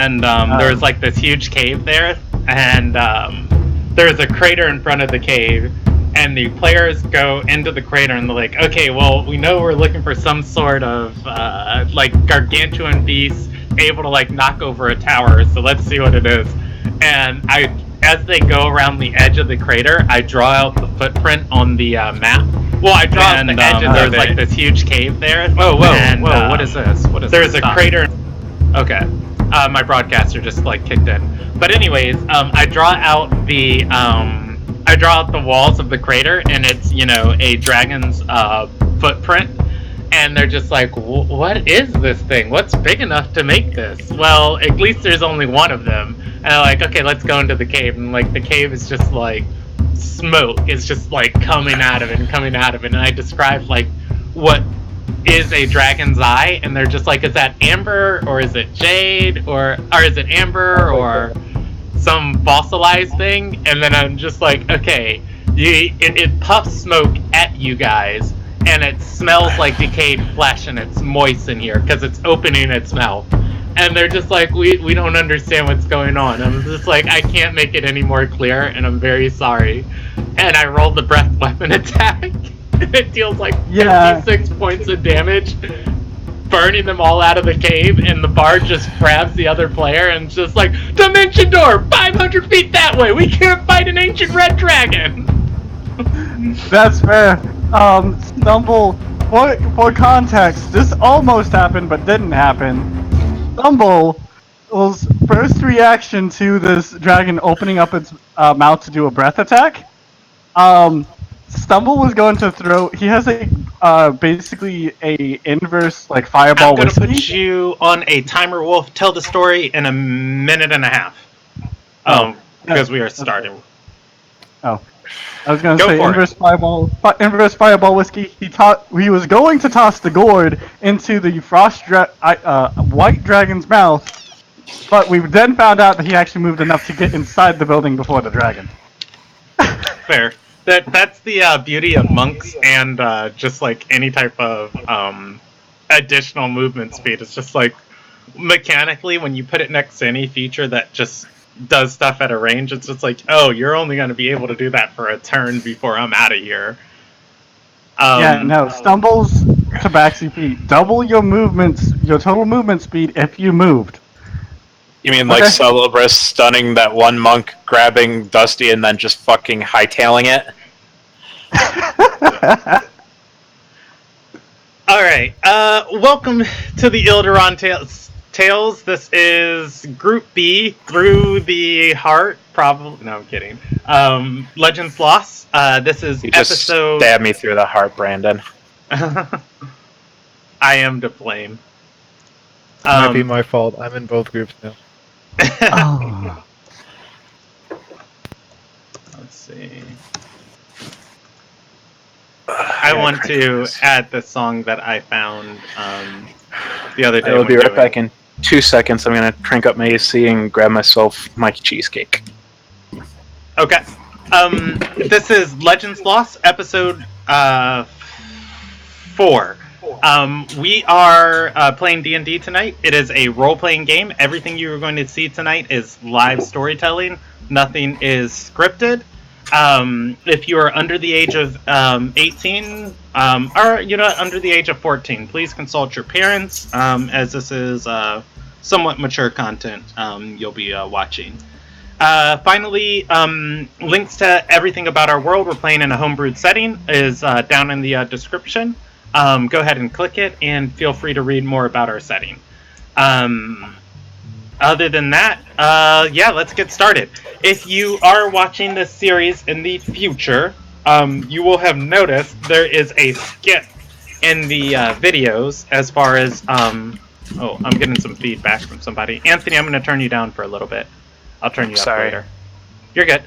and there was like this huge cave there, and there's a crater in front of the cave, and the players go into the crater and they're like, okay, well, we know we're looking for some sort of like gargantuan beast able to like knock over a tower, so let's see what it is. And as they go around the edge of the crater, I draw out the footprint on the map. Well, I draw out the edge, and there's like this huge cave there. Whoa, what is this? What is there's this? a crater. Okay. My broadcaster just like kicked in. But anyways, I draw out the walls of the crater, and it's, you know, a dragon's footprint. And they're just like, what is this thing? What's big enough to make this? Well, at least there's only one of them. And they're like, okay, let's go into the cave. And like the cave is just like smoke. It's just like coming out of it and coming out of it. And I described like what is a dragon's eye, and they're just like, is that amber, or is it jade, or is it amber, or some fossilized thing? And then I'm just like, okay, it puffs smoke at you guys, and it smells like decayed flesh, and it's moist in here because it's opening its mouth. And they're just like, we don't understand what's going on. I'm just like, I can't make it any more clear, and I'm very sorry. And I rolled the breath weapon attack. It deals like 56 points of damage, burning them all out of the cave, and the bard just grabs the other player and just like, dimension door, 500 feet that way, we can't fight an ancient red dragon! That's fair. Stumble, for context, this almost happened but didn't happen. Stumble's first reaction to this dragon opening up its mouth to do a breath attack, Stumble was going to throw. He has a basically a inverse like fireball. I'm gonna put you on a timer, Wolf. Tell the story in a minute and a half. Because we are starting. Oh, I was gonna say inverse fireball whiskey. He was going to toss the gourd into the white dragon's mouth, but we then found out that he actually moved enough to get inside the building before the dragon. Fair. That's the beauty of monks and just like any type of additional movement speed. It's just like mechanically when you put it next to any feature that just does stuff at a range, it's just like, oh, you're only going to be able to do that for a turn before I'm out of here. Stumble's tabaxi feet. Double your total movement speed if you moved. You mean like Celebris stunning that one monk, grabbing Dusty, and then just fucking hightailing it? Alright, welcome to the Ilderon Tales. This is Group B, Through the Heart, probably. No, I'm kidding. Legends Lost. This is you episode... just stabbed me through the heart, Brandon. I am to blame. Might be my fault. I'm in both groups now. Oh. Let's see. I want to add the song that I found the other day. I will be right back in 2 seconds. I'm going to crank up my AC and grab myself my cheesecake. Okay. This is Legends Lost, episode 4. We are playing D&D tonight. It is a role-playing game. Everything you are going to see tonight is live storytelling. Nothing is scripted. If you are under the age of 18, or you're not under the age of 14, please consult your parents, as this is somewhat mature content you'll be watching. Finally, links to everything about our world, we're playing in a homebrewed setting, is down in the description. Go ahead and click it, and feel free to read more about our setting. Other than that, let's get started. If you are watching this series in the future, you will have noticed there is a skip in the videos as far as... I'm getting some feedback from somebody. Anthony, I'm going to turn you down for a little bit. I'll turn you up later. You're good.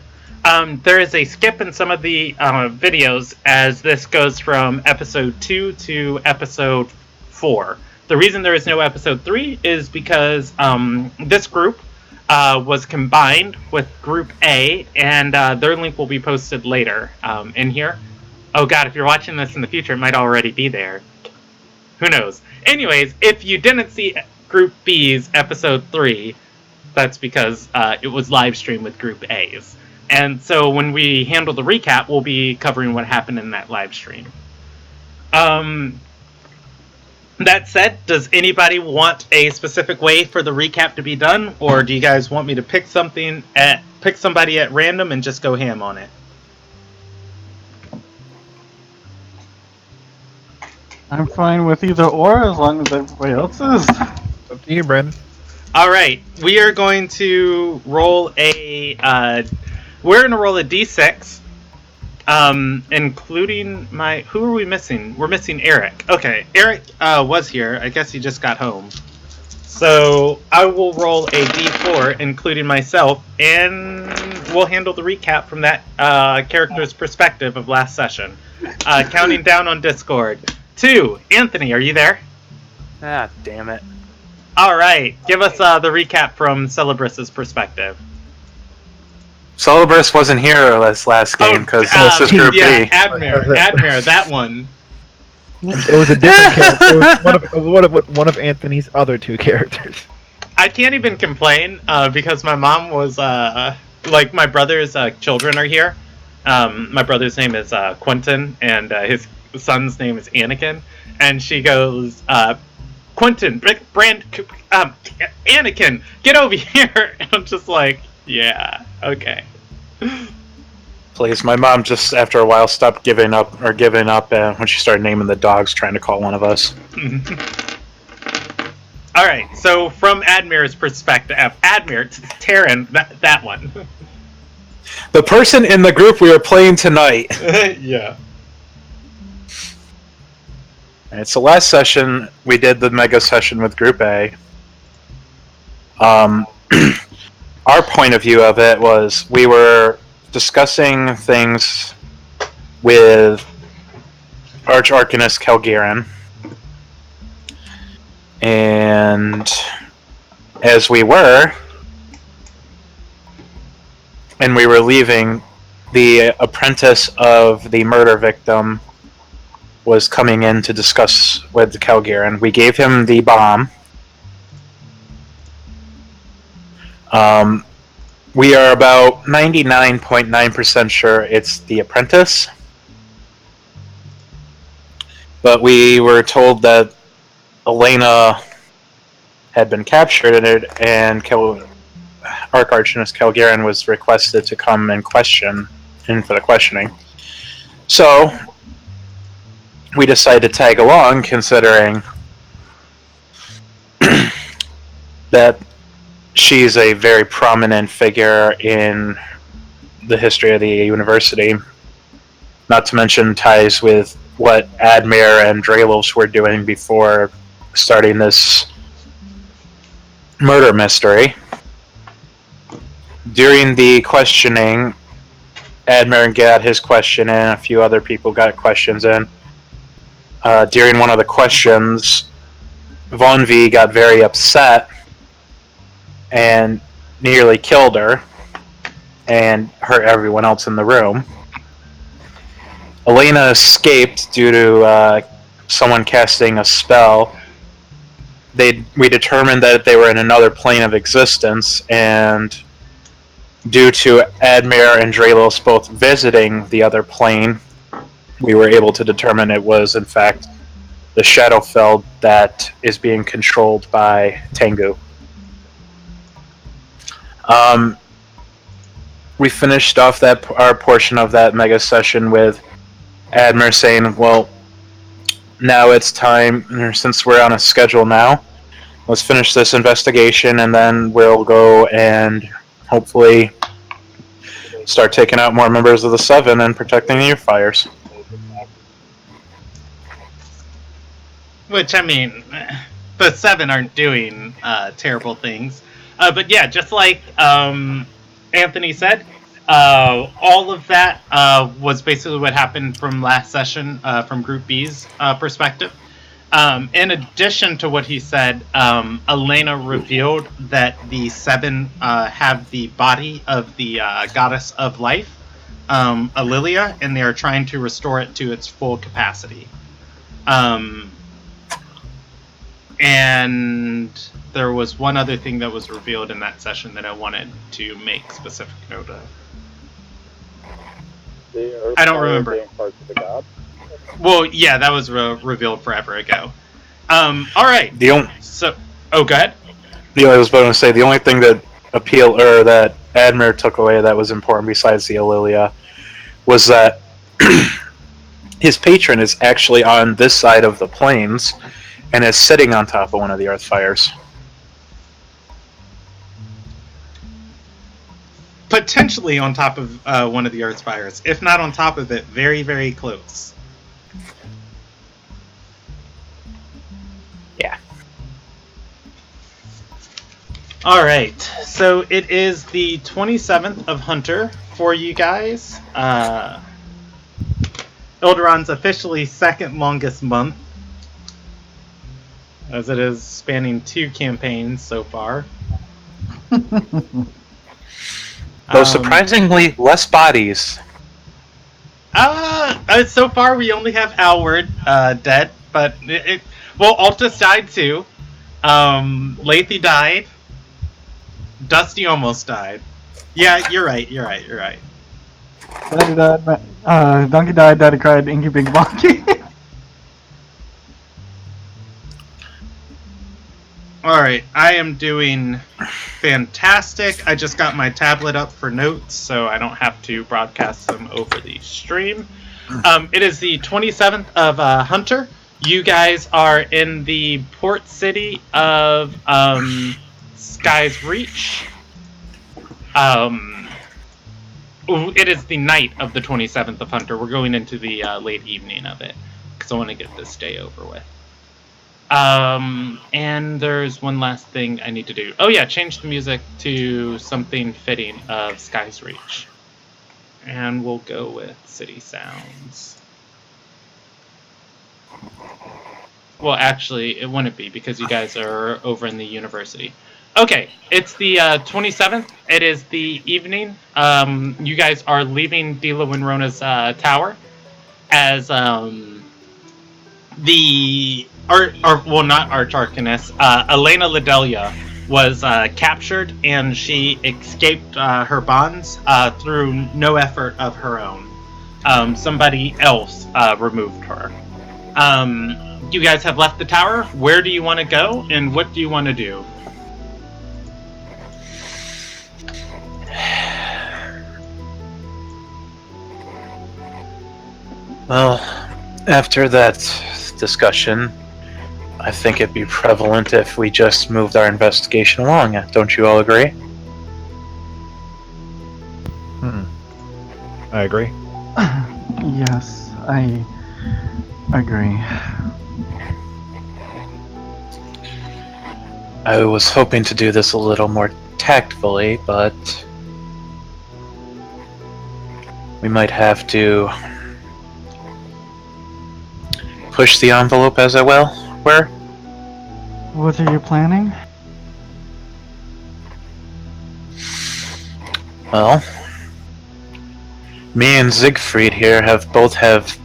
There is a skip in some of the videos as this goes from episode 2 to episode 4. The reason there is no episode 3 is because this group was combined with Group A, and their link will be posted later in here. Oh god, if you're watching this in the future, it might already be there. Who knows? Anyways, if you didn't see Group B's episode 3, That's because it was live streamed with Group A's. And so when we handle the recap, we'll be covering what happened in that live stream. That said, does anybody want a specific way for the recap to be done, or do you guys want me to pick somebody at random and just go ham on it? I'm fine with either or, as long as everybody else is. Up to you, Brandon. All right, we are going to roll a. We're going to roll a d6, including my. Who are we missing? We're missing Eric. Okay, Eric was here. I guess he just got home. So I will roll a d4, including myself, and we'll handle the recap from that character's perspective of last session. Counting down on Discord. 2. Anthony, are you there? Ah, damn it. All right, give us the recap from Celebrus's perspective. Celebrus wasn't here last game because this is Group B. Admir, that one. It was a different character. It was one of Anthony's other 2 characters. I can't even complain because my mom was like my brother's children are here. My brother's name is Quentin, and his son's name is Anakin, and she goes, Quentin, Anakin, get over here! And I'm just like, yeah, okay. Please, my mom just after a while stopped giving up when she started naming the dogs, trying to call one of us. All right, so from Admir's perspective, Terran, that one. The person in the group we are playing tonight. Yeah. Alright, so last session we did the mega session with Group A. Our point of view of it was we were discussing things with Arch-Arcanist Calgeran, and as we were leaving, the apprentice of the murder victim was coming in to discuss with Calgeran. We gave him the bomb. We are about 99.9% sure it's the apprentice. But we were told that Elena had been captured and Arch-Arcanist Calgeran was requested to come and question in for the questioning. So we decided to tag along, considering that she's a very prominent figure in the history of the university. Not to mention ties with what Admir and Dralos were doing before starting this murder mystery. During the questioning, Admir got his question in, a few other people got questions in. During one of the questions, Von V got very upset and nearly killed her and hurt everyone else in the room. Elena escaped due to someone casting a spell. We determined that they were in another plane of existence, and due to Admir and Dralos both visiting the other plane, we were able to determine it was, in fact, the Shadowfell that is being controlled by Tengu. We finished off our portion of that mega session with Admir saying, well, now it's time, since we're on a schedule now, let's finish this investigation and then we'll go and hopefully start taking out more members of the Seven and protecting the fires. Which, I mean, the Seven aren't doing terrible things. But yeah, just like Anthony said, all of that was basically what happened from last session from Group B's perspective. In addition to what he said, Elena revealed that the Seven have the body of the goddess of life, Alilia, and they are trying to restore it to its full capacity. And there was one other thing that was revealed in that session that I wanted to make specific note of. I don't remember. Parts of the god. Well, yeah, that was revealed forever ago. All right. So, go ahead. Yeah, I was about to say the only thing that that Admir took away that was important besides the Aulilia was that his patron is actually on this side of the plains and is sitting on top of one of the earth fires. Potentially on top of one of the earth fires, if not on top of it, very, very close. Yeah. All right, so it is the 27th of Hunter for you guys. Ilderon's officially second longest month, as it is spanning 2 campaigns so far. Though surprisingly less bodies. So far we only have Alward dead, but Altus died too. Lathy died. Dusty almost died. Yeah, you're right. Daddy died, Donkey died, Daddy cried, Inky Big Monkey. Alright, I am doing fantastic. I just got my tablet up for notes, so I don't have to broadcast them over the stream. It is the 27th of Hunter. You guys are in the port city of Sky's Reach. It is the night of the 27th of Hunter. We're going into the late evening of it, because I want to get this day over with. And there's one last thing I need to do. Oh yeah, change the music to something fitting of Sky's Reach. And we'll go with City Sounds. Well, actually, it wouldn't be, because you guys are over in the university. Okay, it's the 27th. It is the evening. You guys are leaving Dila Winrona's tower as not Arch-Arcanist, Elena Lidelia was captured, and she escaped her bonds through no effort of her own. Somebody else removed her. You guys have left the tower. Where do you want to go, and what do you want to do? Well, after that discussion, I think it'd be prevalent if we just moved our investigation along. Don't you all agree? I agree. Yes, I agree. I was hoping to do this a little more tactfully, but we might have to push the envelope as I will. Where? What are you planning? Well, me and Siegfried here both have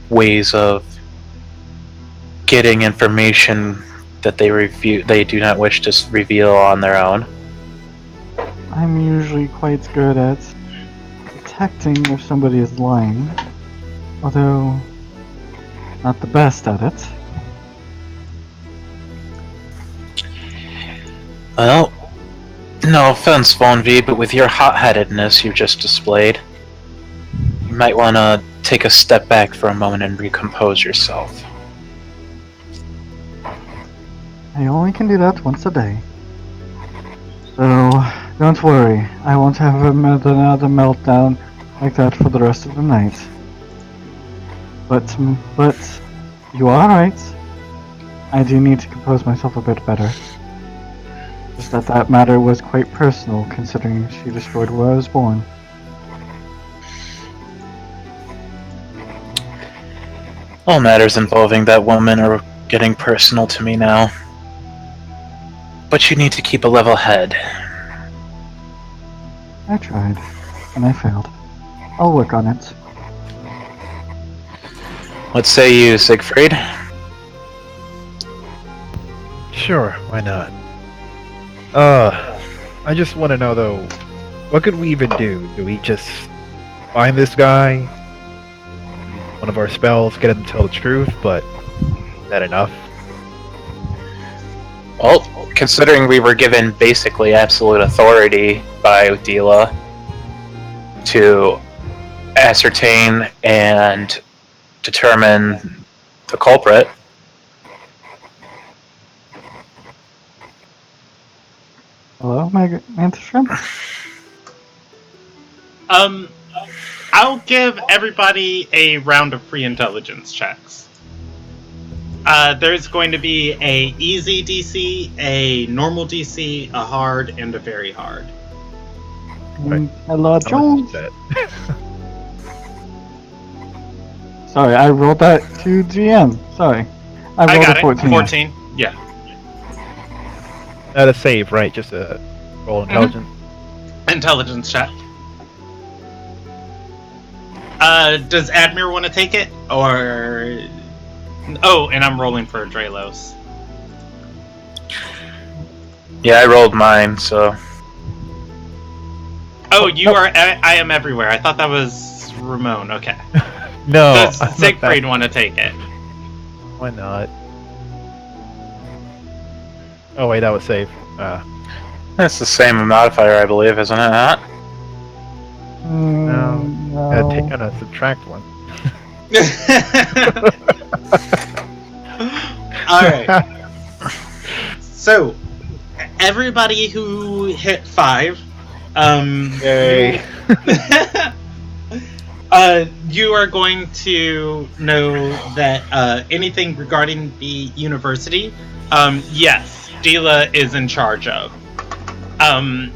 ways of getting information that they do not wish to reveal on their own. I'm usually quite good at detecting if somebody is lying, although not the best at it. Well, no offense, Von V, but with your hot-headedness you just displayed, you might want to take a step back for a moment and recompose yourself. I only can do that once a day. So, don't worry, I won't have another meltdown like that for the rest of the night. But you are right. I do need to compose myself a bit better. Just that matter was quite personal, considering she destroyed where I was born. All matters involving that woman are getting personal to me now. But you need to keep a level head. I tried, and I failed. I'll work on it. What say you, Siegfried? Sure, why not? I just want to know though, what could we even do? Do we just find this guy? One of our spells, get him to tell the truth, but is that enough? Well, considering we were given basically absolute authority by Udila to ascertain and determine the culprit. Hello, Mantis Shrimp? I'll give everybody a round of free intelligence checks. There's going to be a easy DC, a normal DC, a hard, and a very hard. Hello, Jones. That. Sorry, I rolled that to GM. Sorry. I rolled got a 14. 14. Yeah. Not a save, right? Just a roll intelligence. Intelligence check. Does Admir want to take it? Or... Oh, and I'm rolling for Draelos. Yeah, I rolled mine, so... Oh, you are... I am everywhere. I thought that was Ramon. Okay. No. Does Siegfried want to take it? Why not? Oh wait, that was safe. That's the same modifier, I believe, isn't it? Not? No. No. Take on a subtract one. Alright. So, everybody who hit 5, Yay. you are going to know that anything regarding the university, yes, Dila is in charge of.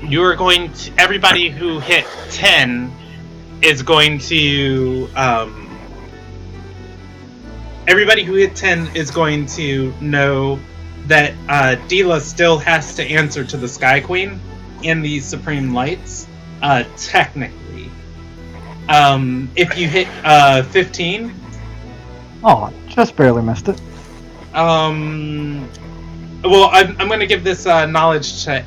You are going to... Everybody who hit 10 is going to... everybody who hit 10 is going to know that Dila still has to answer to the Sky Queen and the Supreme Lights, technically. If you hit 15... Oh, just barely missed it. Well, I'm going to give this knowledge to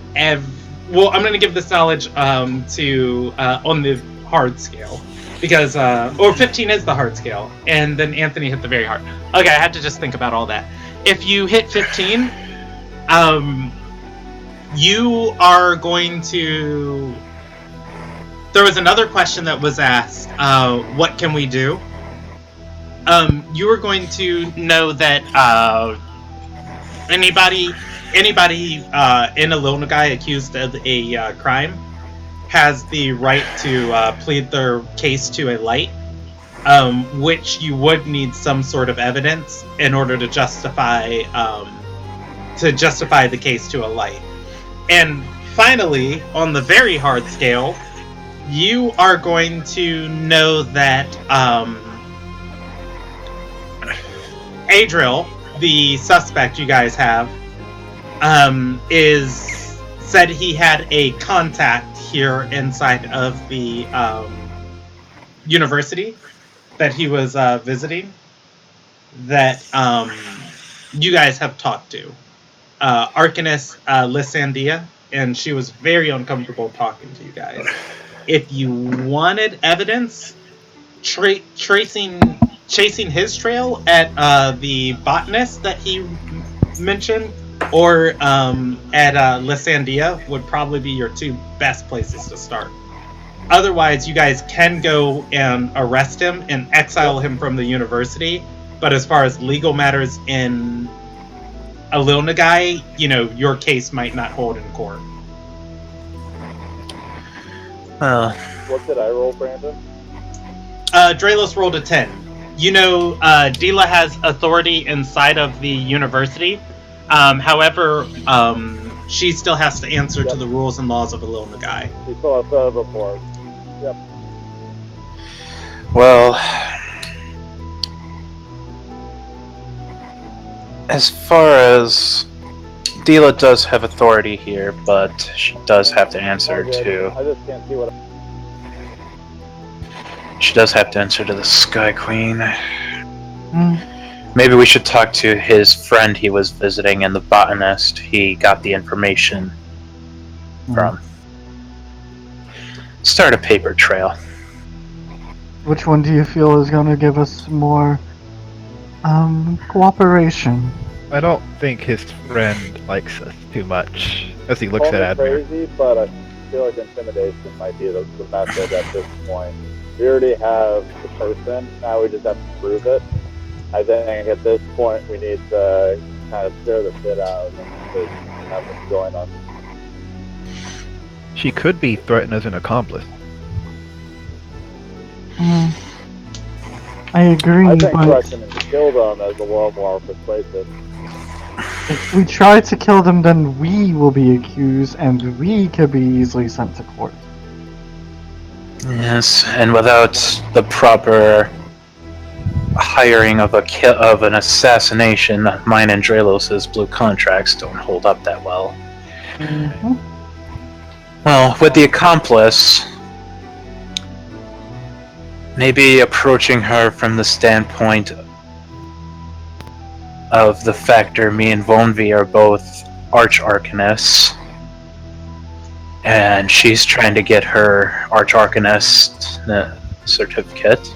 Well, I'm going to give this knowledge to on the hard scale, because or 15 is the hard scale, and then Anthony hit the very hard. Okay, I had to just think about all that. If you hit 15, you are going to... There was another question that was asked, what can we do? You are going to know that anybody in Ililnagai accused of a crime has the right to plead their case to a light, which you would need some sort of evidence in order to justify the case to a light. And finally, on the very hard scale, you are going to know that Adriel, the suspect you guys have, said he had a contact here inside of the university that he was visiting, that you guys have talked to. Arcanist Lysandia, and she was very uncomfortable talking to you guys. If you wanted evidence, chasing his trail at the botanist that he mentioned, or at Lysandia would probably be your two best places to start. Otherwise, you guys can go and arrest him and exile him from the university, but as far as legal matters in Ililnagai, your case might not hold in court. What did I roll, Brandon? Draelos rolled a 10. Dila has authority inside of the university. However, she still has to answer to the rules and laws of Ililnagai. We still have the report. Yep. Well, as far as Dila does have authority here, but she does have to answer to... I just can't see what... She does have to answer to the Sky Queen. Maybe we should talk to his friend he was visiting and the botanist he got the information from. Start a paper trail. Which one do you feel is going to give us more cooperation? I don't think his friend likes us too much, as he looks Call me at Admir. crazy, but I feel like intimidation might be the method at this point. We already have the person, now we just have to prove it. I think at this point we need to kind of scare the shit out of them to have them join us. She could be threatened as an accomplice. I agree, I think but threatening to kill them is a little more persuasive. if we try to kill them, then we will be accused, and we could be easily sent to court. Yes, and without the proper hiring of an assassination, mine and Drelos's blue contracts don't hold up that well. Well, with the accomplice, maybe approaching her from the standpoint of the factor me and Vonvi are both arch-arcanists, and she's trying to get her arch-arcanist certificate.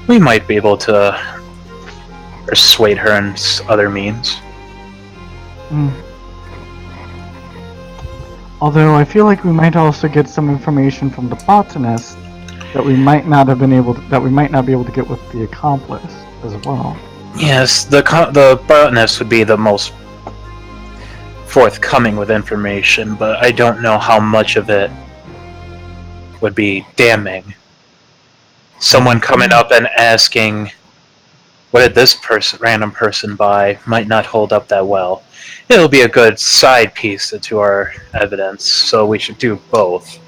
We might be able to persuade her in other means. Although I feel like we might also get some information from the botanist that we might not be able to get with the accomplice as well. Yes, the botanist would be the most forthcoming with information, but I don't know how much of it would be damning. Someone coming up and asking, what did this random person buy, might not hold up that well. It'll be a good side piece to our evidence, so we should do both.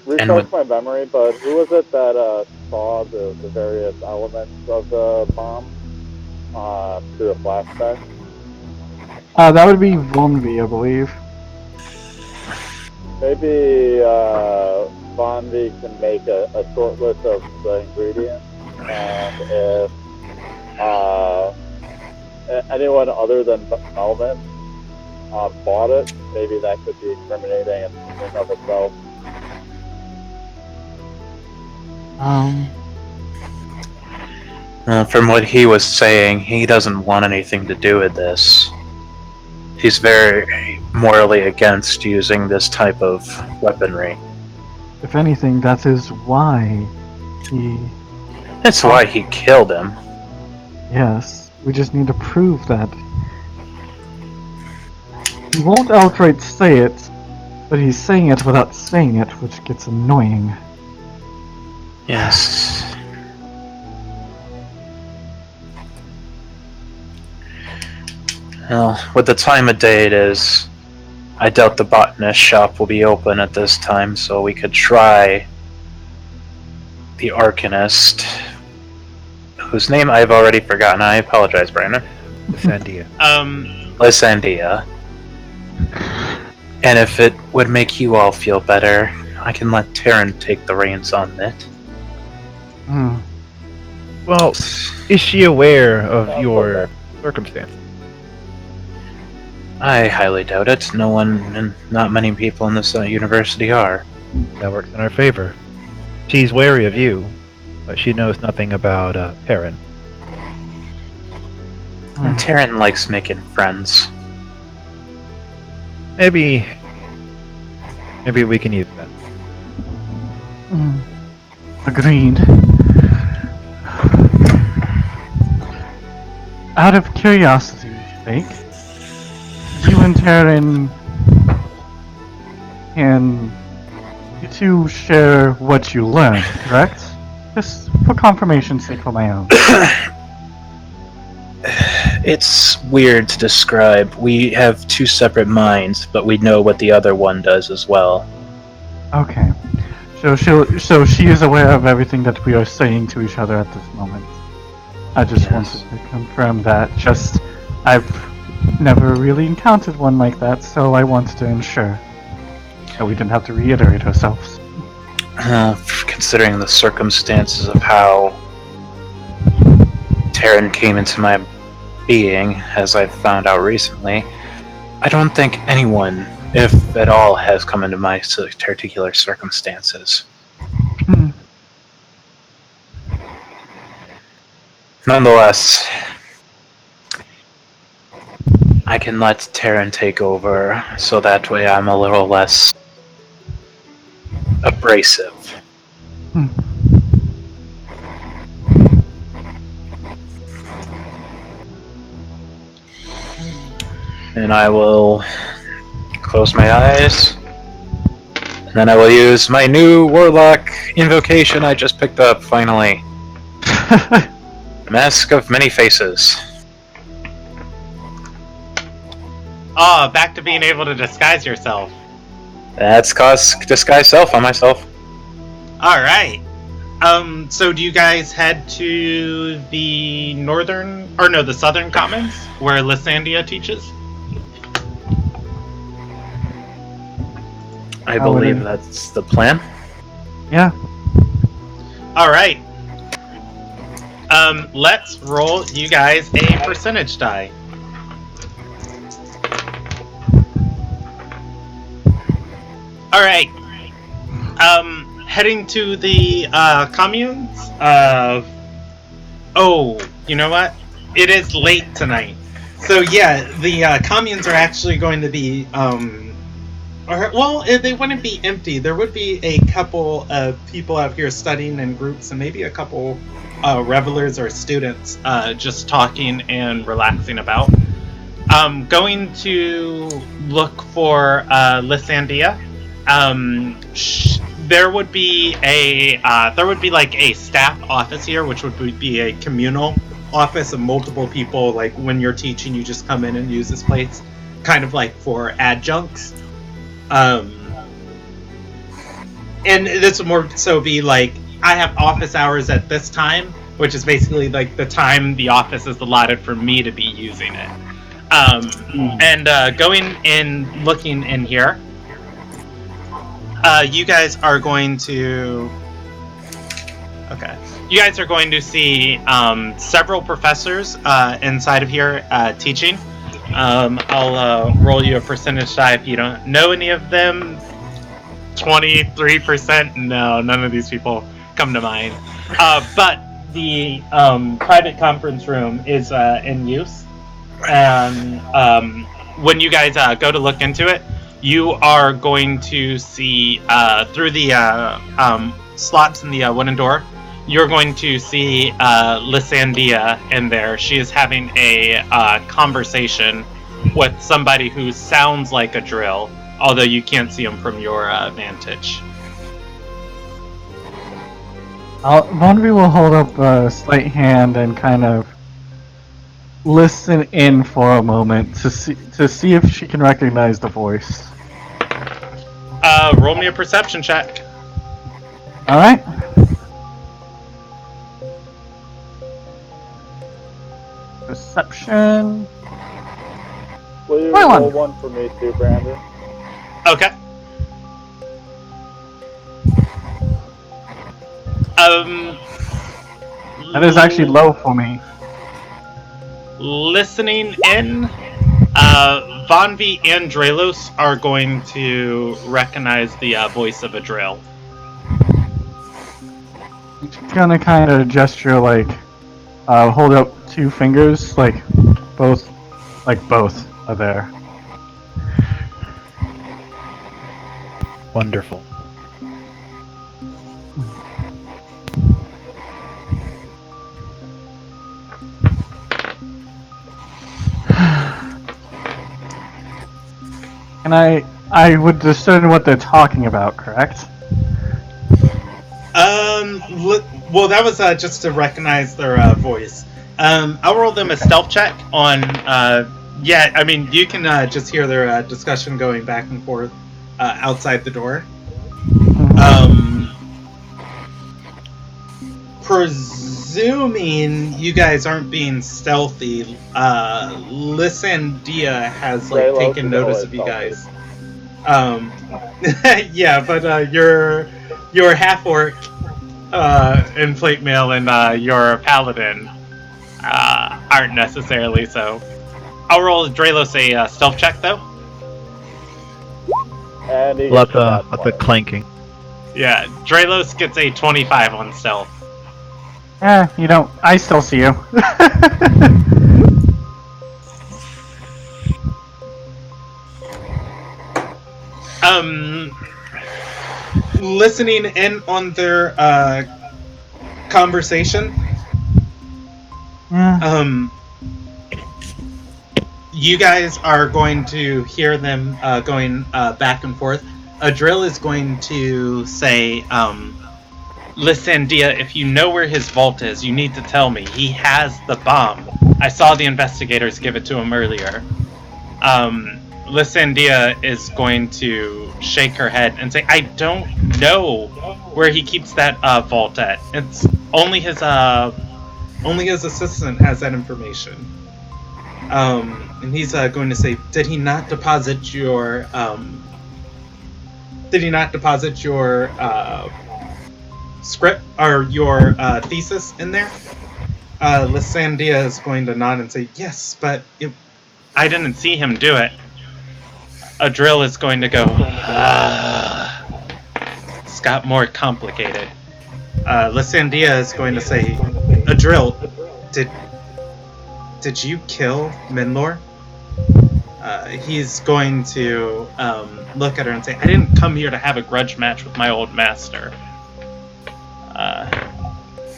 Refresh my memory, but who was it that saw the various elements of the bomb through a flashback? That would be Vonvi, I believe. Maybe Vonvi can make a short list of the ingredients, and if anyone other than Melvin bought it, maybe that could be incriminating in and of itself. From what he was saying, he doesn't want anything to do with this. He's very morally against using this type of weaponry. If anything, that is why he... That's why he killed him. Yes, we just need to prove that. He won't outright say it, but he's saying it without saying it, which gets annoying. Yes. Well, with the time of day it is, I doubt the botanist shop will be open at this time, so we could try the arcanist, whose name I've already forgotten. I apologize, Brandon. Lysandia. Lysandia. And if it would make you all feel better, I can let Taryn take the reins on it. Well, is she aware of your circumstances? I highly doubt it. No one, and not many people in this university are. That works in our favor. She's wary of you, but she knows nothing about Taryn. Taryn likes making friends. Maybe we can use that. Agreed. Out of curiosity's sake, you and Taryn can you two share what you learned, correct? Just for confirmation's sake for my own. It's weird to describe. We have two separate minds, but we know what the other one does as well. Okay. So she is aware of everything that we are saying to each other at this moment. I just wanted to confirm that. I've never really encountered one like that, so I wanted to ensure that we didn't have to reiterate ourselves. Considering the circumstances of how Terran came into my being, as I've found out recently, I don't think anyone, if at all, has come into my particular circumstances. Hmm. Nonetheless, I can let Terran take over, so that way I'm a little less abrasive. Hmm. And I will close my eyes, and then I will use my new Warlock invocation I just picked up, finally. Mask of Many Faces. Oh, back to being able to disguise yourself. That's cause disguise self on myself. Alright. So do you guys head to the the southern commons, where Lysandia teaches? I believe that's the plan. Yeah. Alright. Let's roll you guys a percentage die. Alright. Heading to the communes. Oh, you know what? It is late tonight. So yeah, the communes are actually going to be they wouldn't be empty. There would be a couple of people out here studying in groups, and maybe a couple revelers or students just talking and relaxing about. Going to look for Lysandia. There would be like a staff office here, which would be a communal office of multiple people. Like when you're teaching, you just come in and use this place, kind of like for adjuncts. And this would more so be like, I have office hours at this time, which is basically like the time the office is allotted for me to be using it. And going in, looking in here, you guys are going to... Okay. You guys are going to see several professors inside of here teaching. I'll roll you a percentage die if you don't know any of them. 23%? No, none of these people come to mind. But the private conference room is in use. And when you guys go to look into it, you are going to see through the slots in the wooden door, you're going to see Lysandia in there. She is having a conversation with somebody who sounds like a drill, although you can't see him from your vantage. Vonnevi will hold up a slight hand and kind of listen in for a moment to see if she can recognize the voice. Roll me a perception check. All right. Perception. Will you Roll roll one for me too, Brandon? Okay. That is actually low for me. Listening in, Vonnevi and Drelos are going to recognize the voice of a drill. She's gonna kind of gesture like, hold up two fingers, like both are there. Wonderful. And I would discern what they're talking about, correct? Well, that was just to recognize their voice. I'll roll them a stealth check on. Yeah, I mean, you can just hear their discussion going back and forth outside the door. Presuming you guys aren't being stealthy, Lysandia has like taken notice of you guys. Yeah, but you're half orc in plate mail, and you're a paladin. aren't necessarily so. I'll roll Dralos a stealth check though. And he Lots gets that of clanking. Yeah, Dralos gets a 25 on stealth. You don't. I still see you. Listening in on their conversation. Yeah. You guys are going to hear them going back and forth. Adrill is going to say, Listen, Dia, if you know where his vault is, you need to tell me. He has the bomb. I saw the investigators give it to him earlier. Lysandia is going to shake her head and say, I don't know where he keeps that vault at. It's only his assistant has that information. And he's going to say, did he not deposit your script or your thesis in there? Lysandia is going to nod and say, yes, but I didn't see him do it. Adrill is going to go, it's got more complicated. Lysandia is going to say, Adrill, did you kill Minlor? He's going to look at her and say, I didn't come here to have a grudge match with my old master.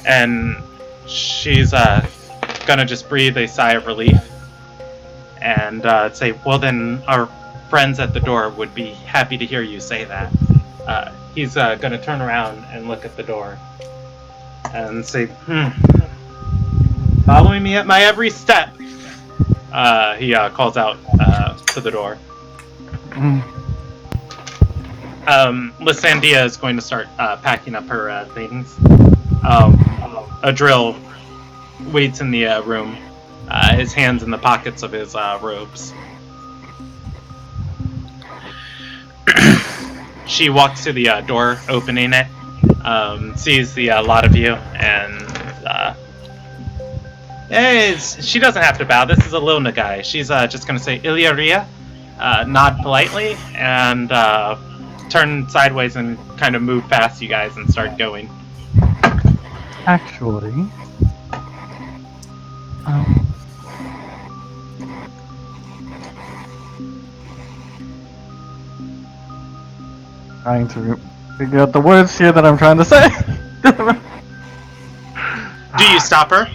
And she's gonna just breathe a sigh of relief and say, well then our friends at the door would be happy to hear you say that. He's gonna turn around and look at the door and say, following me at my every step. He calls out to the door. Lysandia is going to start packing up her things. Adrill waits in the room, his hands in the pockets of his robes. She walks to the door, opening it, sees the lot of you, and she doesn't have to bow. This is a Lilna guy. She's just going to say, Ilyaria, nod politely, and turn sideways and kind of move past you guys and start going. Actually, trying to figure out the words here that I'm trying to say. Do you stop her?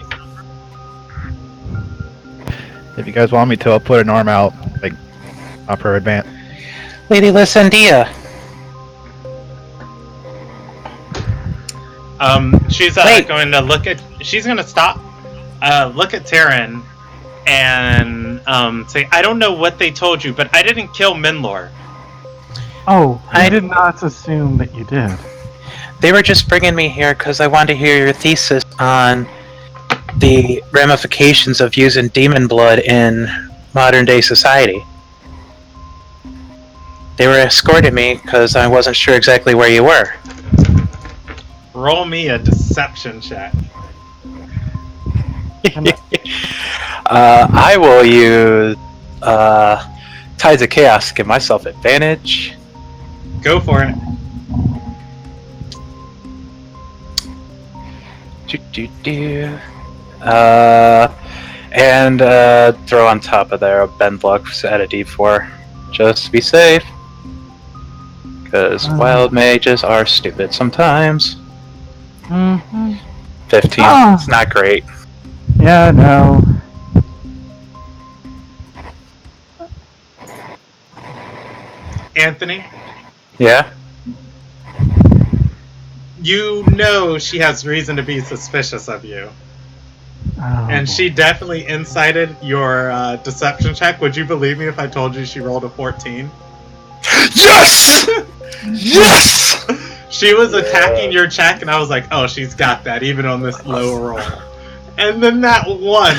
If you guys want me to, I'll put an arm out, like, up her advance. Lady Lysandia. She's going to look at. She's going to stop, look at Taryn, and say, "I don't know what they told you, but I didn't kill Minlor." Oh, I did not assume that you did. They were just bringing me here because I wanted to hear your thesis on the ramifications of using demon blood in modern day society. They were escorting me because I wasn't sure exactly where you were. Roll me a deception check. I will use Tides of Chaos to give myself advantage. Go for it. And throw on top of there a bend luck at a d4, just to be safe. Because wild mages are stupid sometimes. 15. It's not great. Yeah, no. Anthony? Yeah? You know she has reason to be suspicious of you. And she definitely incited your deception check. Would you believe me if I told you she rolled a 14? Yes! Yes! She was attacking your check, and I was like, oh, she's got that, even on this low roll. And then that one.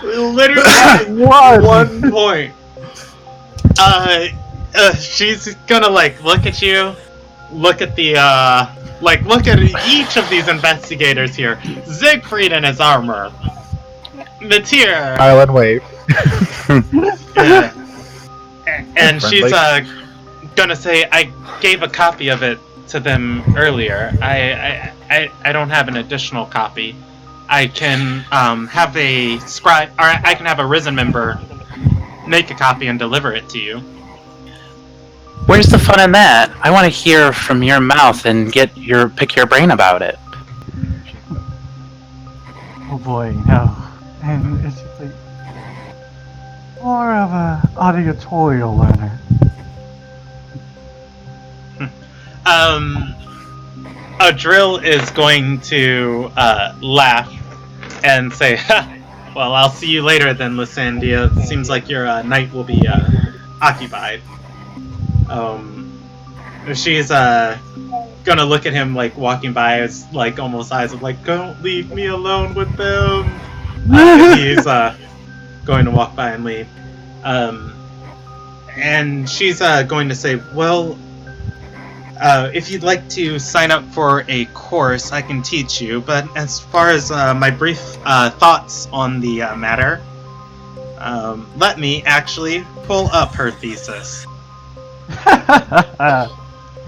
Literally 1 point. She's gonna, like, look at you, look at the, look at each of these investigators here. Siegfried in his armor. the tier. Island wave. Yeah. And she's Friendly. gonna say, I gave a copy of it to them earlier. I don't have an additional copy. I can have a scribe, or I can have a Risen member make a copy and deliver it to you. Where's the fun in that? I want to hear from your mouth and pick your brain about it. Oh boy, no. And it's just like more of a auditorial learner. A drill is going to laugh and say, ha, well, I'll see you later then, Lysandia. Seems like your night will be occupied. She's gonna look at him like walking by, as like almost eyes of like, don't leave me alone with them. And he's going to walk by and leave. And she's going to say, well, if you'd like to sign up for a course, I can teach you. But as far as my brief thoughts on the matter, let me actually pull up her thesis.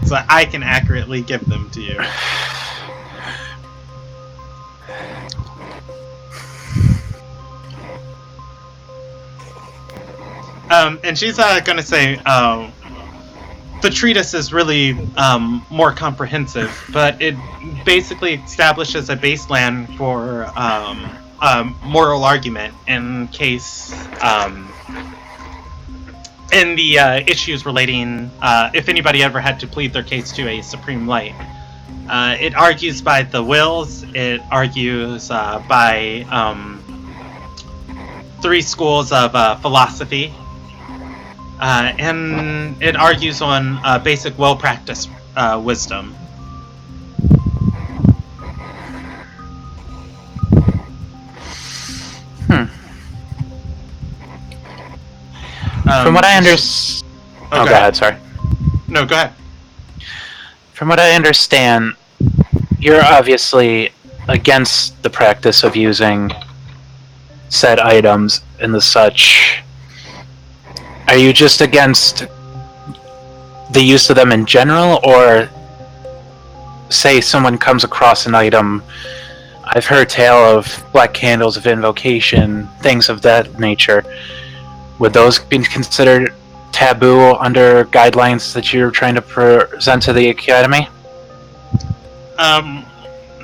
So I can accurately give them to you. And she's going to say, the treatise is really more comprehensive, but it basically establishes a baseline for moral argument in case in the issues relating if anybody ever had to plead their case to a supreme light. It argues by the wills. It argues by 3 schools of philosophy. And it argues on basic well-practiced wisdom. From what I understand... Oh, go ahead, sorry. No, go ahead. From what I understand, you're obviously against the practice of using said items and the such. Are you just against the use of them in general, or say someone comes across an item? I've heard tale of black candles of invocation, things of that nature. Would those be considered taboo under guidelines that you're trying to present to the Academy?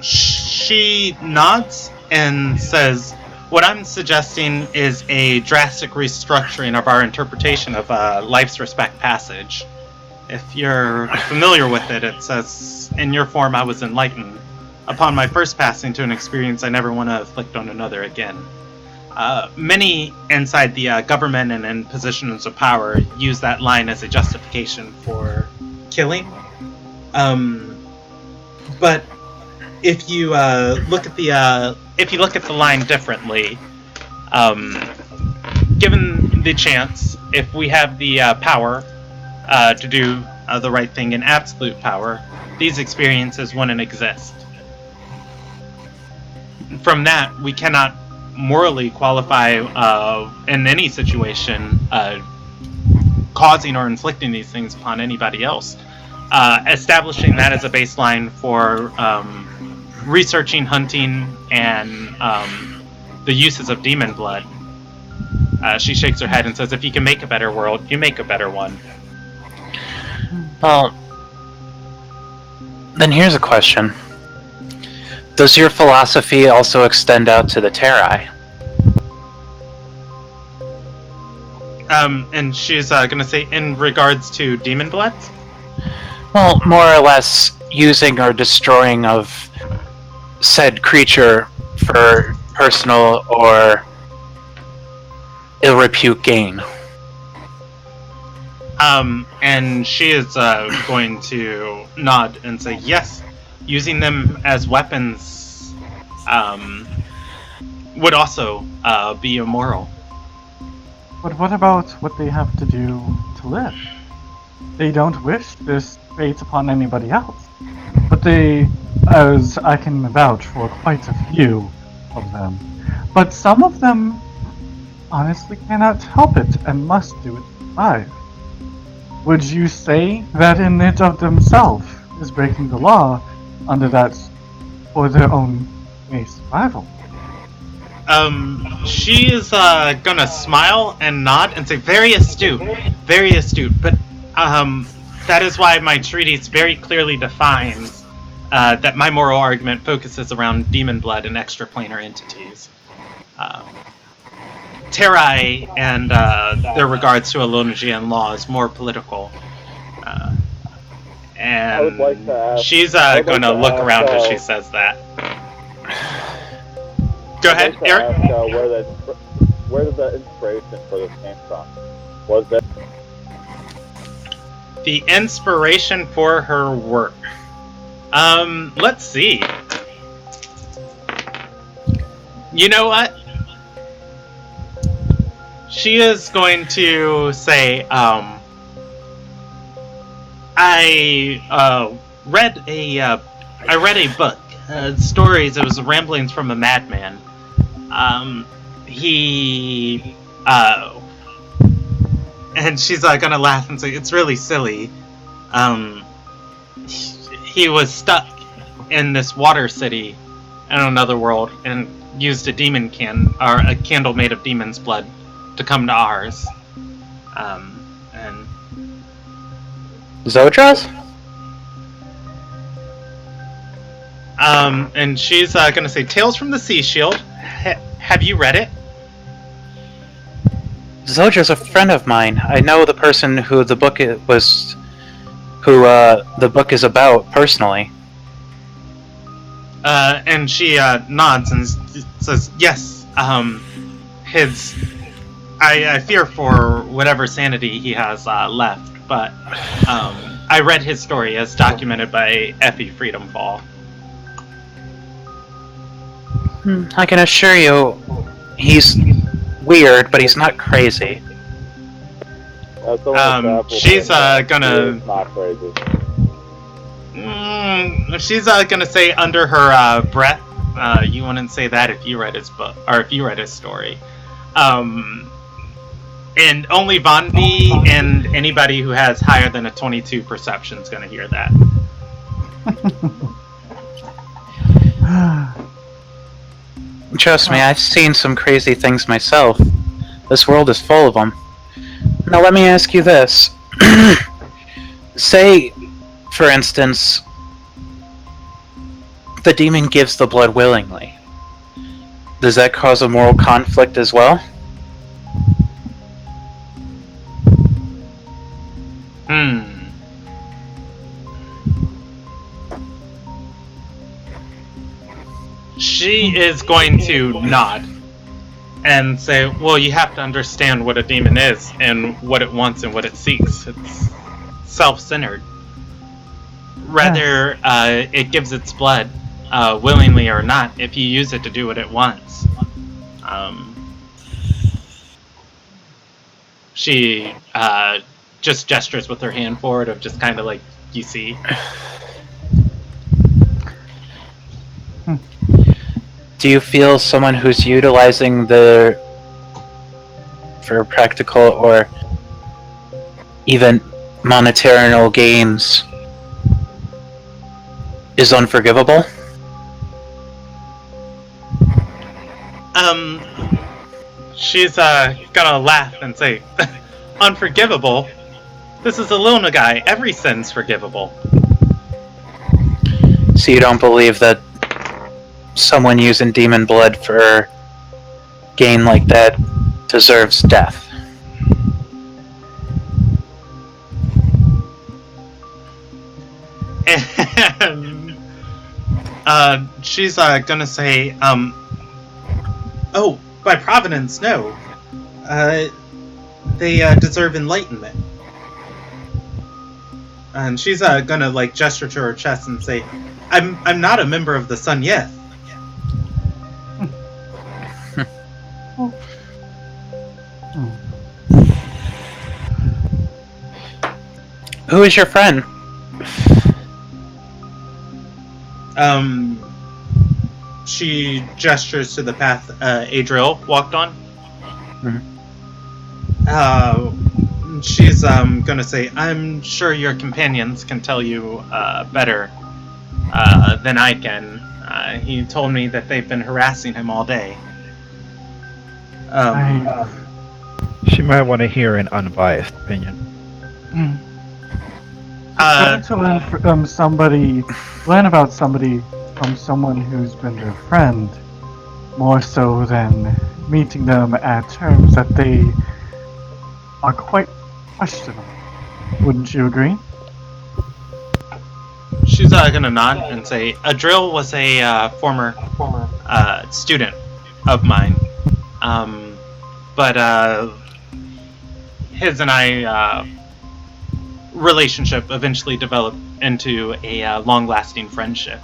She nods and says, what I'm suggesting is a drastic restructuring of our interpretation of Life's Respect passage. If you're familiar with it, it says, in your form I was enlightened. Upon my first passing to an experience I never want to afflict on another again. Many inside the government and in positions of power use that line as a justification for killing. But if you look at the line differently, given the chance, if we have the power to do the right thing in absolute power, these experiences wouldn't exist. From that, we cannot morally qualify in any situation causing or inflicting these things upon anybody else. Establishing that as a baseline for researching, hunting, and the uses of demon blood. She shakes her head and says, if you can make a better world, you make a better one. Well, then here's a question. Does your philosophy also extend out to the Terrai? And she's going to say, in regards to demon blood? Well, more or less using or destroying of said creature for personal or ill repute gain. And she is going to nod and say, yes, using them as weapons would also be immoral. But what about what they have to do to live? They don't wish this fate upon anybody else. But they, as I can vouch for quite a few, of them. But some of them honestly cannot help it and must do it to survive. Would you say that in it of themselves is breaking the law under that for their own survival? She is gonna smile and nod and say, very astute, but that is why my treatise very clearly defines that my moral argument focuses around demon blood and extraplanar entities. Terai and their regards to Alonagian law is more political. And like to ask- she's I would going to like to look ask, around as she says that. Go ahead, I'd like to Eric. ask, where did the inspiration for this came from? Was it The inspiration for her work. Let's see. You know what? She is going to say, I read a book, stories. It was ramblings from a madman. And she's gonna laugh and say, "It's really silly. He was stuck in this water city in another world and used a candle made of demon's blood to come to ours. And Zodras? and she's gonna say, Tales from the Sea Shield. Have you read it? Zodra's a friend of mine. I know the person who the book the book is about personally. And she nods and says, yes, I fear for whatever sanity he has left, but I read his story as documented by ep4 Freedom Fall. I can assure you, he's weird, but he's not crazy. She's gonna... not crazy. She's gonna say under her breath, you wouldn't say that if you read his book, or if you read his story. And only Vonby and anybody who has higher than a 22 perception is gonna hear that. Trust me, I've seen some crazy things myself. This world is full of them. Now let me ask you this. Say, for instance, the demon gives the blood willingly. Does that cause a moral conflict as well? She is going to nod and say, well, you have to understand what a demon is and what it wants and what it seeks. It's self-centered. Whether it gives its blood willingly or not, if you use it to do what it wants. She just gestures with her hand forward of just kind of like, you see. Do you feel someone who's utilizing for practical or even monetary gains is unforgivable? She's gonna laugh and say, unforgivable? This is a Luna guy. Every sin's forgivable. So you don't believe that someone using demon blood for gain like that deserves death? And she's gonna say, oh, by providence, no. They deserve enlightenment. And she's gonna like gesture to her chest and say, I'm not a member of the Sun yet. Who is your friend? she gestures to the path Adriel walked on. She's gonna say, I'm sure your companions can tell you better than I can. He told me that they've been harassing him all day. She might want to hear an unbiased opinion. It's better to learn about somebody from someone who's been their friend, more so than meeting them at terms that they are quite questionable. Wouldn't you agree? She's gonna nod and say, Adriel was a former student of mine, but his and I relationship eventually developed into a long-lasting friendship,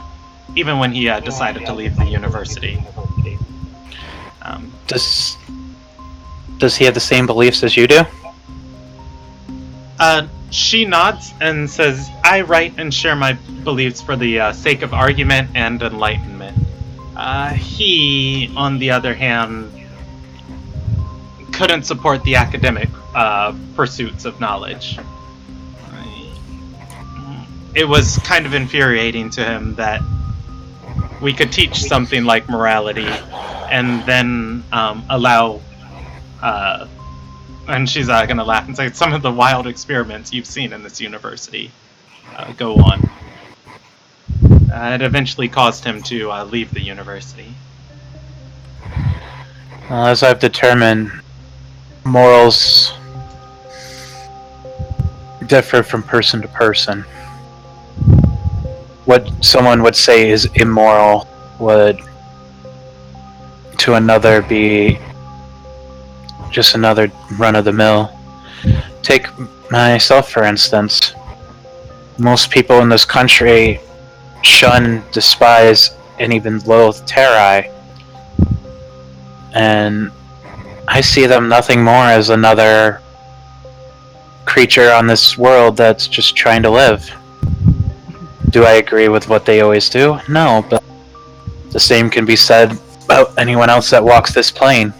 even when he decided to leave the university. Does he have the same beliefs as you do? She nods and says, I write and share my beliefs for the sake of argument and enlightenment. He, on the other hand, couldn't support the academic pursuits of knowledge. It was kind of infuriating to him that we could teach something like morality and then allow... and she's gonna laugh and say, some of the wild experiments you've seen in this university go on. It eventually caused him to leave the university. Well, as I've determined, morals differ from person to person. What someone would say is immoral would, to another, be just another run-of-the-mill. Take myself, for instance. Most people in this country shun, despise, and even loathe Terrai. And I see them nothing more as another creature on this world that's just trying to live. Do I agree with what they always do? No, but the same can be said about anyone else that walks this plane.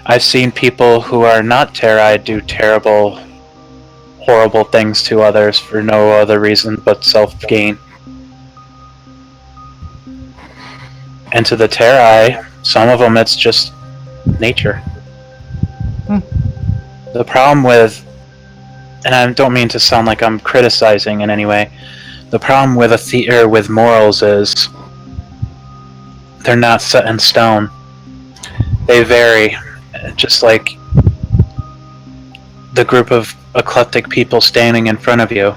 I've seen people who are not Terrai do terrible, horrible things to others for no other reason but self-gain. And to the Terrai, some of them it's just nature. The problem with, and I don't mean to sound like I'm criticizing in any way, the problem with with morals is they're not set in stone. They vary, just like the group of eclectic people standing in front of you.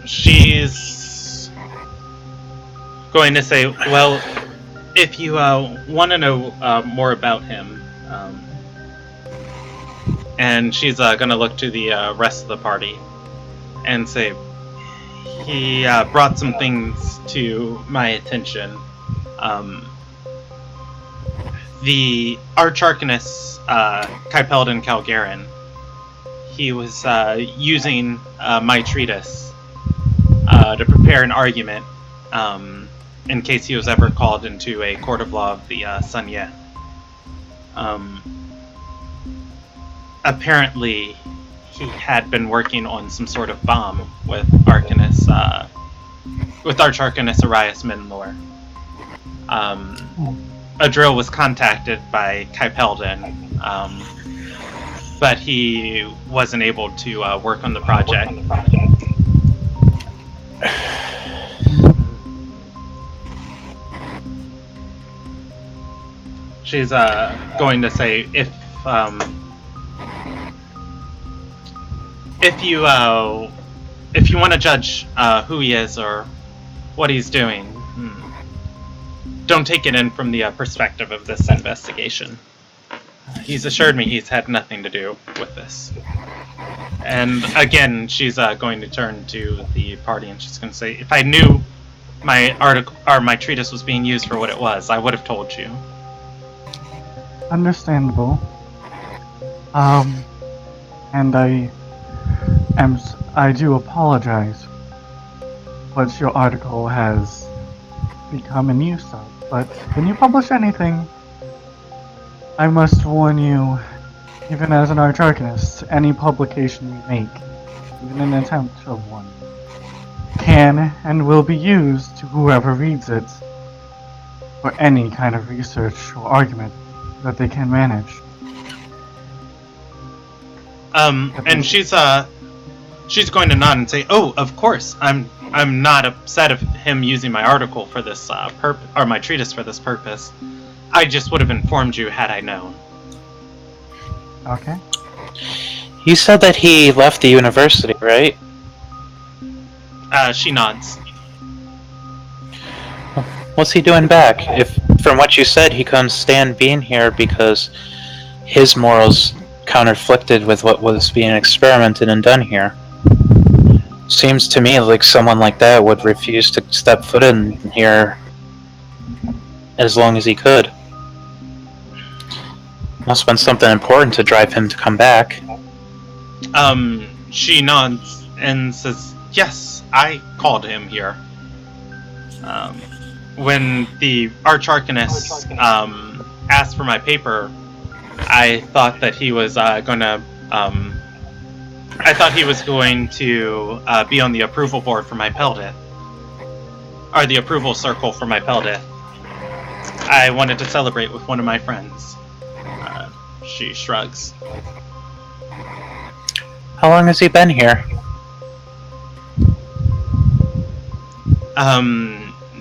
She's going to say, well, if you want to know more about him, and she's going to look to the rest of the party and say, he brought some things to my attention. The Arch-Arcanist Kypeldon Calgarin, he was using my treatise to prepare an argument in case he was ever called into a court of law of the Sunye. Apparently, he had been working on some sort of bomb with Arcanist, with Arch-Arcanist Arias Minlor. Adriel was contacted by Kypeldon, but he wasn't able to work on the project. She's going to say, if you want to judge who he is or what he's doing, don't take it in from the perspective of this investigation. He's assured me he's had nothing to do with this. And again, she's going to turn to the party and she's going to say, if I knew my article or my treatise was being used for what it was, I would have told you. Understandable. And I do apologize, but your article has become a news site. But when you publish anything, I must warn you, even as an archivist, any publication you make, even an attempt of one, can and will be used to whoever reads it for any kind of research or argument that they can manage. And she's going to nod and say, "Oh, of course. I'm not upset of him using my article for this or my treatise for this purpose. I just would have informed you had I known." Okay. You said that he left the university, right? She nods. What's he doing back? If, from what you said, he couldn't stand being here because his morals counterflicted with what was being experimented and done here. Seems to me like someone like that would refuse to step foot in here as long as he could. Must have been something important to drive him to come back. She nods and says, "Yes, I called him here. When the Archarcanist asked for my paper, I thought that he was going to be on the approval board for my Peldith, or the approval circle for my Peldith. I wanted to celebrate with one of my friends." She shrugs. How long has he been here?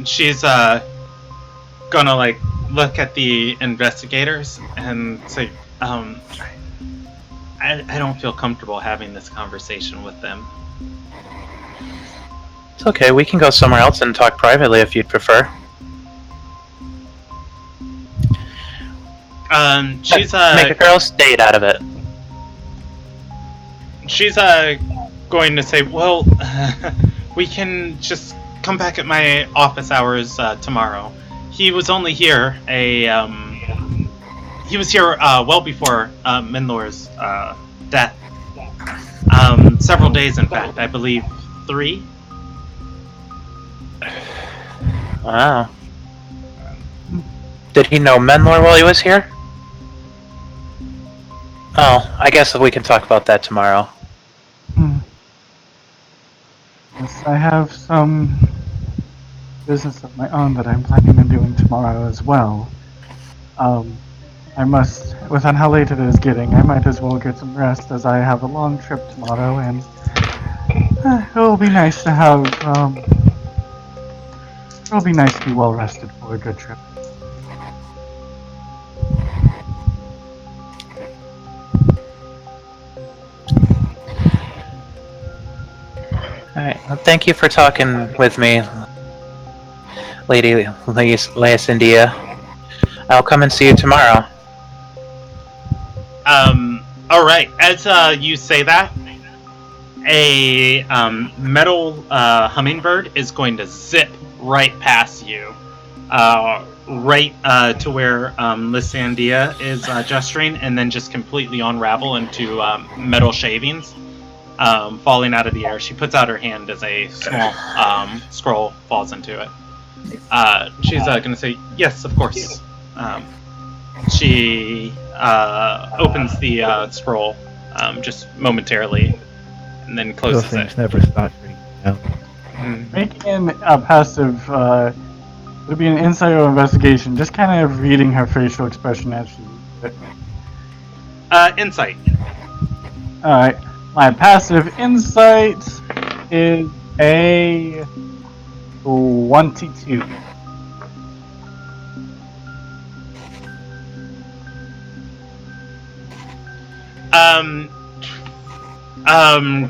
She's gonna like look at the investigators and say, I don't feel comfortable having this conversation with them. It's okay, we can go somewhere else and talk privately if you'd prefer. She's make a girl's date out of it. She's going to say, "Well, we can just come back at my office hours tomorrow. He was only here he was here well before Minlor's death. Several days, in fact. I believe 3. Wow. Did he know Menlor while he was here? Oh, I guess we can talk about that tomorrow. Yes, I have some business of my own that I'm planning on doing tomorrow as well. I must, with how late it is getting, I might as well get some rest as I have a long trip tomorrow, and it will be nice to have, it will be nice to be well rested for a good trip. Alright, well, thank you for talking with me, Lady Lyacindia. I'll come and see you tomorrow. Alright, as you say that, a metal hummingbird is going to zip right past you, right to where Lysandria is gesturing, and then just completely unravel into metal shavings. Falling out of the air. She puts out her hand as a small scroll falls into it. She's going to say, "Yes, of course." She opens the scroll just momentarily, and then closes Those things it. never stop me. No. Making a passive, would be an insight or investigation, just kind of reading her facial expression as she reads it. Insight. Alright, my passive insight is a 22.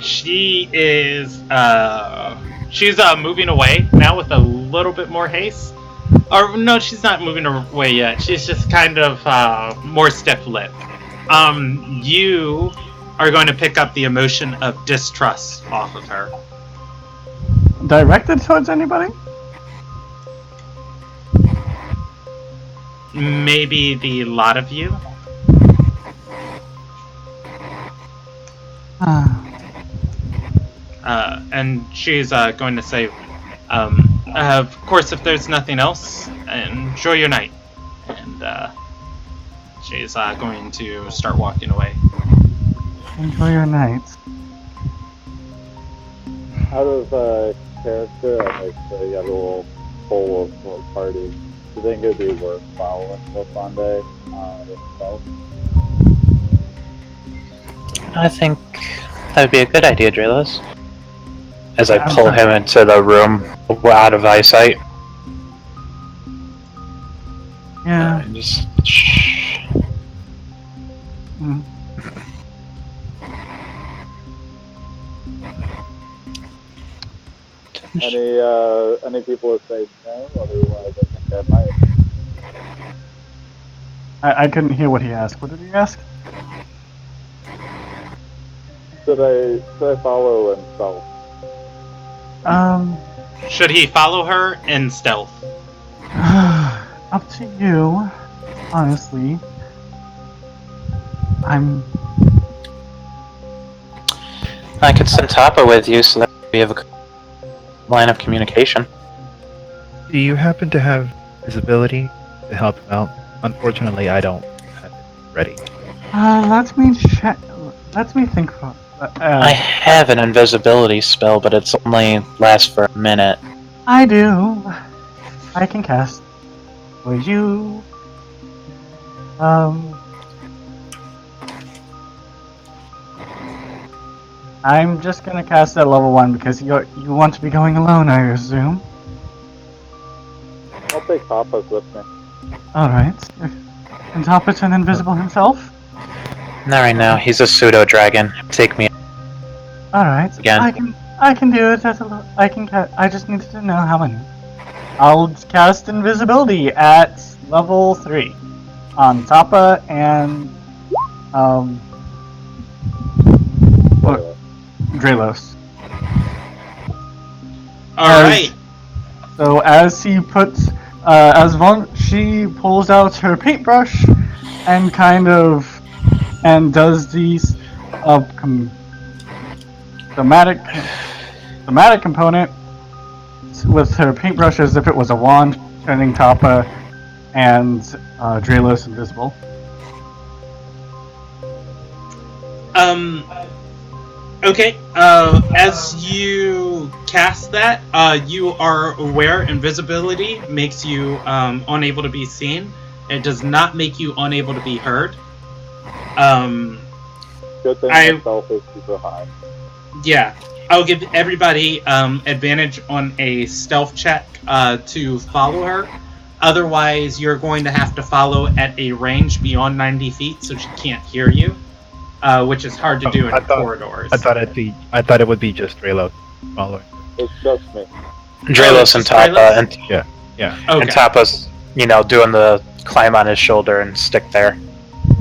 She is, she's moving away now with a little bit more haste. Or, no, she's not moving away yet. She's just kind of, more stiff-lipped. You are going to pick up the emotion of distrust off of her. Directed towards anybody? Maybe the lot of you? And she's going to say, of course, if there's nothing else, enjoy your night. And she's going to start walking away. Enjoy your night. Out of character, I make a little poll of little parties. Do you think it'd be worth following the Sunday itself? I think that would be a good idea, Drelos. As I pull him into the room out of eyesight. Yeah. Just Any people would say no, otherwise I think I might. I couldn't hear what he asked. What did he ask? Should I follow himself? Should he follow her in stealth? Up to you. Honestly. I could send Tapa with you so that we have a line of communication. Do you happen to have visibility to help him out? Unfortunately, I don't have it ready. Let me check. Let me think for. I have an invisibility spell, but it's only lasts for a minute. I do. I can cast. Would you? I'm just gonna cast at level 1 because you want to be going alone, I assume. I'll take Papa's with me. Alright. Can Tapa turn invisible himself? Not right now. He's a pseudo dragon. Take me. Alright. Again. I can do it at I just needed to know how many. I'll cast invisibility at level 3 on Tapa and Drelos. Alright. So as he puts, she pulls out her paintbrush and does these thematic component with her paintbrush as if it was a wand, turning Tapa and Drelos invisible. Okay, as you cast that, you are aware invisibility makes you unable to be seen. It does not make you unable to be heard. Good thing myself is super high. Yeah, I'll give everybody advantage on a stealth check to follow her. Otherwise, you're going to have to follow at a range beyond 90 feet so she can't hear you. Which is hard to do in corridors. I thought it would be just Drelos following. It's just me. Drelos and Tapa, and yeah. Okay. And Tapa's, doing the climb on his shoulder and stick there,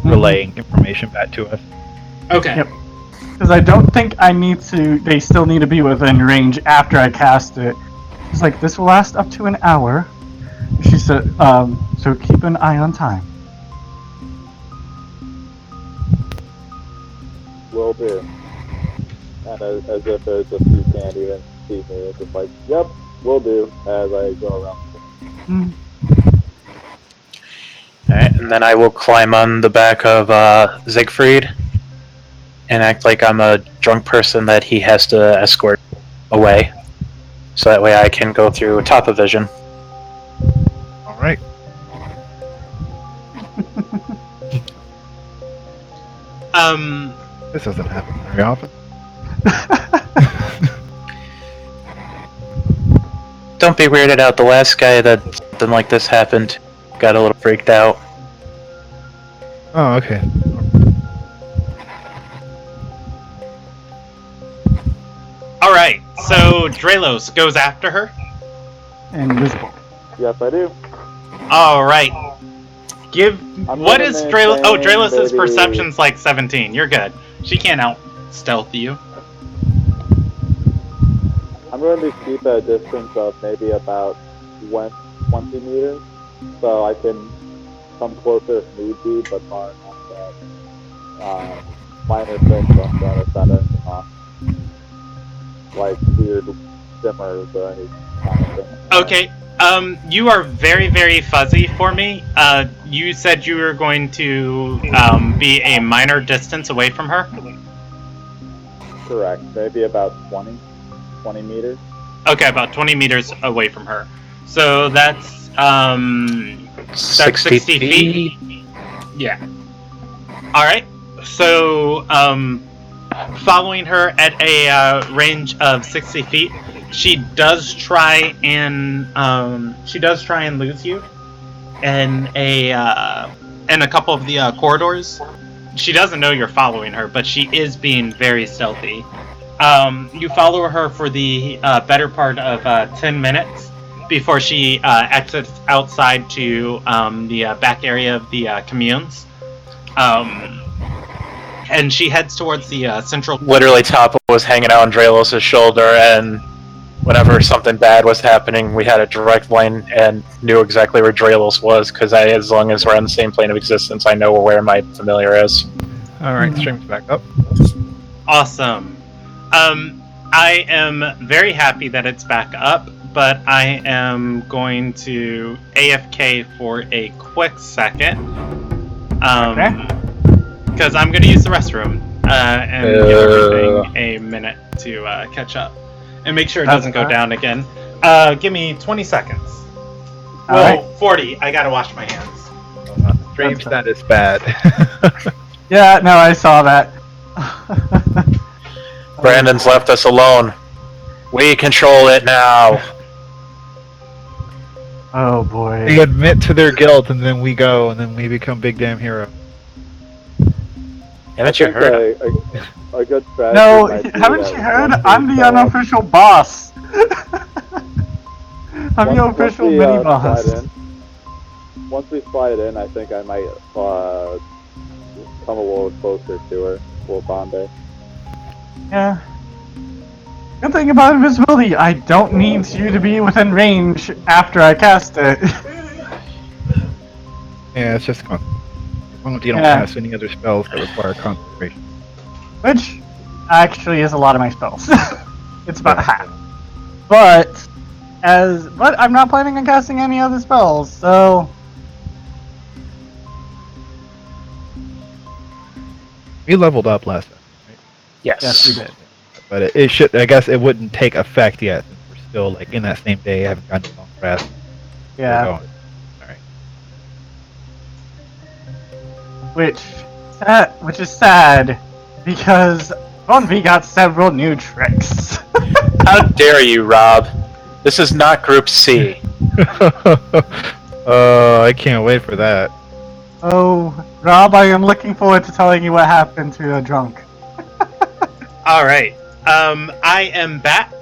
relaying information back to us. Okay. Yep. Because I don't think they still need to be within range after I cast it. She's like, this will last up to an hour. She said, so keep an eye on time. Will do. And as if it's just you can't even see me, it's just like, yep, will do, as I go around. Alright, and then I will climb on the back of Siegfried and act like I'm a drunk person that he has to escort away. So that way I can go through Tapa vision. Alright. This doesn't happen very often. Don't be weirded out. The last guy that something like this happened got a little freaked out. Oh, okay. Alright, so Drelos goes after her. Invisible. Yes, I do. Alright. What is Drelos? Oh, Drelos' maybe... perception's like 17. You're good. She can't out-stealth you. I'm going to keep a distance of maybe about 20 meters, so I can come closer if need be, but far enough that minor things I'm trying to set it off. Like weird dimmers or any kind of thing. Okay. You are very, very fuzzy for me. You said you were going to be a minor distance away from her? Correct. Maybe about 20 meters. Okay, about 20 meters away from her. So that's 60 feet. Yeah. Alright. So, following her at a range of 60 feet, she does try and lose you in a couple of the corridors. She doesn't know you're following her, but she is being very stealthy. You follow her for the better part of 10 minutes before she exits outside to the back area of the communes. And she heads towards the central... Literally, Toppa was hanging out on Dralos' shoulder, and whenever something bad was happening, we had a direct line and knew exactly where Dralos was, because as long as we're on the same plane of existence, I know where my familiar is. Alright, stream's back up. Awesome. I am very happy that it's back up, but I am going to AFK for a quick second. Because I'm going to use the restroom and give everything a minute to catch up. And make sure it doesn't go down again. Give me 20 seconds. Well, 40. I gotta wash my hands. Stream status bad. Yeah, no, I saw that. Brandon's left us alone. We control it now. Oh boy. They admit to their guilt, and then we go, and then we become big damn hero. Haven't you heard? A good strategy. No, might be haven't that you heard? once I'm we the slide- unofficial boss. I'm the once official we, mini boss. slide in- Once we slide in, I think I might come a little closer to her. We'll bond it. Yeah. Good thing about invisibility, I don't need you to be within range after I cast it. Yeah, it's just constant. As long as you don't Yeah. cast any other spells that require concentration. Which actually is a lot of my spells. It's about half. But I'm not planning on casting any other spells, so We leveled up last time, right? Yes. yes, we did. But it should. I guess it wouldn't take effect yet. Since we're still like in that same day. Haven't gotten a long rest. Yeah. All right. Which is sad because Bonvi got several new tricks. How dare you, Rob? This is not Group C. I can't wait for that. Oh, Rob, I am looking forward to telling you what happened to a drunk. Alright. I am back.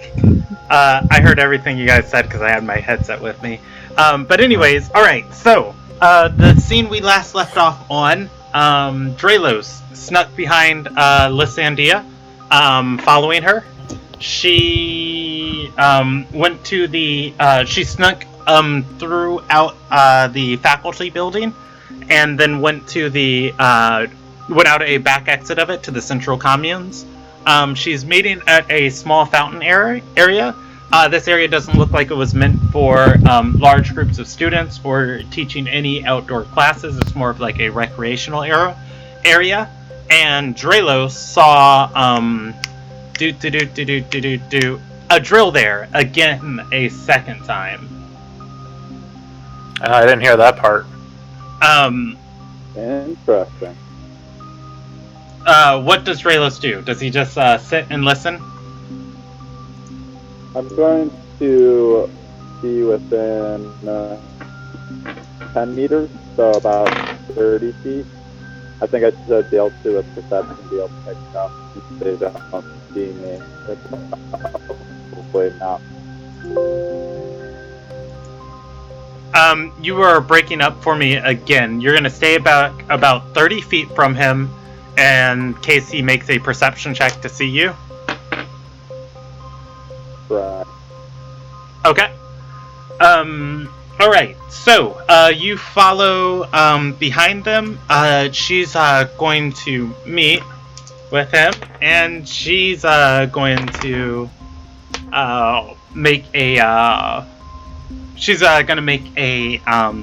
I heard everything you guys said because I had my headset with me. But anyways, alright, so, the scene we last left off on, Dralos snuck behind Lysandia, following her. She went to the she snuck throughout the faculty building, and then went to the went out a back exit of it to the central communes. She's meeting at a small fountain area. This area doesn't look like it was meant for large groups of students or teaching any outdoor classes. It's more of like a recreational area. And Dralos saw a drill there again a second time. I didn't hear that part. Interesting. What does Dralos do? Does he just sit and listen? I'm going to be within 10 meters, so about 30 feet. I think I should be able to, with perception, be able to pick it up if they don't see me. Hopefully not. You are breaking up for me again. You're going to stay about 30 feet from him in case he makes a perception check to see you. Right. Okay. Alright, so, you follow, behind them. She's, going to meet with him, and she's going to make a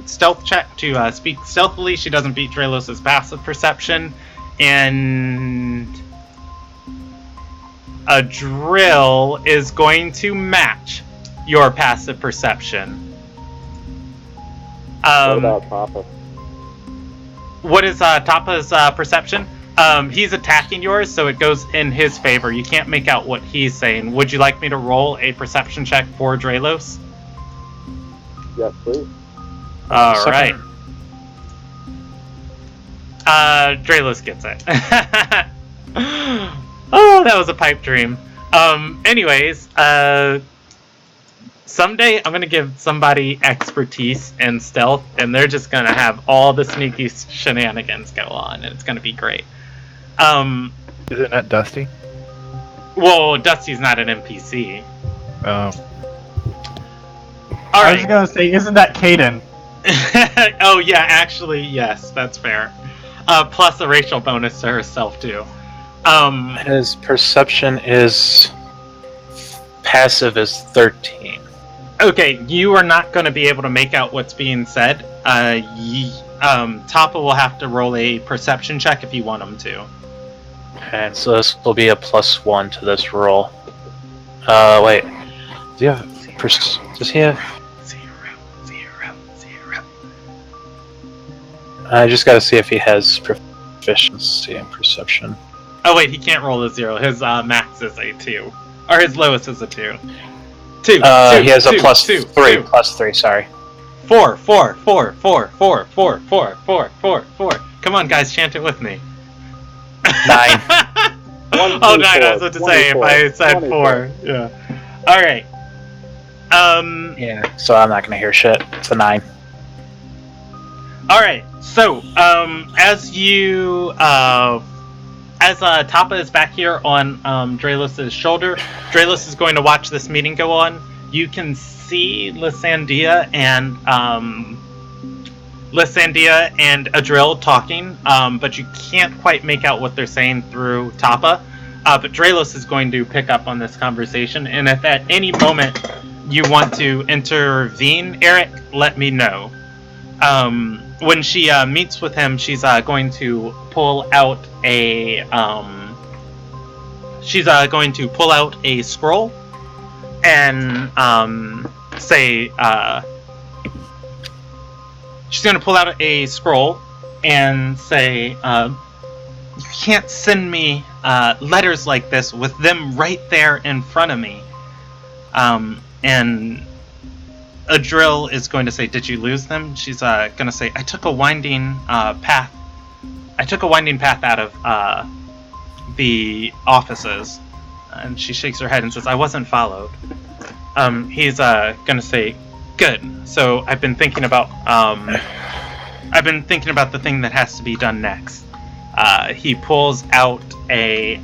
stealth check to speak stealthily. She doesn't beat Drelos's passive perception, and a drill is going to match your passive perception. What about Papa? What is Tapa's perception? He's attacking yours, so it goes in his favor. You can't make out what he's saying. Would you like me to roll a perception check for Drelos? Yes, please. All right. Drelos gets it. Oh, that was a pipe dream. Anyways, someday I'm gonna give somebody expertise in stealth, and they're just gonna have all the sneaky shenanigans go on, and it's gonna be great. Is it not Dusty? Well, Dusty's not an NPC. Oh. I was gonna say, isn't that Caden? Oh yeah, actually, yes, that's fair. Plus a racial bonus to herself too. His perception is passive is 13. Okay, you are not going to be able to make out what's being said. Tapa will have to roll a perception check if you want him to. And so this will be a +1 to this roll. Wait. Do you have does he have? 0. I just gotta see if he has proficiency in perception. Oh wait, he can't roll a 0. His max is a 2. Or his lowest is a 2. 2. He has a +3. +3, sorry. 4. Come on, guys, chant it with me. 9. Oh, 9, I was about to say, if I said 4. Yeah. Alright. Yeah, so I'm not gonna hear shit. It's a 9. Alright, so, as Tapa is back here on Drelos' shoulder, Drelos is going to watch this meeting go on. You can see Lysandia and Adril talking, but you can't quite make out what they're saying through Tapa. But Drelos is going to pick up on this conversation, and if at any moment you want to intervene, Eric, let me know. When she meets with him, she's going to pull out a scroll and say she's going to pull out a scroll and say you can't send me letters like this with them right there in front of me. And Adril is going to say, "Did you lose them?" She's going to say, "I took a winding path. I took a winding path out of the offices." And she shakes her head and says, "I wasn't followed." He's going to say, "Good. So I've been thinking about the thing that has to be done next." He pulls out a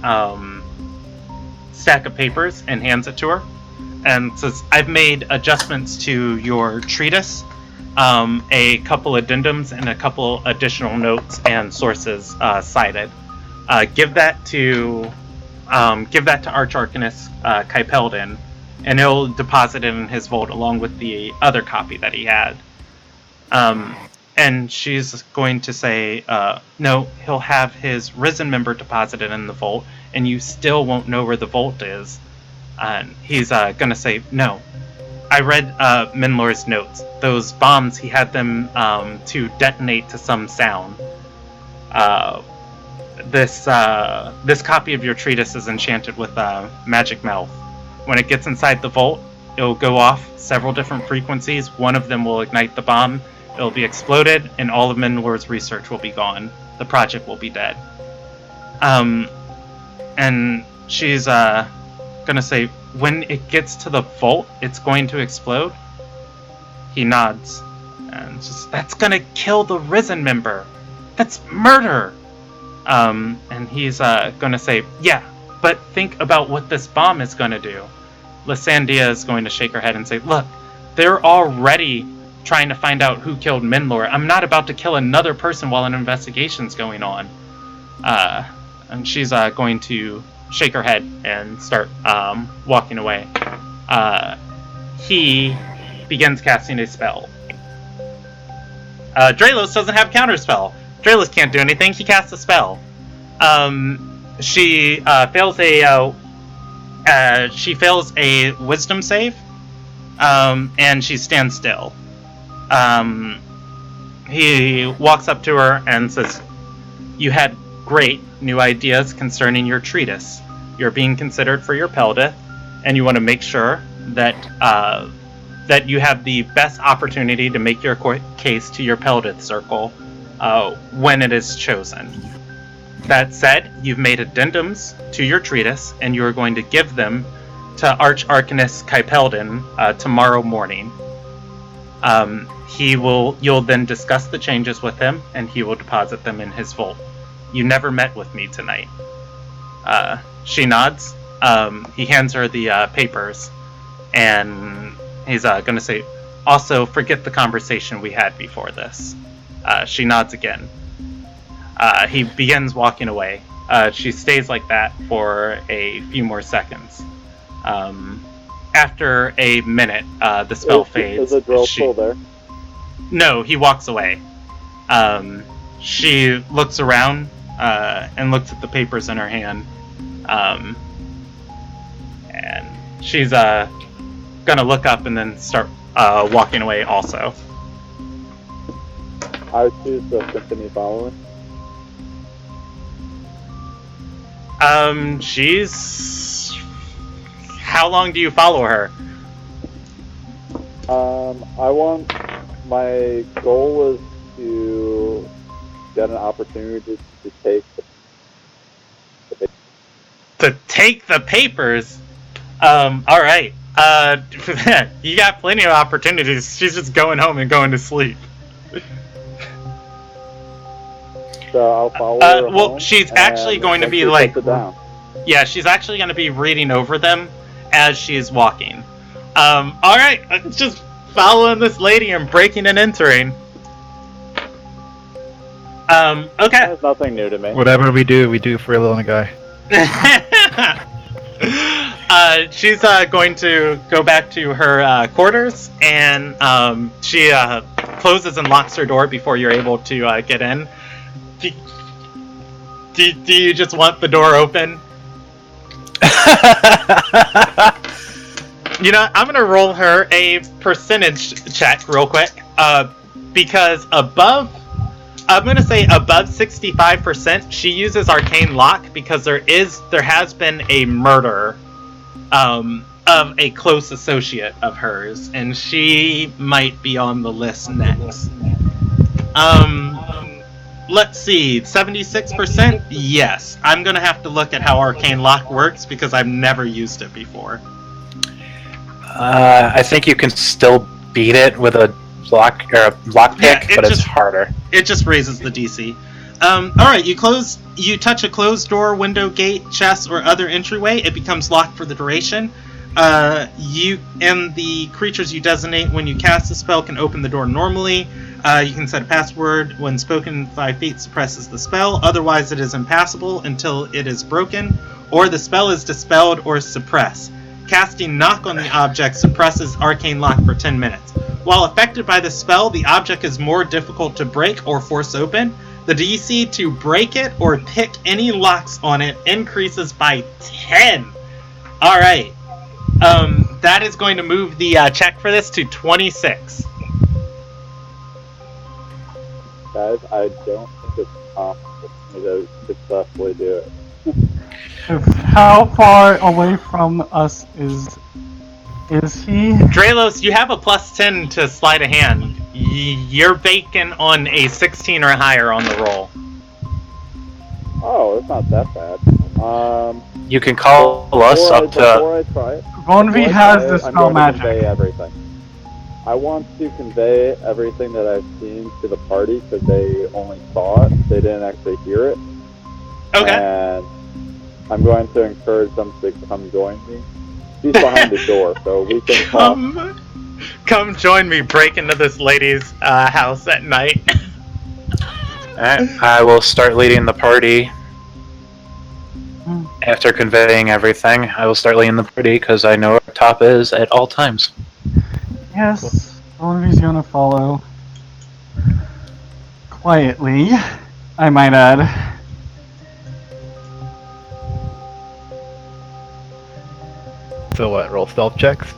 stack of papers and hands it to her. And says, "I've made adjustments to your treatise, a couple addendums, and a couple additional notes and sources cited. Give that to Archarcanist Kaipeldin, and he'll deposit it in his vault along with the other copy that he had." And she's going to say, "No, he'll have his risen member deposited in the vault, and you still won't know where the vault is." And he's going to say, "No. I read Minlor's notes. Those bombs, he had them to detonate to some sound. This copy of your treatise is enchanted with magic mouth. When it gets inside the vault, it'll go off several different frequencies. One of them will ignite the bomb. It'll be exploded, and all of Minlor's research will be gone. The project will be dead." And she's gonna say, "When it gets to the vault, it's going to explode?" He nods, and just, "That's gonna kill the risen member. That's murder." And he's gonna say, "Yeah, but think about what this bomb is gonna do." Lysandia is going to shake her head and say, "Look, they're already trying to find out who killed Minlor. I'm not about to kill another person while an investigation's going on." and she's going to shake her head and start walking away. He begins casting a spell. Draelos doesn't have counterspell. Draelos can't do anything. He casts a spell. She fails a wisdom save, and she stands still. He walks up to her and says, "You had great new ideas concerning your treatise. You're being considered for your Peldeth, and you want to make sure that that you have the best opportunity to make your case to your Peldeth circle when it is chosen. That said, you've made addendums to your treatise, and you are going to give them to Archarcanist Kypeldin tomorrow morning. You'll then discuss the changes with him, and he will deposit them in his vault. You never met with me tonight." She nods. He hands her the papers, and he's going to say, "Also, forget the conversation we had before this." She nods again. He begins walking away. She stays like that for a few more seconds. After a minute, the spell fades. Is the drill still there? No, he walks away. She looks around and looks at the papers in her hand. And she's gonna look up and then start walking away also. I would choose to continue following. She's... How long do you follow her? My goal was to get an opportunity to take To take the papers? Alright. You got plenty of opportunities. She's just going home and going to sleep. So I'll follow her Well, home, she's actually going to be like... Yeah, she's actually going to be reading over them as she's walking. Alright, just following this lady and breaking and entering. Okay. That's nothing new to me. Whatever we do for a little guy. She's going to go back to her quarters, and she closes and locks her door before you're able to get in. Do you just want the door open? You know, I'm gonna roll her a percentage check real quick, because I'm gonna say above 65%, she uses arcane lock because there has been a murder of a close associate of hers, and she might be on the list next. Let's see, 76%? Yes. I'm gonna have to look at how arcane lock works because I've never used it before. I think you can still beat it with a lockpick, but it's harder. It just raises the DC. Alright, you touch a closed door, window, gate, chest, or other entryway, it becomes locked for the duration. You and the creatures you designate when you cast the spell can open the door normally. You can set a password. When spoken 5 feet, suppresses the spell. Otherwise, it is impassable until it is broken, or the spell is dispelled or suppressed. Casting knock on the object suppresses arcane lock for 10 minutes. While affected by the spell, the object is more difficult to break or force open. The DC to break it or pick any locks on it increases by 10. Alright. That is going to move the check for this to 26. Guys, I don't think it's possible for me to successfully do it. How far away from us is he? Draelos, you have a plus 10 to sleight of hand. You're baking on a 16 or higher on the roll. Oh, it's not that bad. You can call us up to... Before I try it, Gonvi has the spell magic. Convey everything. I want to convey everything that I've seen to the party because they only saw it. They didn't actually hear it. Okay. And I'm going to encourage them to come join me. She's behind the door, so we can talk. Come join me, break into this lady's house at night. Alright, I will start leading the party. After conveying everything, I will start laying the pretty because I know where top is at all times. Yes, Thornby's gonna follow. Quietly, I might add. So what? Roll stealth checks.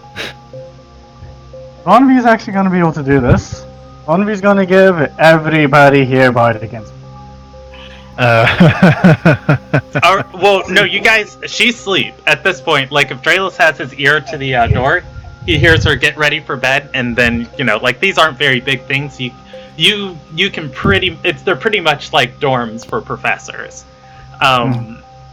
Thornby's actually gonna be able to do this. Thornby's gonna give everybody here bardic against me. Well, no, you guys, she's asleep at this point. Like, if Draelos has his ear to the door, he hears her get ready for bed, and then, like, these aren't very big things. You can they're pretty much like dorms for professors.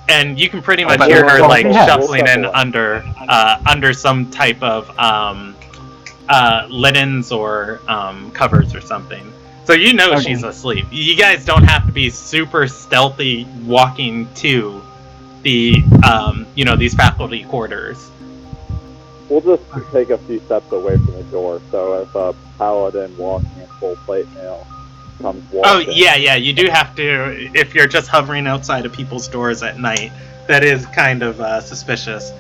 And you can pretty much hear her, like, shuffling in under some type of linens or covers or something. So she's asleep. You guys don't have to be super stealthy walking to the these faculty quarters. We'll just take a few steps away from the door, so if a paladin walking in full plate mail comes walking... Oh, yeah, you do have to, if you're just hovering outside of people's doors at night, that is kind of suspicious.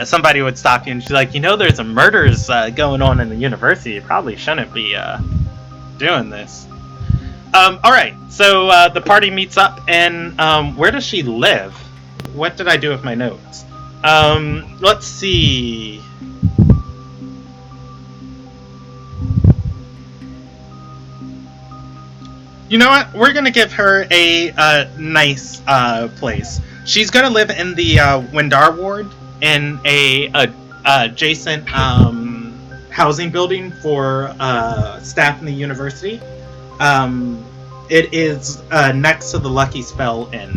Somebody would stop you and she's like, there's a murders going on in the university. You probably shouldn't be doing this. Alright, so the party meets up, and where does she live? What did I do with my notes? Let's see. You know what? We're gonna give her a nice place. She's gonna live in the Windar ward in a adjacent housing building for staff in the university. It is next to the Lucky Spell Inn.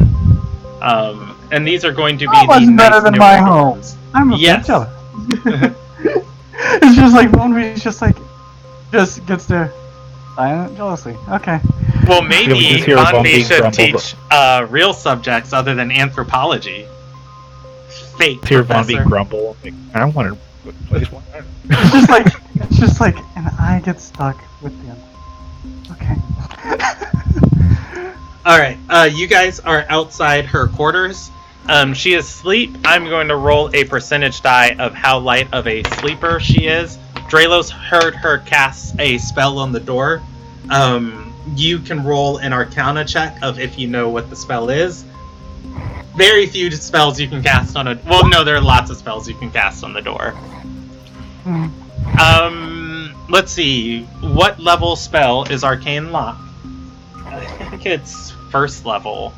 And these are going to be that wasn't nice better than my home. rooms. I'm a bit jealous. It's just like Bonby's just gets there silent jealousy. Okay. Well, maybe Bonby Bonby should grumble. teach real subjects other than anthropology. Fake Hear professor. Bonby grumble. Like, I don't want to place one. It's just like, and I get stuck with them. Okay. Alright, you guys are outside her quarters. She is asleep. I'm going to roll a percentage die of how light of a sleeper she is. Draelos heard her cast a spell on the door. You can roll an Arcana check of if you know what the spell is. Very few spells you can cast on a... Well, no, there are lots of spells you can cast on the door. Let's see. What level spell is Arcane Lock? I think it's first level.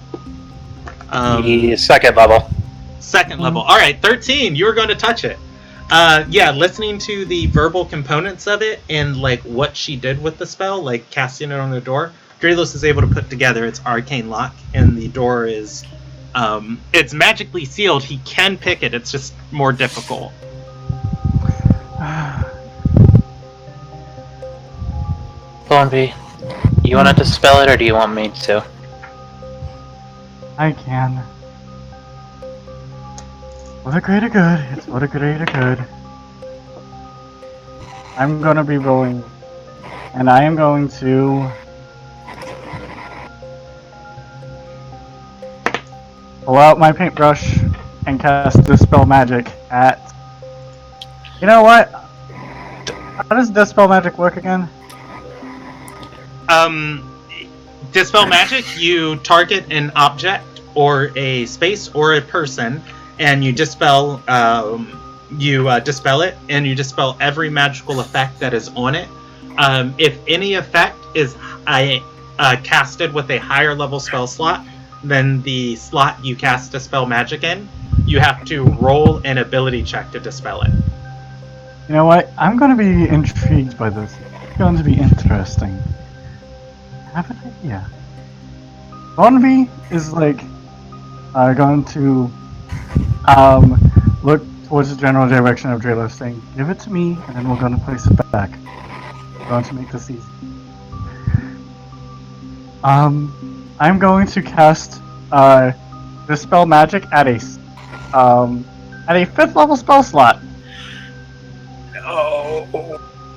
The second level. Second level. Alright, 13. You were going to touch it. Yeah, listening to the verbal components of it and, like, what she did with the spell, like casting it on the door, Draelos is able to put together its Arcane Lock, and the door is... it's magically sealed. He can pick it. It's just more difficult. Thornby, you want to dispel it, or do you want me to? I can. For the greater good. It's for the greater good. I'm gonna be rolling, and I am going to pull out my paintbrush and cast Dispel Magic at... You know what? How does Dispel Magic work again? Dispel Magic, you target an object or a space or a person, and you dispel dispel it, and you dispel every magical effect that is on it. If any effect is casted with a higher level spell slot than the slot you cast Dispel Magic in, you have to roll an ability check to dispel it. You know what? I'm going to be intrigued by this. It's going to be interesting. I have an idea. Bonby is like going to look towards the general direction of Draelos, saying, "Give it to me, and then we're going to place it back. We're going to make this easy." I'm going to cast Dispel Magic at a 5th level spell slot.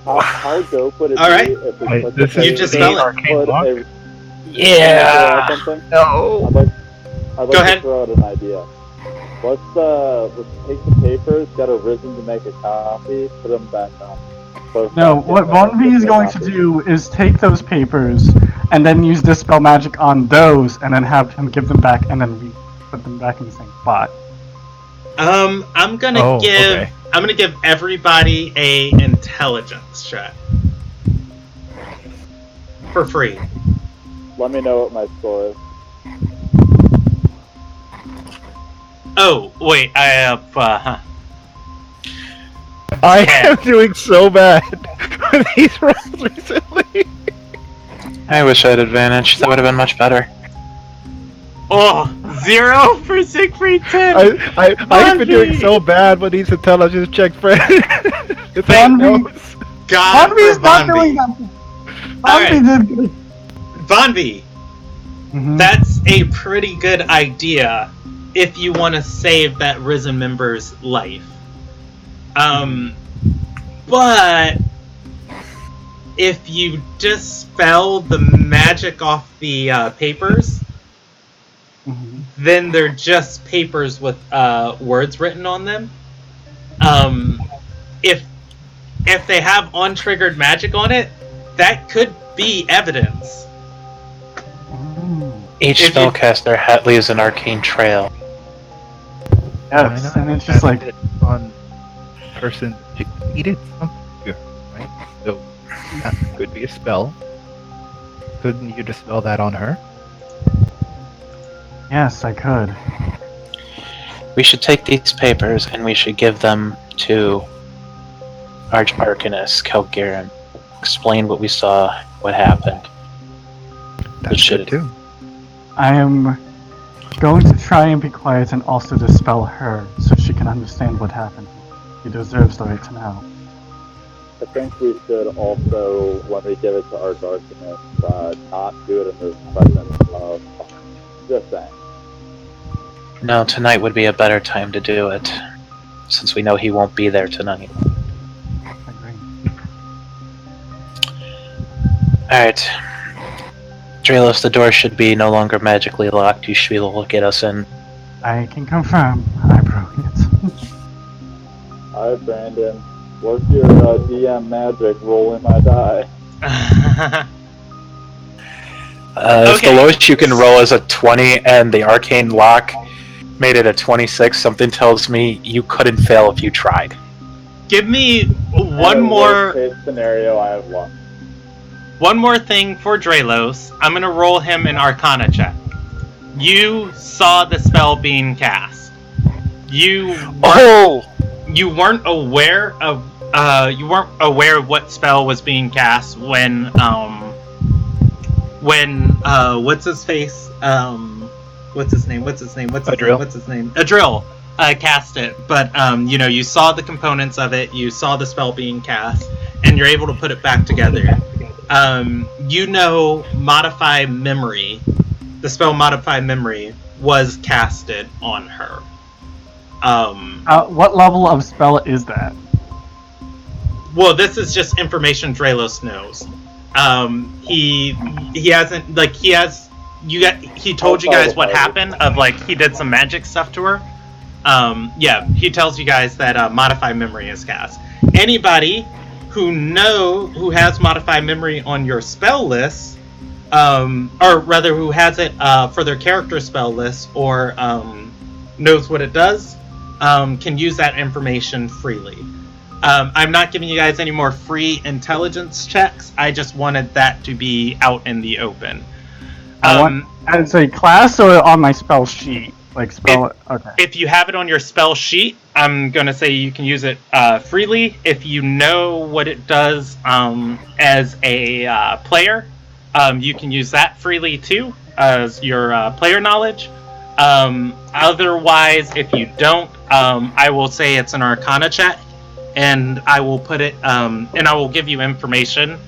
How dope would it All right. be if we Wait, put this the You just spell it. Arcane Lock? Yeah. something? No. I'd like Go to ahead. throw out an idea. Let's take the papers, get a Risen to make a copy, put them back on. No, what Von V is going to do is take those papers and then use Dispel Magic on those, and then have him give them back, and then put them back in the same spot. I'm gonna give everybody a intelligence check for free. Let me know what my score is. Oh, wait, I have, I am doing so bad with these rolls recently. I wish I had advantage. That would have been much better. Oh, 0 for Siegfried 10. I've been doing so bad with these intelligence check, friend. Von V is not Von doing V. that. Alright. Von V did good. Von V, that's a pretty good idea if you want to save that Risen member's life. But if you dispel the magic off the papers, then they're just papers with words written on them. If they have untriggered magic on it, that could be evidence. Each spellcaster leaves an arcane trail. Yes, and it's just like on person he did something here, right? So that could be a spell. Couldn't you dispel that on her? yes, I could. We should take these papers and we should give them to Arcanist Kelgaren. Explain what we saw, what happened. That's good too. I am going to try and be quiet and also dispel her so she can understand what happened. She deserves the right to know. I think we should also, when we give it to our Arcanist, not do it in the presence of just saying. No, tonight would be a better time to do it, since we know he won't be there tonight. Alright. Dralos, the door should be no longer magically locked. You should be able to get us in. I can confirm I broke it. Alright, Brandon. Work your DM magic, rolling my die. If the lowest you can roll is a 20 and the arcane lock made it a 26, something tells me you couldn't fail if you tried. Give me one more. Worst case scenario, I have one. One more thing for Dralos. I'm gonna roll him an Arcana check. You saw the spell being cast. You weren't aware of what spell was being cast when what's his face? What's his name? Adrill cast it, but you saw the components of it, you saw the spell being cast, and you're able to put it back together. Modify Memory. The spell Modify Memory was casted on her. What level of spell is that? Well, this is just information Dralos knows. He told you guys what happened of he did some magic stuff to her. He tells you guys that Modify Memory is cast. Anybody who has Modify Memory on your spell list, or rather who has it for their character spell list, or knows what it does, can use that information freely. I'm not giving you guys any more free intelligence checks. I just wanted that to be out in the open. As a class or on my spell sheet? Okay. If you have it on your spell sheet, I'm going to say you can use it freely. If you know what it does as a player, you can use that freely too as your player knowledge. Otherwise, if you don't, I will say it's an Arcana check, and I will put it, and I will give you information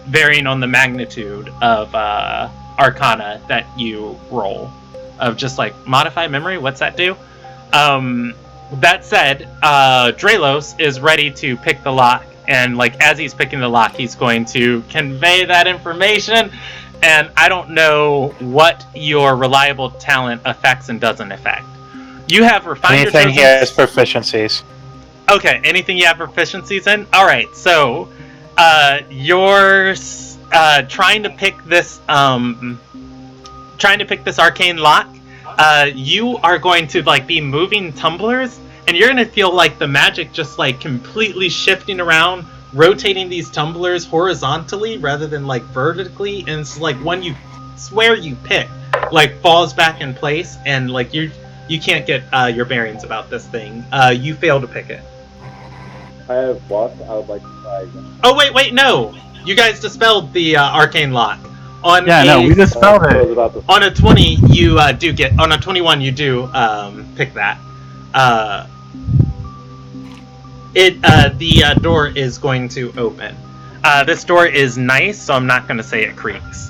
varying on the magnitude of Arcana that you roll. Of just Modify Memory, what's that do? That said, Dralos is ready to pick the lock, and as he's picking the lock, he's going to convey that information. And I don't know what your reliable talent affects and doesn't affect. You have refined Anything he has intelligence. proficiencies. Okay, anything you have proficiencies in? Alright, so you're trying to pick this arcane lock. You are going to like be moving tumblers, and you're gonna feel like the magic just like completely shifting around, rotating these tumblers horizontally rather than like vertically, and it's like when you swear you pick like falls back in place, and like you can't get your bearings about this thing. You fail to pick it. I have luck. I would like to try again. Oh wait, no! You guys dispelled the arcane lock. We dispelled it. On a 20, you do get. On a 21, you do pick that. The door is going to open. This door is nice, so I'm not going to say it creaks.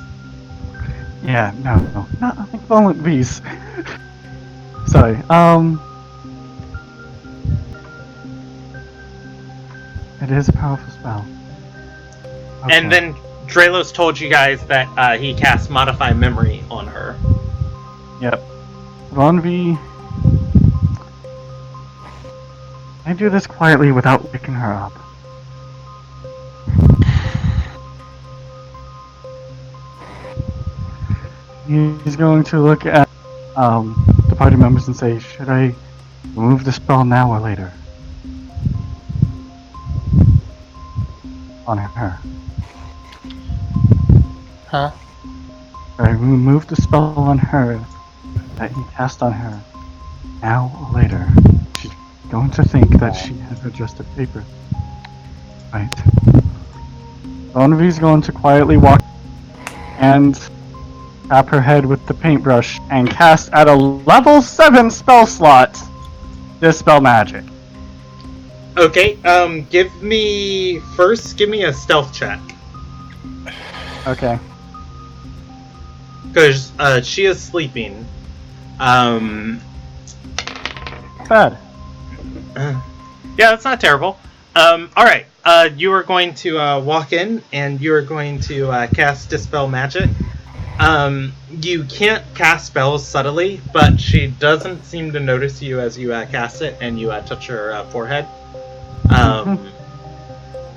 Yeah, no, not like violent beasts. Sorry. It is a powerful spell. Okay. And then Draelos told you guys that he cast Modify Memory on her. Yep. Ronvi. I do this quietly without waking her up. He's going to look at the party members and say, should I remove the spell now or later? On her. Huh? Should I remove the spell on her that he cast on her now or later? She's going to think that she has adjusted paper. Right. Ronvi's going to quietly walk and tap her head with the paintbrush and cast at a level 7 spell slot Dispel Magic. Okay, give me a stealth check. Okay. Because she is sleeping. Bad. Yeah, that's not terrible. Alright, you are going to walk in and you are going to cast Dispel Magic. You can't cast spells subtly, but she doesn't seem to notice you as you cast it and you touch her forehead.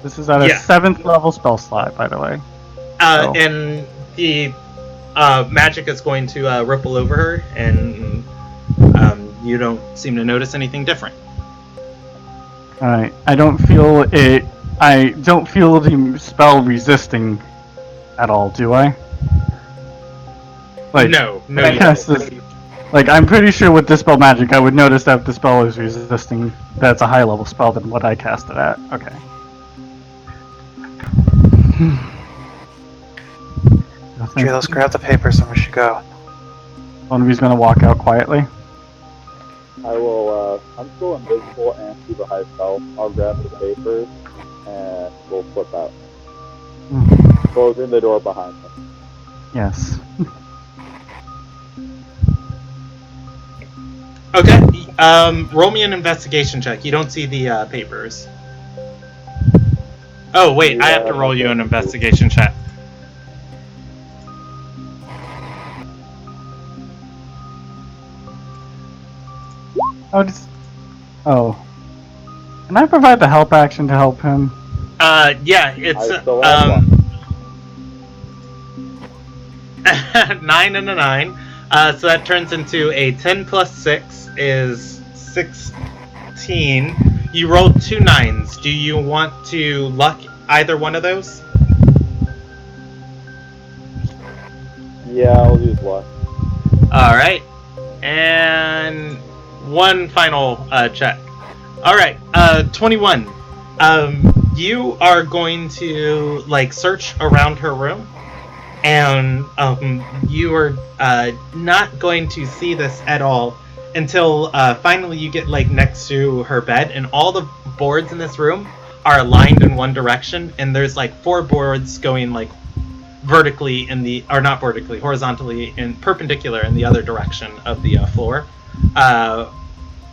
This is at a 7th level spell slot, by the way. And the magic is going to ripple over her, and you don't seem to notice anything different. Alright, I don't feel it. I don't feel the spell resisting at all, do I? Like, No, you don't. Like, I'm pretty sure with Dispel Magic, I would notice that if the spell is resisting, that's a high level spell than what I cast it at. Okay. Okay, let's grab the papers and we should go. One of you's gonna walk out quietly. I will, I'm still invisible and super high stealth. I'll grab the papers and we'll flip out. Closing the door behind me. Yes. Okay, roll me an investigation check. You don't see the papers. Oh, wait, I have to roll you an investigation check. Oh. Can I provide the help action to help him? Yeah, it's 9 and a 9. So that turns into a 10 plus 6 is 16. You rolled 2 9s. Do you want to luck either one of those? Yeah, I'll use luck. Alright. And one final check. Alright, 21. You are going to like search around her room, and you are not going to see this at all until finally you get like next to her bed, and all the boards in this room are aligned in one direction, and there's like 4 boards going like vertically in the, or not vertically, horizontally and perpendicular in the other direction of the floor.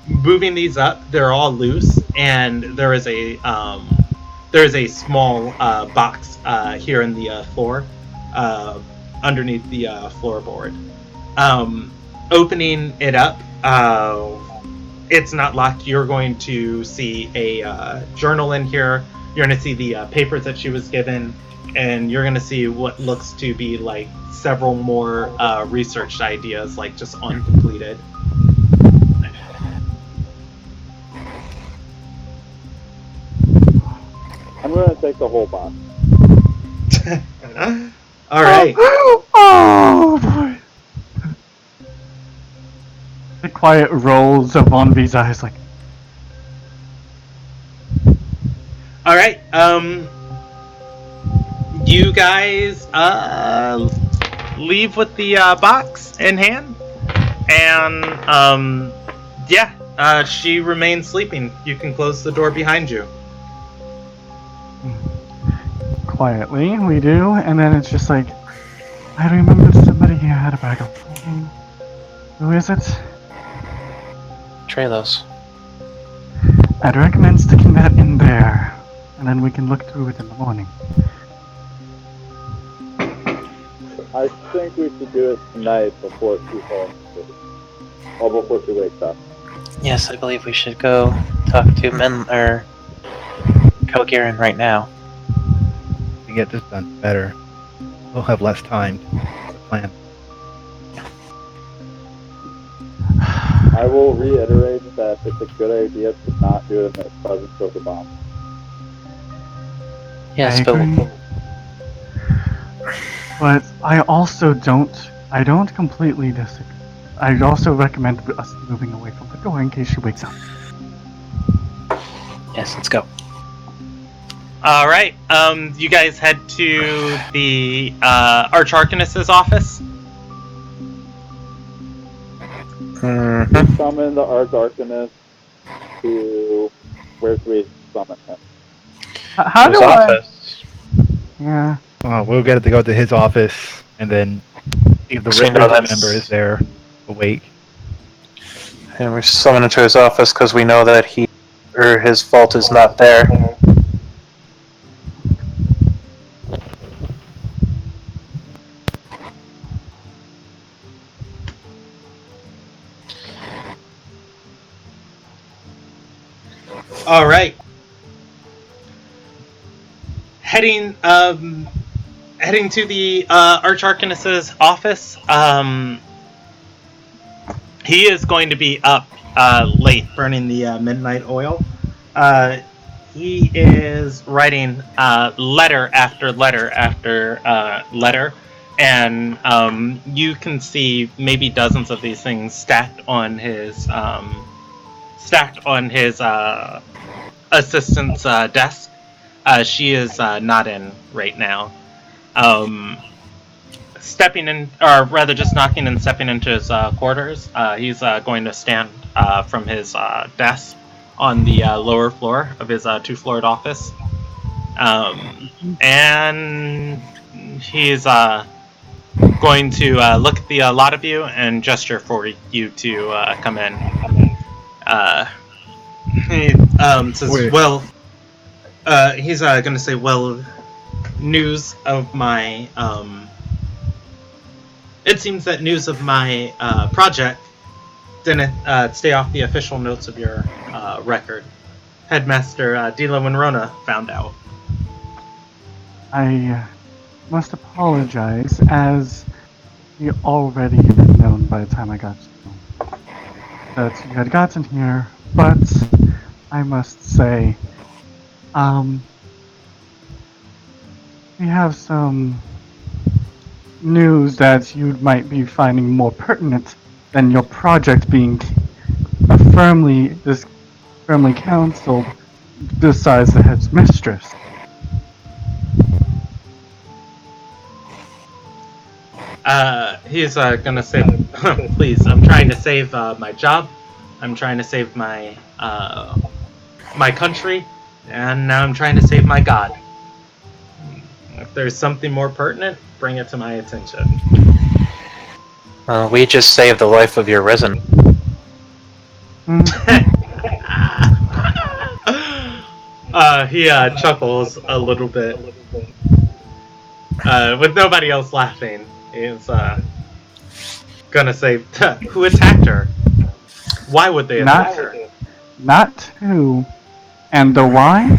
Moving these up, they're all loose, and there is a small box here in the floor underneath the floorboard. Opening it up, it's not locked. You're going to see a journal in here. You're going to see the papers that she was given, and you're going to see what looks to be like several more research ideas, like just uncompleted. I'm going to take the whole box. All right. Oh boy. The quiet rolls of Envy's eyes like. All right. You guys leave with the box in hand, and she remains sleeping. You can close the door behind you. Quietly, we do, and then it's just like, I remember somebody here had a bag of holding. Who is it? Trelos. I'd recommend sticking that in there, and then we can look through it in the morning. I think we should do it tonight before she falls asleep. Or before she wakes up. Yes, I believe we should go talk to Kogirin right now. To get this done better, we'll have less time to plan. I will reiterate that it's a good idea to not do it in the presence of the bomb. Yes, I agree. But I don't completely disagree. I'd also recommend us moving away from the door in case she wakes up. Yes, let's go. All right. You guys head to the Archarchonist's office. Mm-hmm. Summon the Archarchonist to... Where do we summon him? How His do office. Yeah. We'll get to go to his office, and then if the So you know resident that's- member is there, awake. And we summon him to his office because we know that his fault is not there. All right. Heading to the Archarchonist's office. He is going to be up late, burning the midnight oil. He is writing letter after letter after letter, and you can see maybe dozens of these things stacked on his assistant's desk. She is not in right now. Stepping in, or rather just knocking and stepping into his quarters. He's going to stand from his desk on the lower floor of his two-floored office. And he's going to look at the lot of you and gesture for you to come in. He says, Wait. well, he's going to say, well, news of my, it seems that news of my project didn't stay off the official notes of your record. Headmaster Dila Winrona found out. I must apologize, as we already had known by the time I got to know that you had gotten here, but I must say, we have some news that you might be finding more pertinent than your project being firmly counseled besides the head's mistress. He's gonna say, please, I'm trying to save my job. I'm trying to save my my country, and now I'm trying to save my god. If there's something more pertinent, bring it to my attention. We just saved the life of your resident. He chuckles a little bit. With nobody else laughing, he's gonna say, who attacked her? Why would they attack her? not who. And the why?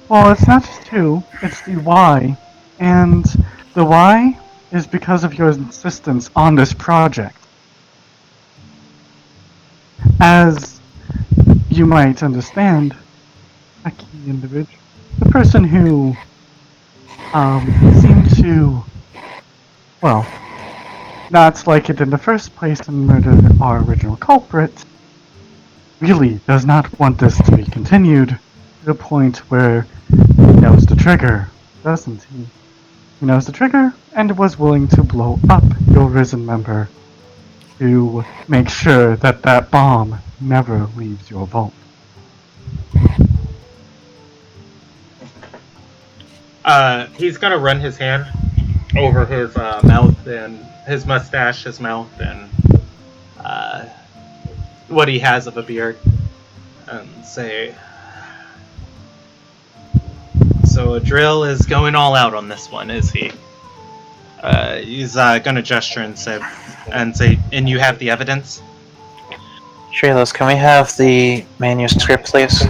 Well, it's not just who, it's the why. And the why is because of your insistence on this project. As you might understand, a key individual, the person who seemed to, well, not like it in the first place and murdered our original culprit, really does not want this to be continued to the point where he knows the trigger, doesn't he? He knows the trigger and was willing to blow up your risen member to make sure that that bomb never leaves your vault. He's gonna run his hand over his mouth and his mustache, his mouth, and what he has of a beard, and say, "So a drill is going all out on this one, is he?" He's gonna gesture and say, "And you have the evidence?" Trailers, can we have the manuscript, please?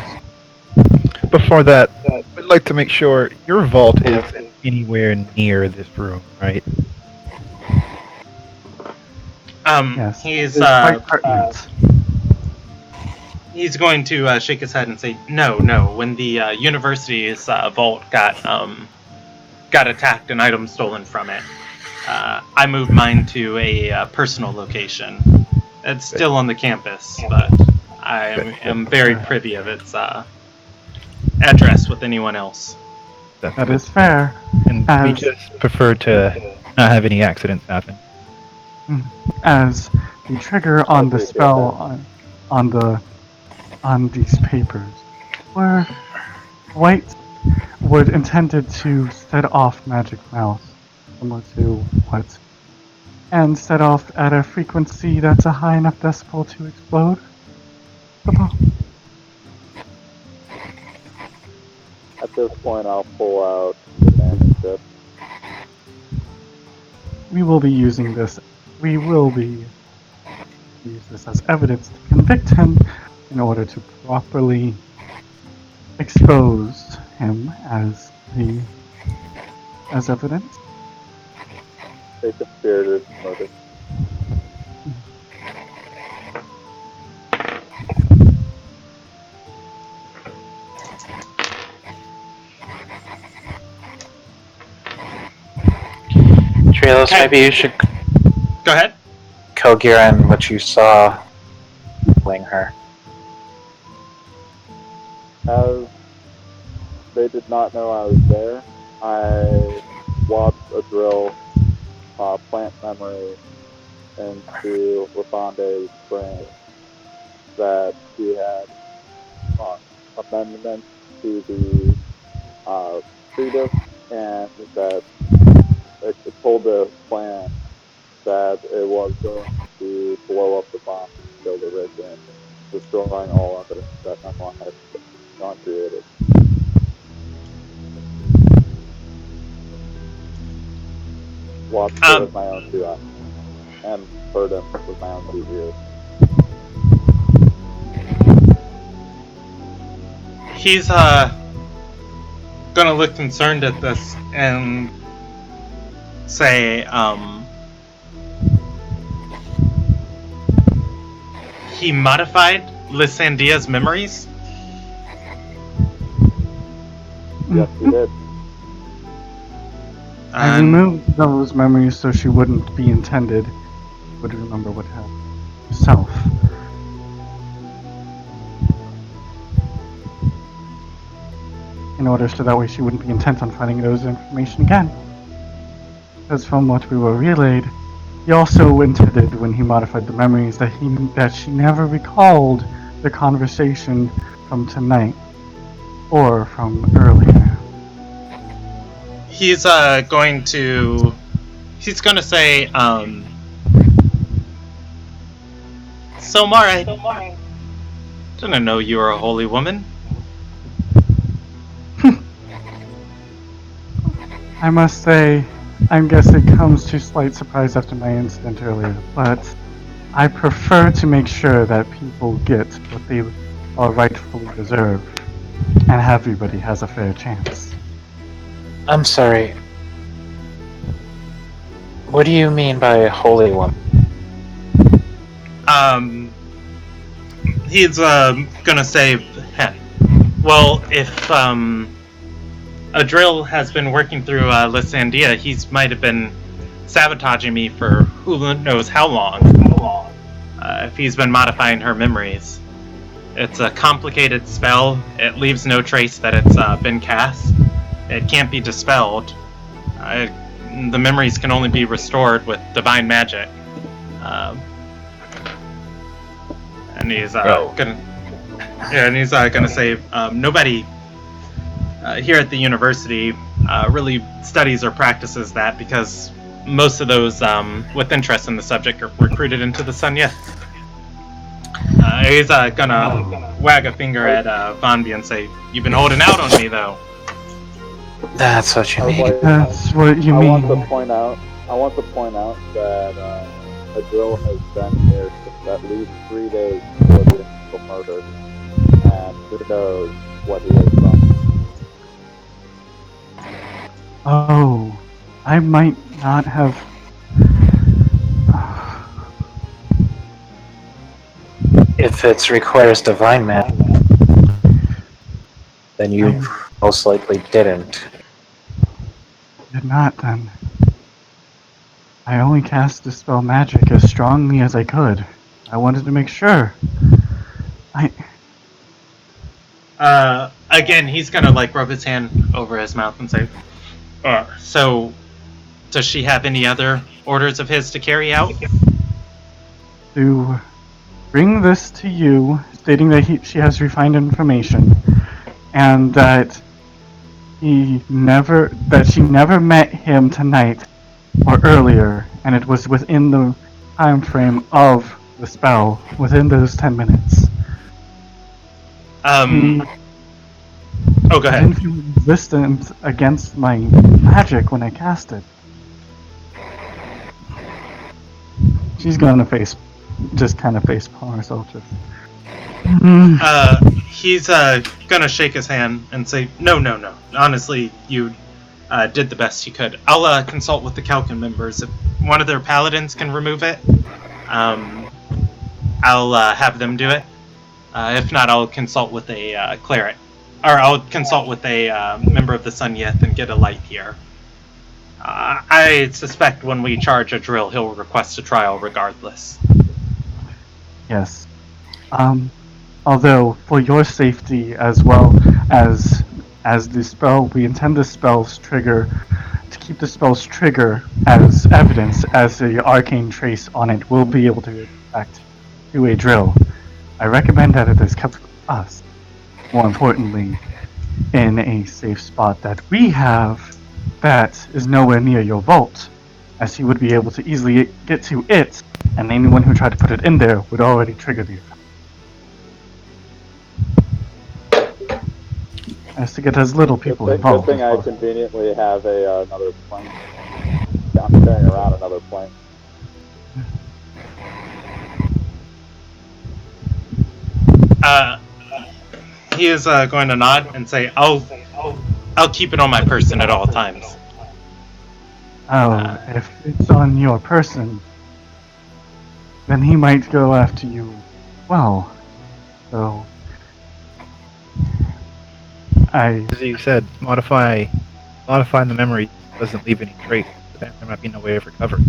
Before that, I'd like to make sure your vault isn't anywhere near this room, right? Yes, He's it's quite pertinent. he's going to shake his head and say, "No. When the university's vault got attacked and items stolen from it, I moved mine to a personal location. It's still on the campus, but I am very privy of its address with anyone else." That is fair. And we just prefer to not have any accidents happen. As the trigger on the spell on these papers were white would intended to set off magic mouse, similar to what, and set off at a frequency that's a high enough decibel to explode the bomb. At this point, I'll pull out the manuscript. We will be using this. We will be use this as evidence to convict him in order to properly expose him as evidence. They conspirated murder. Trailers, Okay. maybe you should Go ahead. coherent what you saw killing her. As they did not know I was there, I swapped a drill plant memory into Rafonde's brain that he had amendments to the treatise, and that it told the plan that it was going to blow up the bomb and kill the Risen, destroying all evidence that Memon had gone created. Watched it with my own two eyes, and heard him with my own two ears. He's gonna look concerned at this and say, he modified Lysandia's memories? Yes, he did. I removed those memories so she wouldn't be intended, would remember what happened herself. In order so that way she wouldn't be intent on finding those information again. Because from what we were relayed, he also intended when he modified the memories that she never recalled the conversation from tonight or from earlier. He's going to say, "So Mara, I didn't know you were a holy woman." I must say, I guess it comes to slight surprise after my incident earlier, but I prefer to make sure that people get what they are rightfully deserved, and everybody has a fair chance. I'm sorry. What do you mean by holy one? He's gonna say, well, if a drill has been working through Lysandia, he might have been sabotaging me for who knows how long. If he's been modifying her memories. It's a complicated spell. It leaves no trace that it's been cast. It can't be dispelled. The memories can only be restored with divine magic. And he's gonna say nobody here at the university really studies or practices that, because most of those with interest in the subject are recruited into the Sunyith. He's gonna wag a finger at Vonby and say, "You've been holding out on me, though." That's what you mean. That's what you I mean. want to point out that a drill has been here for at least 3 days before the initial murder, and who knows what he has done. Oh, I might not have. If it requires divine magic, then you most likely didn't. Did not then. I only cast Dispel Magic as strongly as I could. I wanted to make sure. Again, he's gonna rub his hand over his mouth and say, "So, does she have any other orders of his to carry out?" To bring this to you, stating that she has refined information, and that she never met him tonight or earlier, and it was within the time frame of the spell, within those 10 minutes. Oh, go ahead. I didn't feel resistant against my magic when I cast it. She's gonna face palm herself. He's gonna shake his hand and say, No. Honestly, you did the best you could. I'll consult with the Kalkin members. If one of their paladins can remove it, I'll have them do it. If not, I'll consult with a cleric. Or I'll consult with a member of the Sunyith and get a light here. I suspect when we charge a drill, he'll request a trial regardless. Yes. Although, for your safety as well as the spell, we intend the spell's trigger to keep the spell's trigger as evidence, as the arcane trace on it will be able to affect to a drill. I recommend that it is kept with us. More importantly, in a safe spot that we have that is nowhere near your vault, as he would be able to easily get to it, and anyone who tried to put it in there would already trigger the effect. As to get as little people involved. Good thing I conveniently have another plane. I'm carrying around another plane. He is going to nod and say, I'll keep it on my person at all times." If it's on your person, then he might go after you. Well, so As you said, modifying the memory doesn't leave any trace. There might be no way of recovery.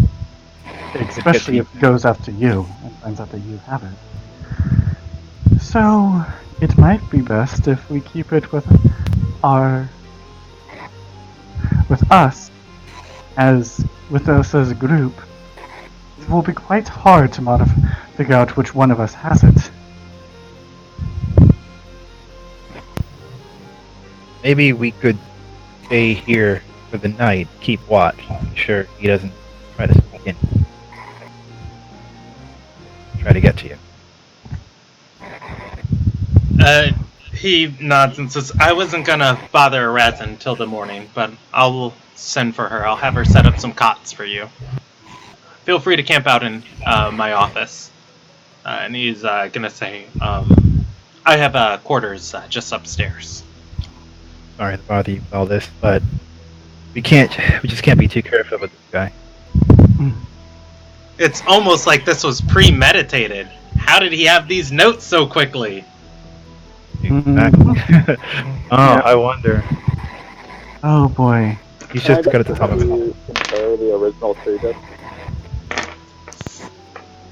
Especially if it goes after you and finds out that you have it. So, it might be best if we keep it with us as a group. It will be quite hard to figure out which one of us has it. Maybe we could stay here for the night, keep watch, make sure he doesn't try to sneak in. Try to get to you. He nods and says, "I wasn't gonna bother Razin till the morning, but I'll send for her. I'll have her set up some cots for you. Feel free to camp out in my office." And he's gonna say, I have quarters just upstairs. Sorry to bother you with all this, but we just can't be too careful with this guy. It's almost like this was premeditated. How did he have these notes so quickly? Exactly. I wonder. Oh boy. He's just good at the top of it. You compare the original treatise.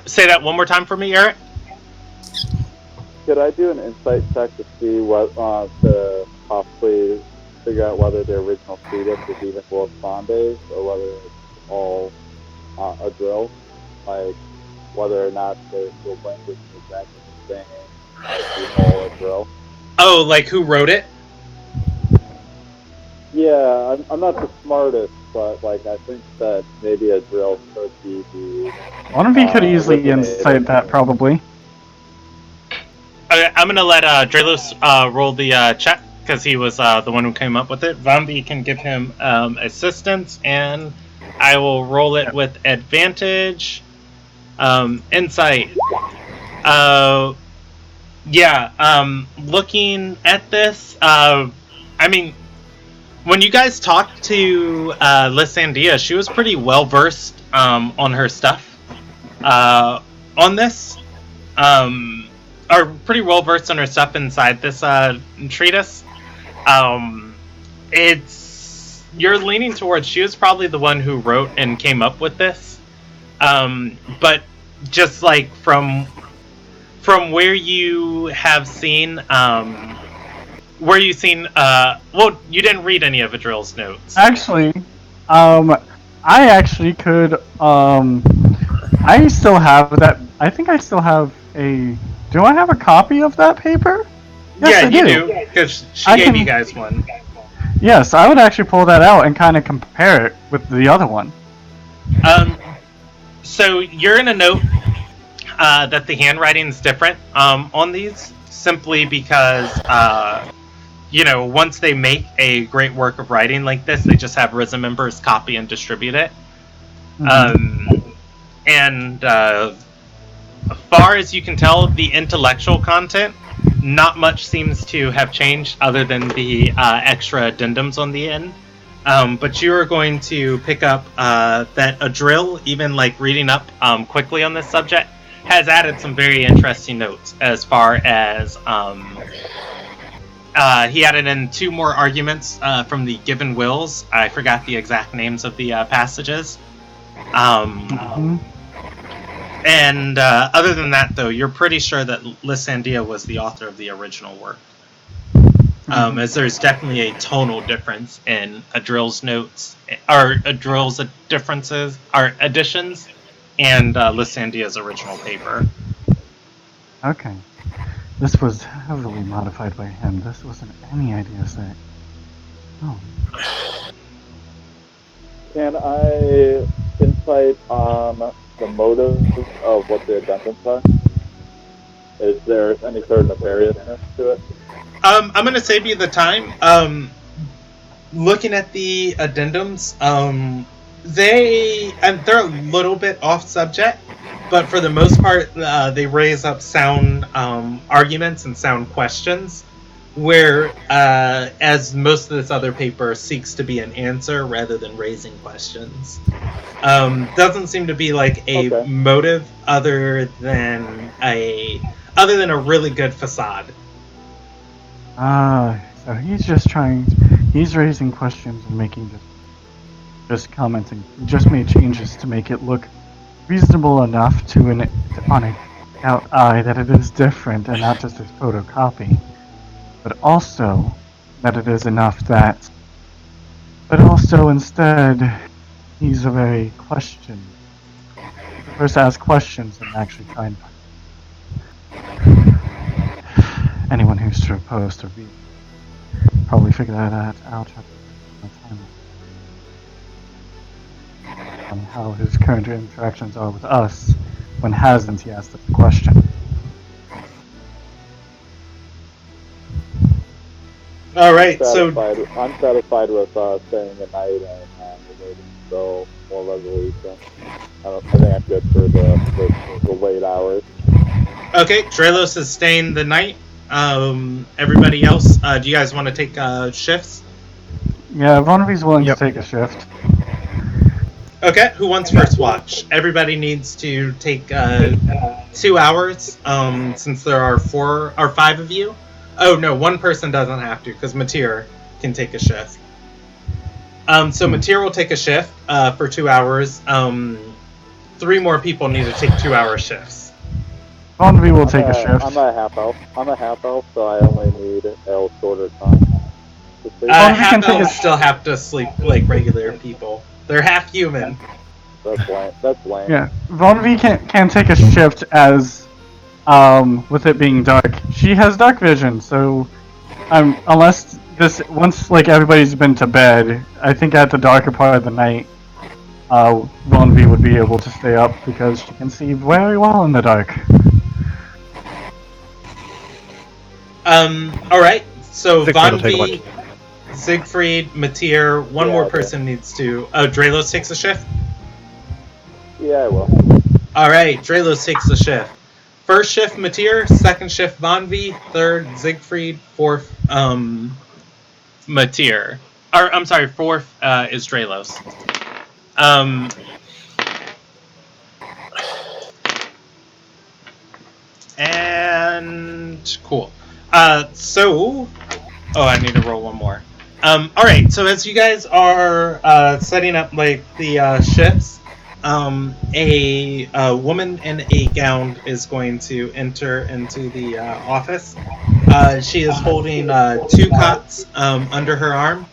Say that one more time for me, Eric. Could I do an insight check to see what to possibly figure out whether the original treatise is even full of Sandes or whether it's all a drill, like whether or not the language is exactly the same as the whole drill. Oh, like who wrote it? Yeah, I'm not the smartest, but like I think that maybe a drill could be the. One of you could easily insight that, probably. Okay, I'm gonna let Dralos roll the check because he was the one who came up with it. Vambi can give him assistance, and I will roll it with advantage. Insight. Looking at this, I mean, when you guys talked to Lysandia, she was pretty well versed on her stuff on this. Are pretty well versed on her stuff inside this treatise. You're leaning towards she was probably the one who wrote and came up with this. But just like from where you have seen you didn't read any of Adril's notes. Actually, I actually could, I still have that, I think I still have do I have a copy of that paper? Yes, yeah, you do, because she gave you guys one. Yes, I would actually pull that out and kind of compare it with the other one. So you're gonna note that the handwriting is different on these, simply because once they make a great work of writing like this, they just have risen members copy and distribute it. And far as you can tell, the intellectual content, not much seems to have changed other than the extra addendums on the end. But you are going to pick up that Adril, even like reading up quickly on this subject, has added some very interesting notes as far as he added in 2 more arguments from the given wills. I forgot the exact names of the passages. And other than that, though, you're pretty sure that Lysandia was the author of the original work. As there's definitely a tonal difference in Adril's notes, or Adril's differences, or additions, and Lysandia's original paper. Okay. This was heavily modified by him. This wasn't any idea set. Oh. Can I insight on the motive of what the addendums are? Is there any sort of nefariousness to it? I'm going to save you the time. Looking at the addendums, they're a little bit off subject, but for the most part, they raise up sound arguments and sound questions, where as most of this other paper seeks to be an answer rather than raising questions. Doesn't seem to be like a motive other than a really good facade. So he's raising questions and making just commenting. He just made changes to make it look reasonable enough on an out eye that it is different and not just a photocopy, but also that it is enough that, but also instead, he's a very question. The person asks questions and actually try and anyone who's supposed to read probably figure that out on how his current interactions are with us when hasn't he asked the question. Alright, so I'm satisfied with staying the night and waiting until more resolution. I think I'm good for the late hours. Okay, Dralos is staying the night. Everybody else, do you guys want to take shifts? Yeah, Vonnevi's willing to take a shift. Okay, who wants first watch? Everybody needs to take 2 hours, since there are 5 of you. Oh no, one person doesn't have to, because Matir can take a shift. So Matir will take a shift for 2 hours. 3 more people need to take 2-hour shifts. Vonnevi will take a shift. I'm a half elf, so I only need a shorter time. Half elves still have to sleep like regular people. They're half human. That's lame. Yeah, Vonnevi can take a shift as, with it being dark. She has dark vision, so, unless once like everybody's been to bed, I think at the darker part of the night, Vonnevi would be able to stay up because she can see very well in the dark. Alright, so Vonnevi, Siegfried, Matir, one more person needs to... Oh, Draelos takes a shift? Yeah, I will. Alright, Draelos takes a shift. First shift, Matir. Second shift, Vonnevi. Third, Siegfried. Fourth, Matir. Or, I'm sorry, fourth is Draelos. And... Cool. So... Oh, I need to roll one more. Alright, so as you guys are setting up, like, the shifts, a woman in a gown is going to enter into the office. She is holding 2 cots under her arm,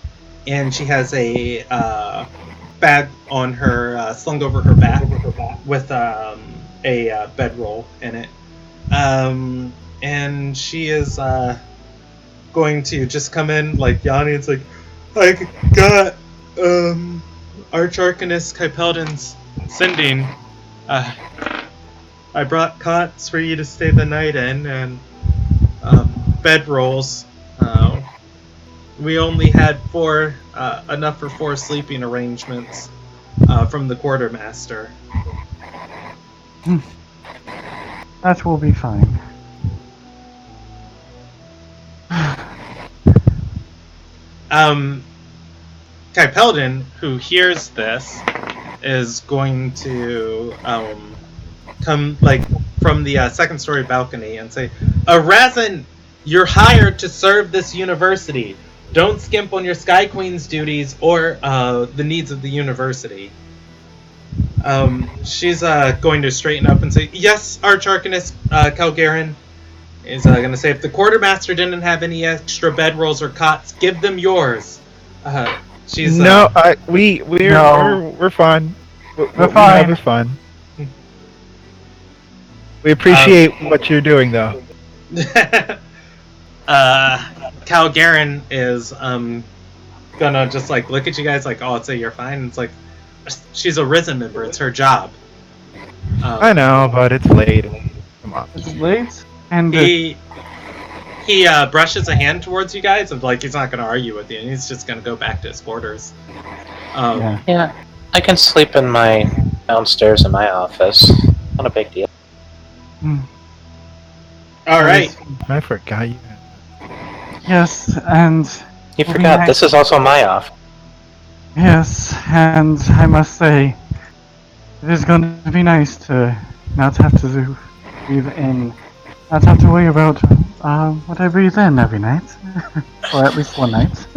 and she has a bag on her, slung over her back, with a bedroll in it. And she is going to just come in like yawning. It's like, I got Archarcanus Kypeldon's sending. I brought cots for you to stay the night in, and bedrolls. We only had 4 enough for 4 sleeping arrangements from the quartermaster. That will be fine. Kypeldon, who hears this, is going to come like from the second story balcony and say, Razin, you're hired to serve this university. Don't skimp on your Sky Queen's duties or the needs of the university. She's going to straighten up and say, yes, Archarcanus Calgarin is going to say, if the quartermaster didn't have any extra bedrolls or cots, give them yours. She's we're fine. We're fine. It's fine. We appreciate what you're doing, though. Calgarin is gonna just like look at you guys like, oh, I'd say you're fine. It's like, she's a Risen member. It's her job. I know, but it's late. Come on. It's late, and he brushes a hand towards you guys, and like he's not gonna argue with you, and he's just gonna go back to his quarters. Yeah, I can sleep in my downstairs in my office. Not a big deal. All right. I forgot you. Yes, and you forgot. This is also my office. Yes, and I must say, it is going to be nice to not have to breathe in, not have to worry about what I breathe in every night, or at least one night.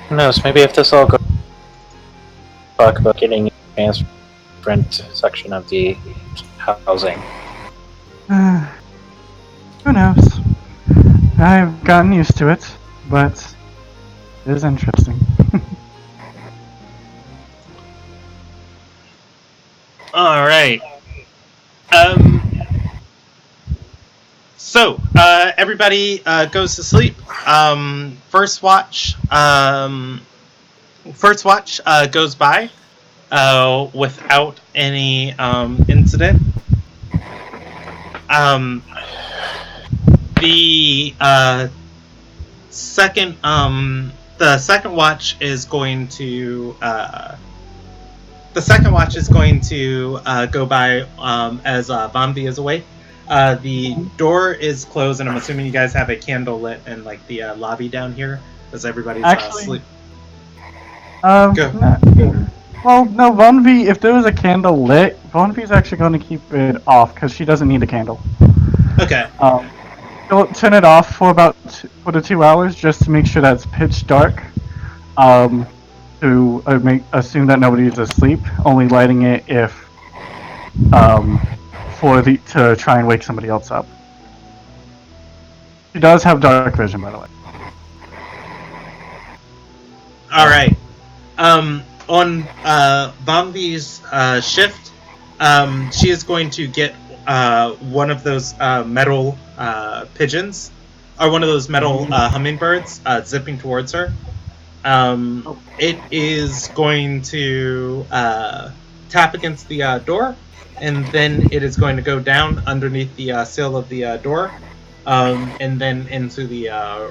Who knows? Maybe if this all goes, talk about getting transferred to a different section of the housing. Who knows? I've gotten used to it, but it is interesting. All right. So everybody goes to sleep. First watch goes by without any incident. The second watch is going to go by as Vonnevi is awake. The door is closed, and I'm assuming you guys have a candle lit in like the lobby down here, as everybody's asleep. Well, no, Vonvi, if there was a candle lit, Vonvi's actually going to keep it off because she doesn't need a candle. Okay. She'll turn it off for for the 2 hours just to make sure that it's pitch dark. To assume that nobody's asleep, only lighting it if to try and wake somebody else up. She does have dark vision, by the way. All right. On Bombi's shift, she is going to get one of those metal pigeons, or one of those metal hummingbirds, zipping towards her. It is going to tap against the door, and then it is going to go down underneath the sill of the door, and then into the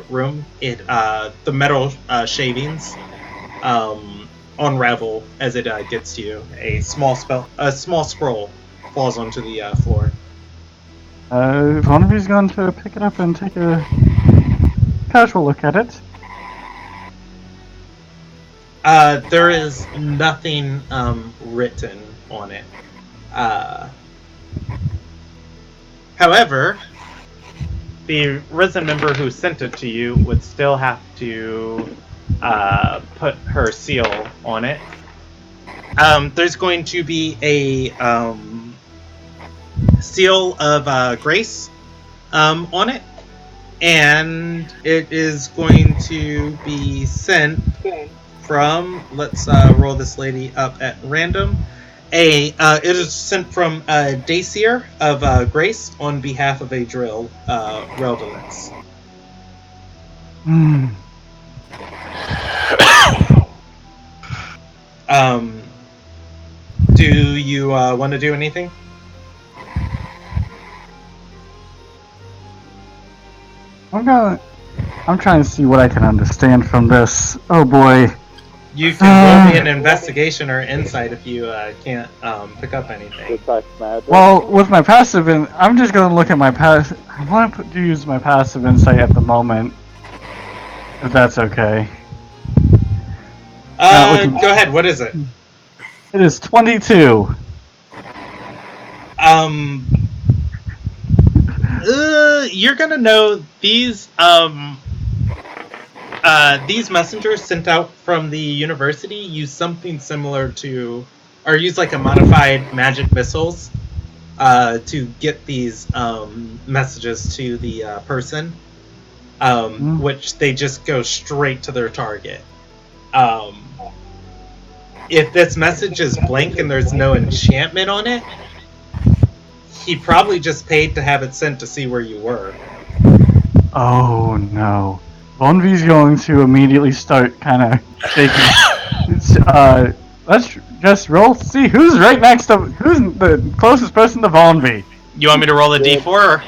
room. The metal shavings unravel as it gets to you. A small scroll falls onto the floor. One of you's going to pick it up and take a casual look at it. There is nothing written on it. However, the risen member who sent it to you would still have to put her seal on it. There's going to be a seal of grace on it, and it is going to be sent from, let's roll this lady up at random. It is sent from Dacier of Grace on behalf of a drill, Reldolitz. Do you want to do anything? I'm trying to see what I can understand from this. Oh boy. You can roll me an investigation or insight if you can't pick up anything. Well, with my passive, I'm just going to look at my passive. I want to use my passive insight at the moment, if that's okay. Go ahead. What is it? It is 22. You're gonna know these messengers sent out from the university use something similar to, or use like a modified magic missiles to get these messages to the person, which they just go straight to their target. If this message is blank and there's no enchantment on it, he probably just paid to have it sent to see where you were. Oh no. Vonvi's going to immediately start kind of shaking. Let's just roll to see who's right next to, who's the closest person to Vonvi. You want me to roll a d4? Or?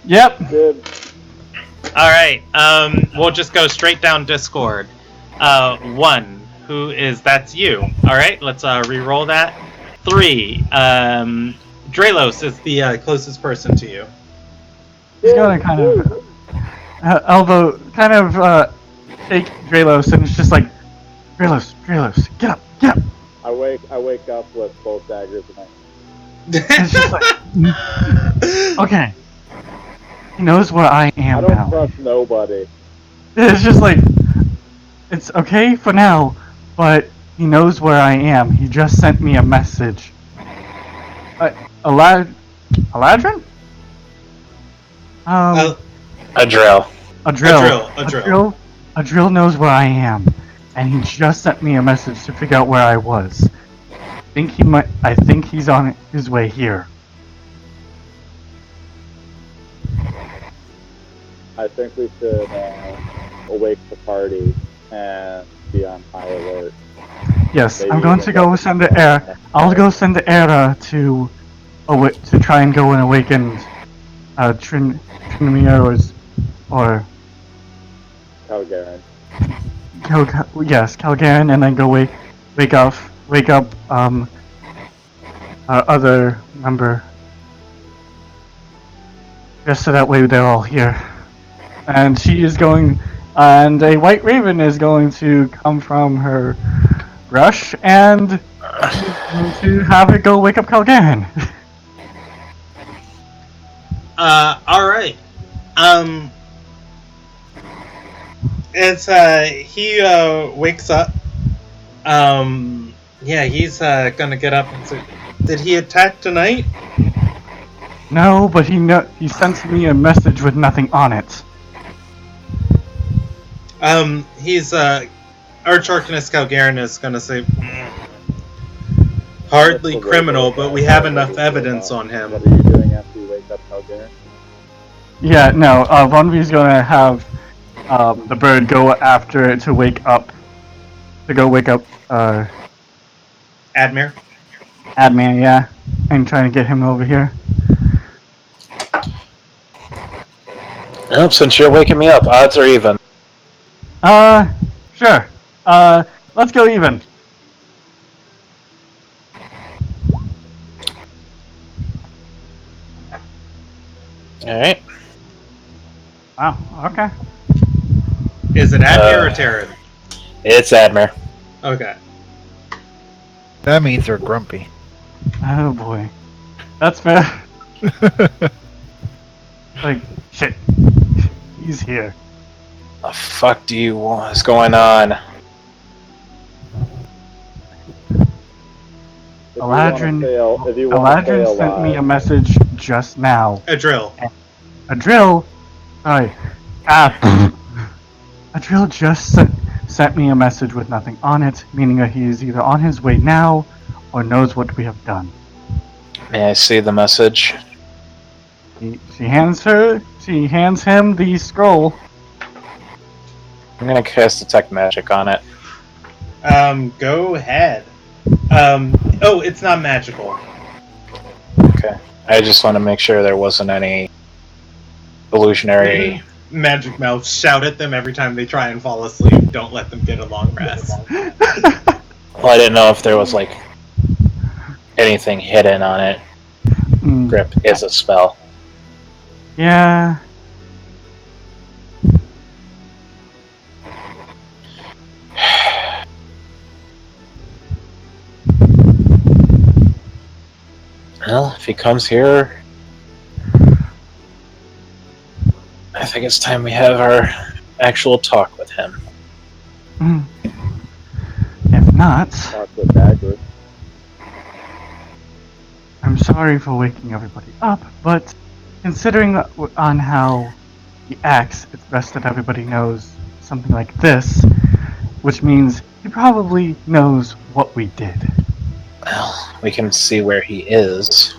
Yep. Good. Alright, we'll just go straight down Discord. 1, that's you. Alright, let's re-roll that. 3, Dralos is the closest person to you. He's gonna kind of elbow, kind of take Dralos, and it's just like, Dralos, get up. I wake up with both daggers in my hand. It's just like, okay. He knows where I am now. I don't trust nobody. It's just like, it's okay for now, but he knows where I am. He just sent me a message. Aladrin? A drill. A drill knows where I am, and he just sent me a message to figure out where I was. I think he's on his way here. I think we should awake the party and be on high alert. Yes, Maybe I'm going to go send the air. I'll go send the Era to try and go and awaken Trinamir or Calgaren. Yes, Calgaren, and then go wake up our other member. just so that way they're all here. And she is going, and a white raven is going to come from her brush, and she's going to have it go wake up Calgarin. Alright. As he wakes up, yeah, he's gonna get up and say, did he attack tonight? No, but he sent me a message with nothing on it. He's Archarcanist Calgarin is gonna say, hardly criminal, but we have enough evidence on him. What are you doing after you wake up Calgarin? Yeah, no, Vonvi's gonna have the bird go after it to wake up. Admir? Adman, yeah. And trying to get him over here. Well, since you're waking me up, odds are even. Sure. Let's go even. Alright. Wow, okay. Is it Admir or Terran? It's Admir. Okay. That means they're grumpy. Oh boy. That's fair. Like, shit. He's here. The fuck do you want? What's going on? Eladrin sent me a message just now. A drill. A drill? Sorry. A drill just sent me a message with nothing on it, meaning that he is either on his way now or knows what we have done. May I see the message? She hands him the scroll. I'm gonna cast Detect Magic on it. Go ahead. Oh, it's not magical. Okay. I just want to make sure there wasn't any illusionary... Magic Mouth shout at them every time they try and fall asleep. Don't let them get a long rest. Well, I didn't know if there was, like, anything hidden on it. Grip is a spell. Yeah. Well, if he comes here, I think it's time we have our actual talk with him. If not, Talk with Dagger. I'm sorry for waking everybody up, but considering on how he acts, it's best that everybody knows something like this, which means he probably knows what we did. Well, we can see where he is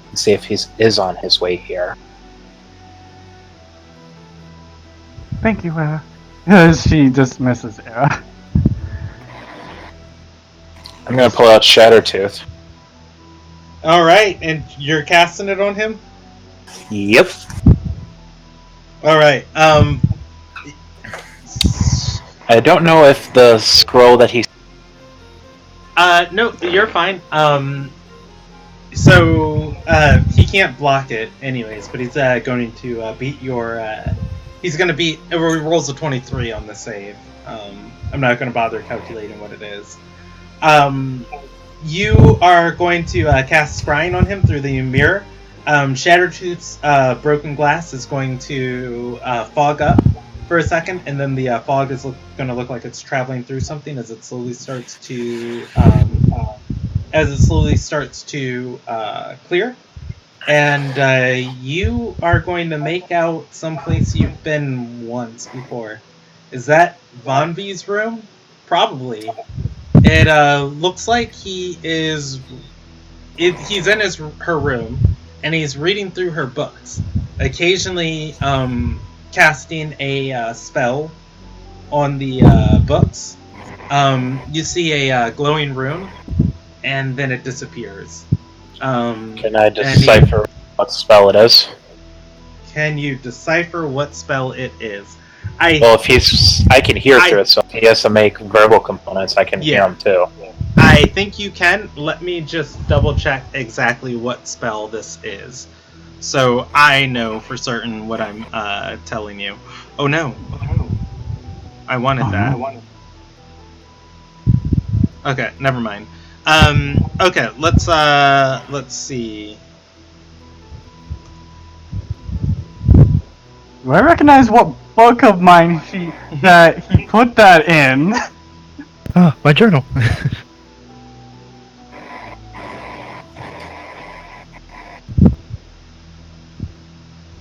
and see if he is on his way here. Thank you, Era. As she dismisses Era. I'm gonna pull out Shattertooth. Alright, and you're casting it on him? Yep. Alright, I don't know if the scroll that he... no, you're fine. So, he can't block it anyways, but he's going to beat your, he's gonna beat, he rolls a 23 on the save. I'm not gonna bother calculating what it is. You are going to cast Scrying on him through the mirror. Shattertooth's broken glass is going to fog up for a second, and then the fog is going to look like it's traveling through something as it slowly starts to clear. And you are going to make out someplace you've been once before. Is that Vonvi's room? Probably. It looks like he is. He's in her room, and he's reading through her books, occasionally casting a spell on the books. You see a glowing rune, and then it disappears. Can I decipher what spell it is? Can you decipher what spell it is? Well, if I can hear through it, so if he has to make verbal components, I can hear him too. I think you can. Let me just double check exactly what spell this is. so I know for certain what I'm telling you. Oh no, I wanted that. No. Okay, never mind. Okay, let's see. Do I recognize what book of mine that he put that in? Ah, my journal.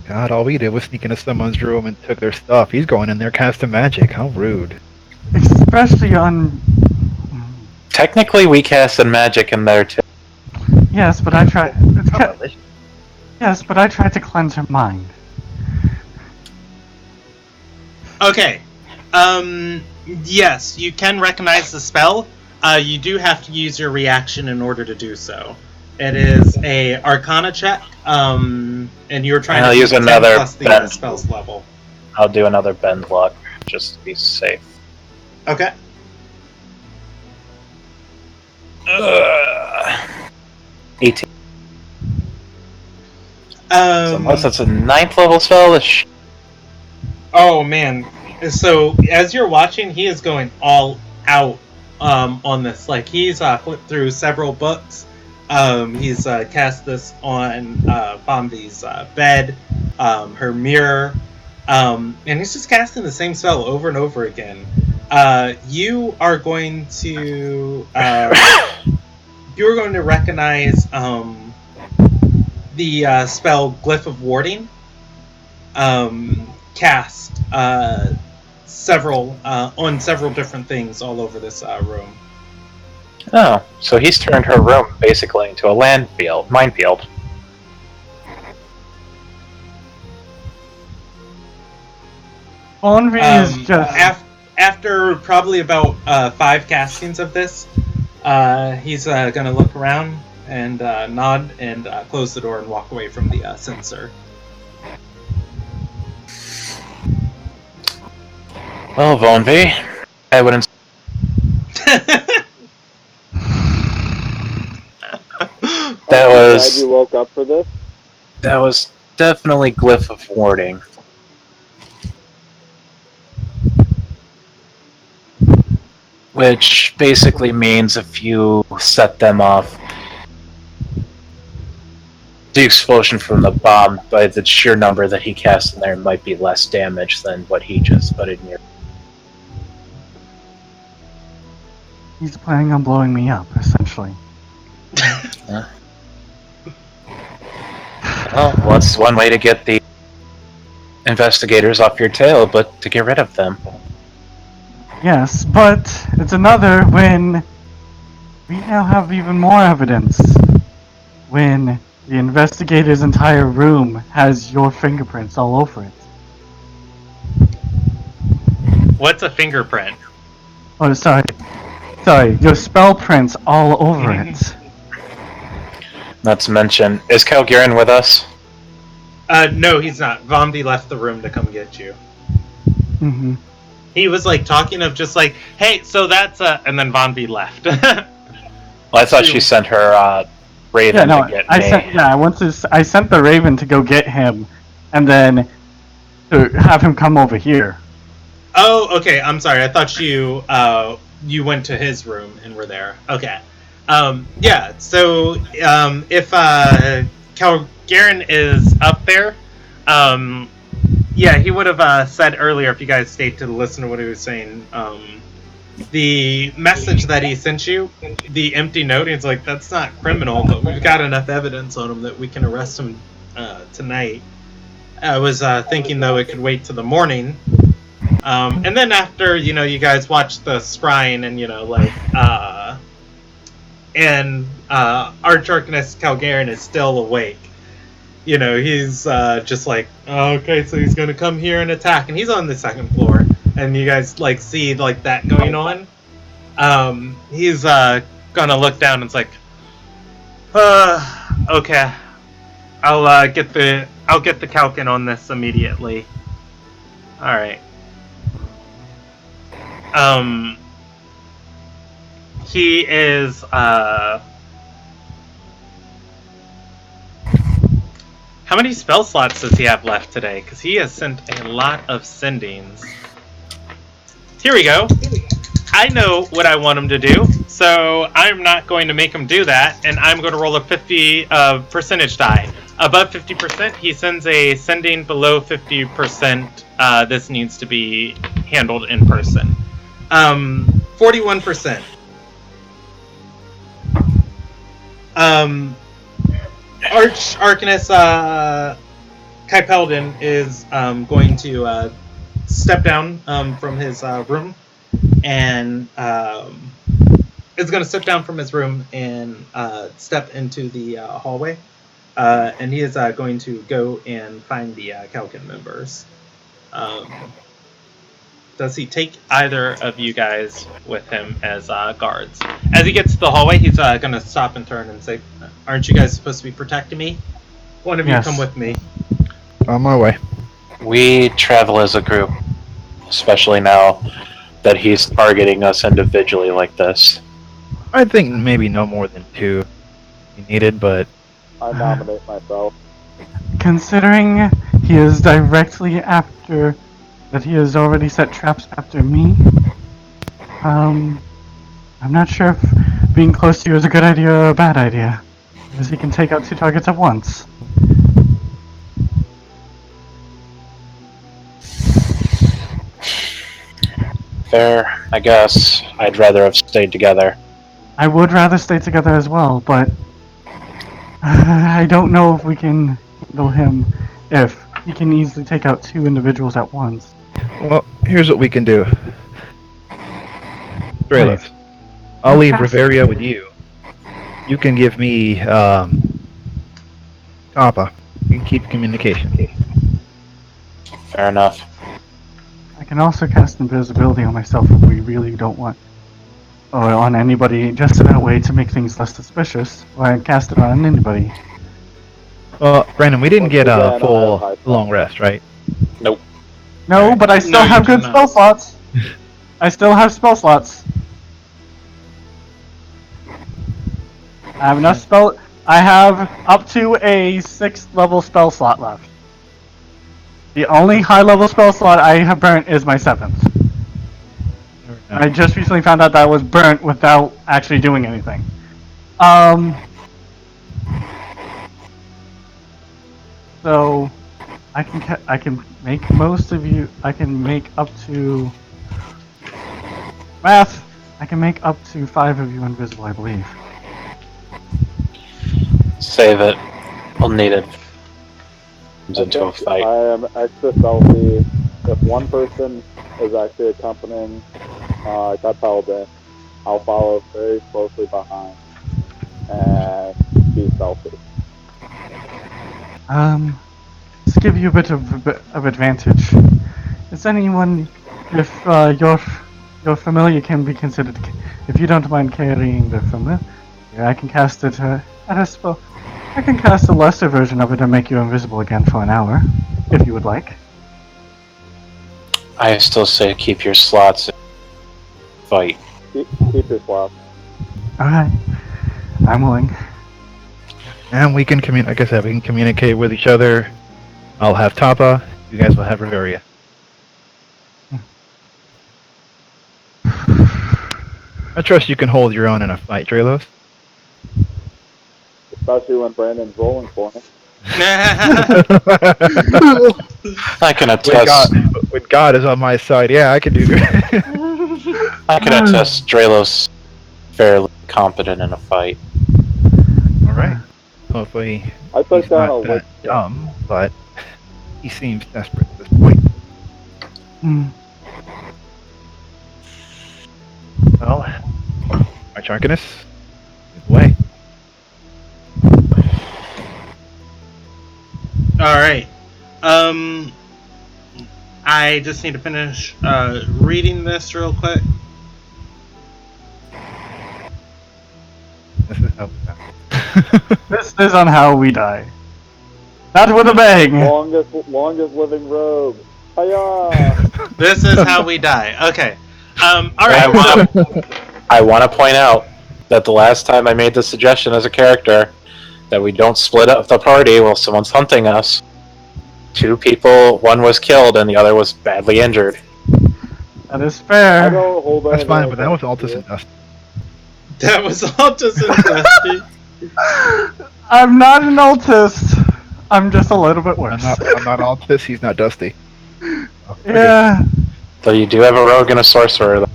God, all we did was sneak into someone's room and took their stuff. He's going in there casting magic. How rude. Especially on... Technically, we casted magic in there too. Yes, but I tried... Yes, but I tried to cleanse her mind. Okay. Yes, you can recognize the spell. You do have to use your reaction in order to do so. It is a Arcana check, and you're trying I'll to use 10 another plus the bend. spell's level. I'll do another bend luck, just to be safe. Okay. 18. So unless it's a 9th level spell, Oh man! So as you're watching, he is going all out on this. Like he's flipped through several books. He's cast this on Bombi's bed, her mirror, and he's just casting the same spell over and over again. You are going to recognize the spell Glyph of Warding. Cast several on several different things all over this room. Oh, so he's turned her room basically into a minefield. Onvi is just... After probably about 5 castings of this, he's gonna look around and nod and close the door and walk away from the sensor. Well, Vonvi, I wouldn't. That was. Glad you woke up for this. That was definitely Glyph of Warding. Which basically means if you set them off, the explosion from the bomb by the sheer number that he cast in there might be less damage than what he just put in here. He's planning on blowing me up, essentially. Well, that's one way to get the investigators off your tail, but to get rid of them. Yes, but it's another when we now have even more evidence. When the investigator's entire room has your fingerprints all over it. What's a fingerprint? Oh, sorry. Sorry, your spell prints all over it. Not to mention, is Calgaren with us? No, he's not. Vombi left the room to come get you. Mm-hmm. He was like talking of just like, hey, so that's and then Vombi left. Well, I thought she sent her Raven to get me. I sent the Raven to go get him, and then to have him come over here. Oh, okay. I'm sorry. I thought you went to his room and were there. Okay. Yeah. So if Calgaren is up there, yeah, he would have said earlier if you guys stayed to listen to what he was saying. The message that he sent you, the empty note, he's like, that's not criminal, but we've got enough evidence on him that we can arrest him tonight. I was thinking, though, it could wait till the morning. And then after, you guys watch the scrying and, Archarchonist Calgaren is still awake. He's just like, oh, okay, so he's going to come here and attack. And he's on the 2nd floor. And you guys, see, that going on. He's going to look down and it's like, okay. I'll get the Calkin on this immediately. Alright. He is, How many spell slots does he have left today? Because he has sent a lot of sendings. Here we go. I know what I want him to do, so I'm not going to make him do that, and I'm going to roll a 50 percentage die. Above 50%, he sends a sending. Below 50%, this needs to be handled in person. 41%. Arcanist Kypeldin is going to step down from his room and is going to step down from his room and step into the hallway. And he is going to go and find the Kalkin members. Does he take either of you guys with him as guards? As he gets to the hallway, he's going to stop and turn and say, "Aren't you guys supposed to be protecting me? One of you come with me." On my way. We travel as a group, especially now that he's targeting us individually like this. I think maybe no more than 2 he needed, but I nominate myself. Considering he is directly after that, he has already set traps after me. I'm not sure if being close to you is a good idea or a bad idea, because he can take out 2 targets at once. Fair, I guess. I'd rather have stayed together. I would rather stay together as well, but I don't know if we can handle him if he can easily take out 2 individuals at once. well, here's what we can do. Draylos, I'll leave Riveria with you. You can give me Kappa. You can keep communication. Fair enough. I can also cast invisibility on myself if we really don't want, or on anybody, just in that way to make things less suspicious. Or I can cast it on anybody. Well, Brandon, we didn't get a full long rest, right? Nope. No, but I still have good spell slots. I still have spell slots. I have enough spell. I have up to a 6th level spell slot left. The only high level spell slot I have burnt is my 7th. I just recently found out that was burnt without actually doing anything. So I can make most of you. I can make up to math. I can make up to 5 of you invisible, I believe. Save it. I'll need it. Into a fight. I am extra stealthy. If one person is actually accompanying Kypeldin, I'll follow very closely behind and be stealthy. To give you a bit of advantage, is anyone, if your familiar can be considered, if you don't mind carrying the familiar, I can cast it at a spell. I can cast a lesser version of it and make you invisible again for an hour, if you would like. I still say keep your slots and fight. Keep your slots. Alright. I'm willing. And we can like I said, we can communicate with each other. I'll have Tapa, you guys will have Riveria. I trust you can hold your own in a fight, Draylos. Especially when Brandon's rolling for me. I can attest. When God is on my side, yeah, I can do good. I can attest Draylos fairly competent in a fight. Alright. Hopefully I put he's down not a that dumb, but he seems desperate at this point. Well, Arch Arcanist, move away. Alright. I just need to finish reading this real quick. This is how This is on how we die. Not with a bang! Longest living rogue. Hiya! This is how we die. Okay. Alright. I want to point out that the last time I made this suggestion as a character, that we don't split up the party while someone's hunting us. 2 people, one was killed and the other was badly injured. That is I fair. don't hold That's anything fine, but that was against Altus you. and Dusty. That was Altus and Dusty. I'm not an autist. I'm just a little bit worse. I'm not Altus, he's not Dusty. Oh, Yeah. Though you do have a rogue and a sorcerer.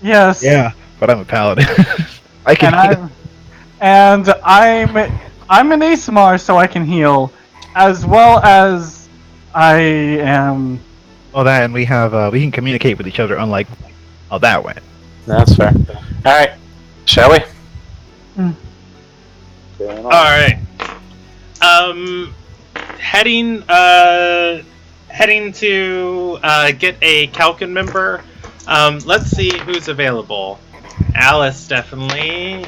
Yes. Yeah, but I'm a paladin. I can heal. I'm an ASMR, so I can heal, as well as I am. Well, that, and we can communicate with each other, unlike how that went. That's fair. Alright, shall we? Staying on. All right. Heading to get a Calcan member. Let's see who's available. Alice definitely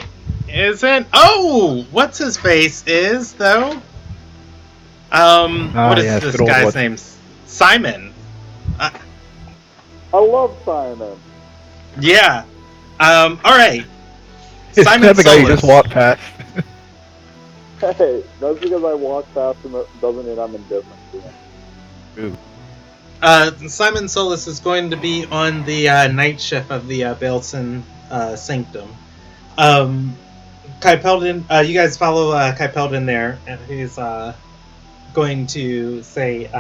isn't. Oh, what's his face is though. What is yes, this good old guy's what- name? Simon. I love Simon. Yeah. All right. It's Simon not the guy you Solus. just walked past. Hey, just because I walk past him doesn't mean I'm indifferent to him. Ooh. Simon Solus is going to be on the night shift of the Bailson Sanctum. Kai Peldon, you guys follow Kai Peldon there, and he's going to say,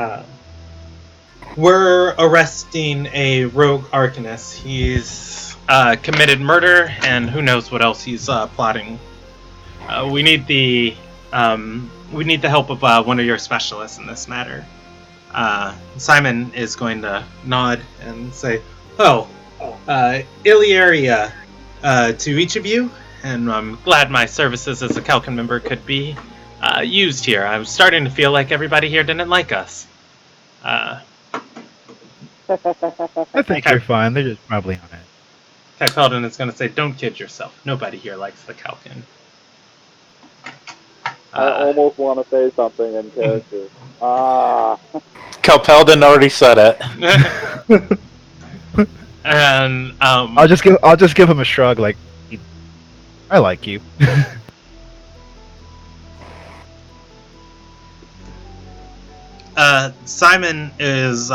we're arresting a rogue arcanist. He's committed murder, and who knows what else he's plotting. We need the help of one of your specialists in this matter. Simon is going to nod and say, "Oh, Illyria to each of you, and I'm glad my services as a Calcan member could be used here. I'm starting to feel like everybody here didn't like us." I think you're fine. They're just probably on it. Kai Peldon is going to say, "Don't kid yourself. Nobody here likes the Calcan." I almost want to say something in character. Calpeldon already said it. And I'll just give him a shrug, like, I like you. Simon is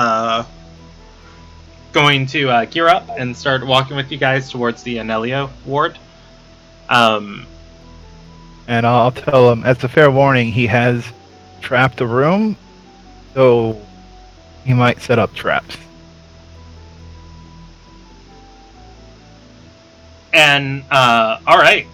going to gear up and start walking with you guys towards the Anelio ward. And I'll tell him, as a fair warning, he has trapped a room, so he might set up traps. And all right.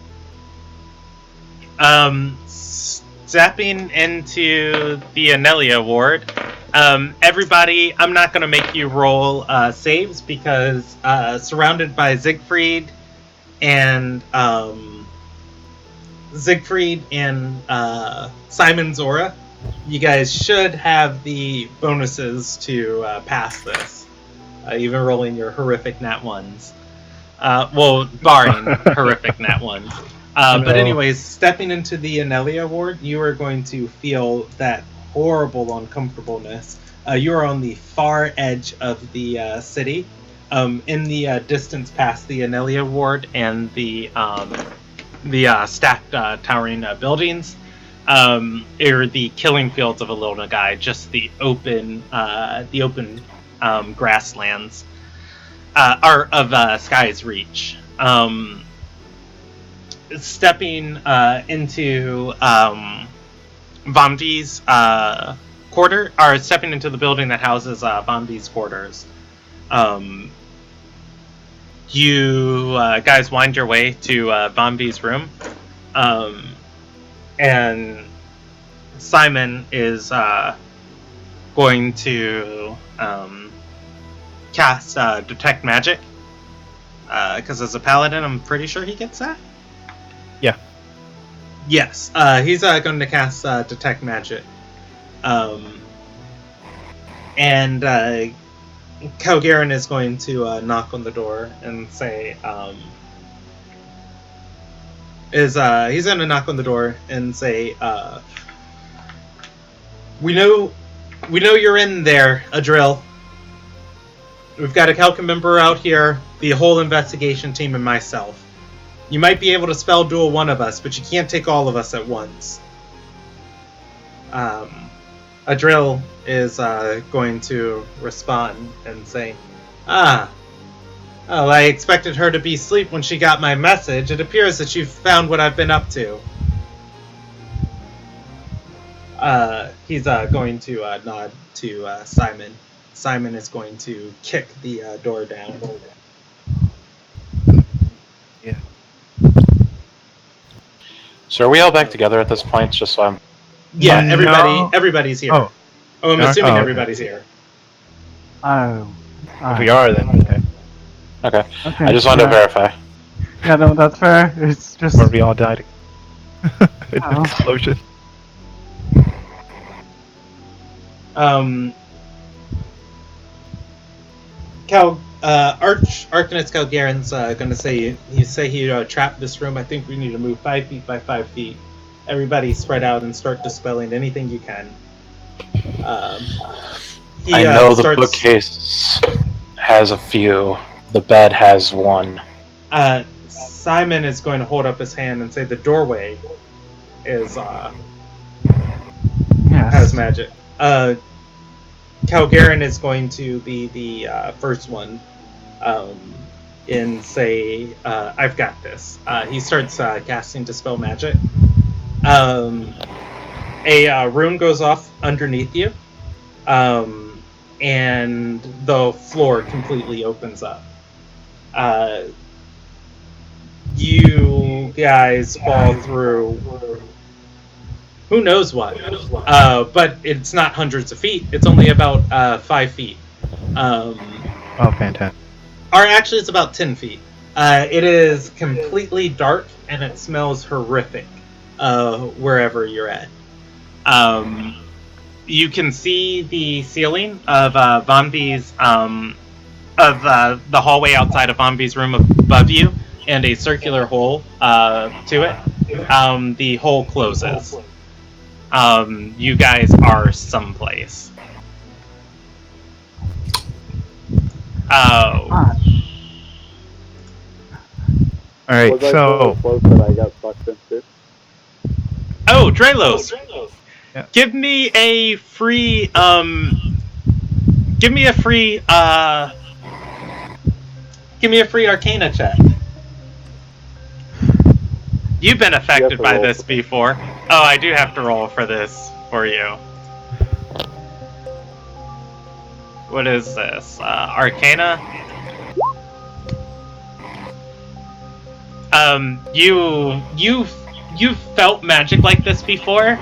Stepping into the Anelia ward. Everybody, I'm not going to make you roll saves because surrounded by Siegfried and Simon's aura, you guys should have the bonuses to pass this, even rolling your horrific nat ones. Barring horrific nat ones. But anyways, stepping into the Anelia ward, you are going to feel that horrible uncomfortableness. You are on the far edge of the city, in the distance past the Anelia ward and the stacked towering buildings. Are the killing fields of Ilona Guy, just the open grasslands are of Sky's Reach. Stepping into Vamdi's quarter, or stepping into the building that houses Vamdi's quarters. You guys wind your way to Vamdi's room, and Simon is going to cast Detect Magic, because as a paladin, I'm pretty sure he gets that. Yeah. Yes, he's going to cast Detect Magic. And Calgaren is going to knock on the door and say, he's going to knock on the door and say, we know you're in there, Adril. We've got a Calcan member out here, the whole investigation team, and myself. You might be able to spell duel one of us, but you can't take all of us at once. Adril is going to respond and say, well, I expected her to be asleep when she got my message. It appears that you've found what I've been up to. He's going to nod to Simon. Simon is going to kick the door down. Yeah. So are we all back together at this point? Just so I'm. Yeah, No. everybody's here. Oh. I'm assuming okay. everybody's here. Oh. If we are, then okay. Okay. Okay, I just wanted to verify. Yeah, no, that's fair. It's just. Or we all died in an Oh. explosion. Arcanist Calgaren's gonna say he trapped this room. I think we need to move 5 feet by 5 feet. Everybody spread out and start dispelling anything you can. I know the bookcase has a few. The bed has one. Simon is going to hold up his hand and say the doorway is has magic. Calgaren is going to be the first one and say, I've got this. He starts casting Dispel Magic. A rune goes off underneath you, and the floor completely opens up. You guys fall through who knows what, but it's not hundreds of feet. It's only about 5 feet. Oh, fantastic. Or actually, it's about 10 feet. It is completely dark, and it smells horrific wherever you're at. You can see the ceiling of Von B's, of the hallway outside of Von B's room above you, and a circular hole to it. The hole closes. You guys are someplace. Alright, Was I so... so close that I got sucked into? Oh, Drelos! Yeah. Give me a free, Arcana check. You've been affected by this before. Oh, I do have to roll for this for you. What is this? Arcana? You felt magic like this before.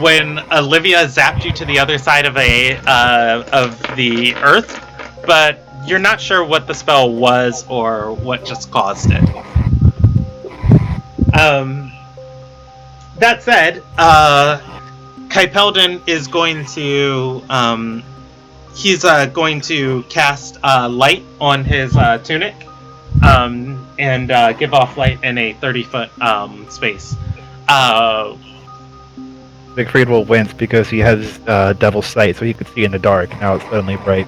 When Olivia zapped you to the other side of the earth, but you're not sure what the spell was or what just caused it. That said, Kypeldon is going to he's going to cast light on his tunic and give off light in a 30-foot space. Siegfried will wince because he has Devil's Sight, so he could see in the dark. Now it's suddenly bright.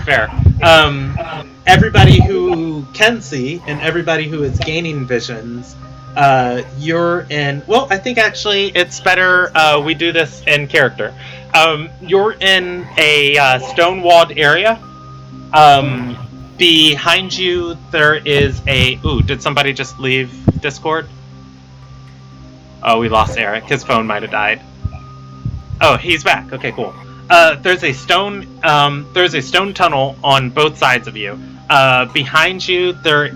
Fair. Everybody who can see and everybody who is gaining visions, you're in... Well, I think actually it's better we do this in character. You're in a stone-walled area. Behind you, there is a... Ooh, did somebody just leave Discord? Oh, we lost Eric. His phone might have died. Oh, he's back. Okay, cool. There's a stone tunnel on both sides of you. Behind you, there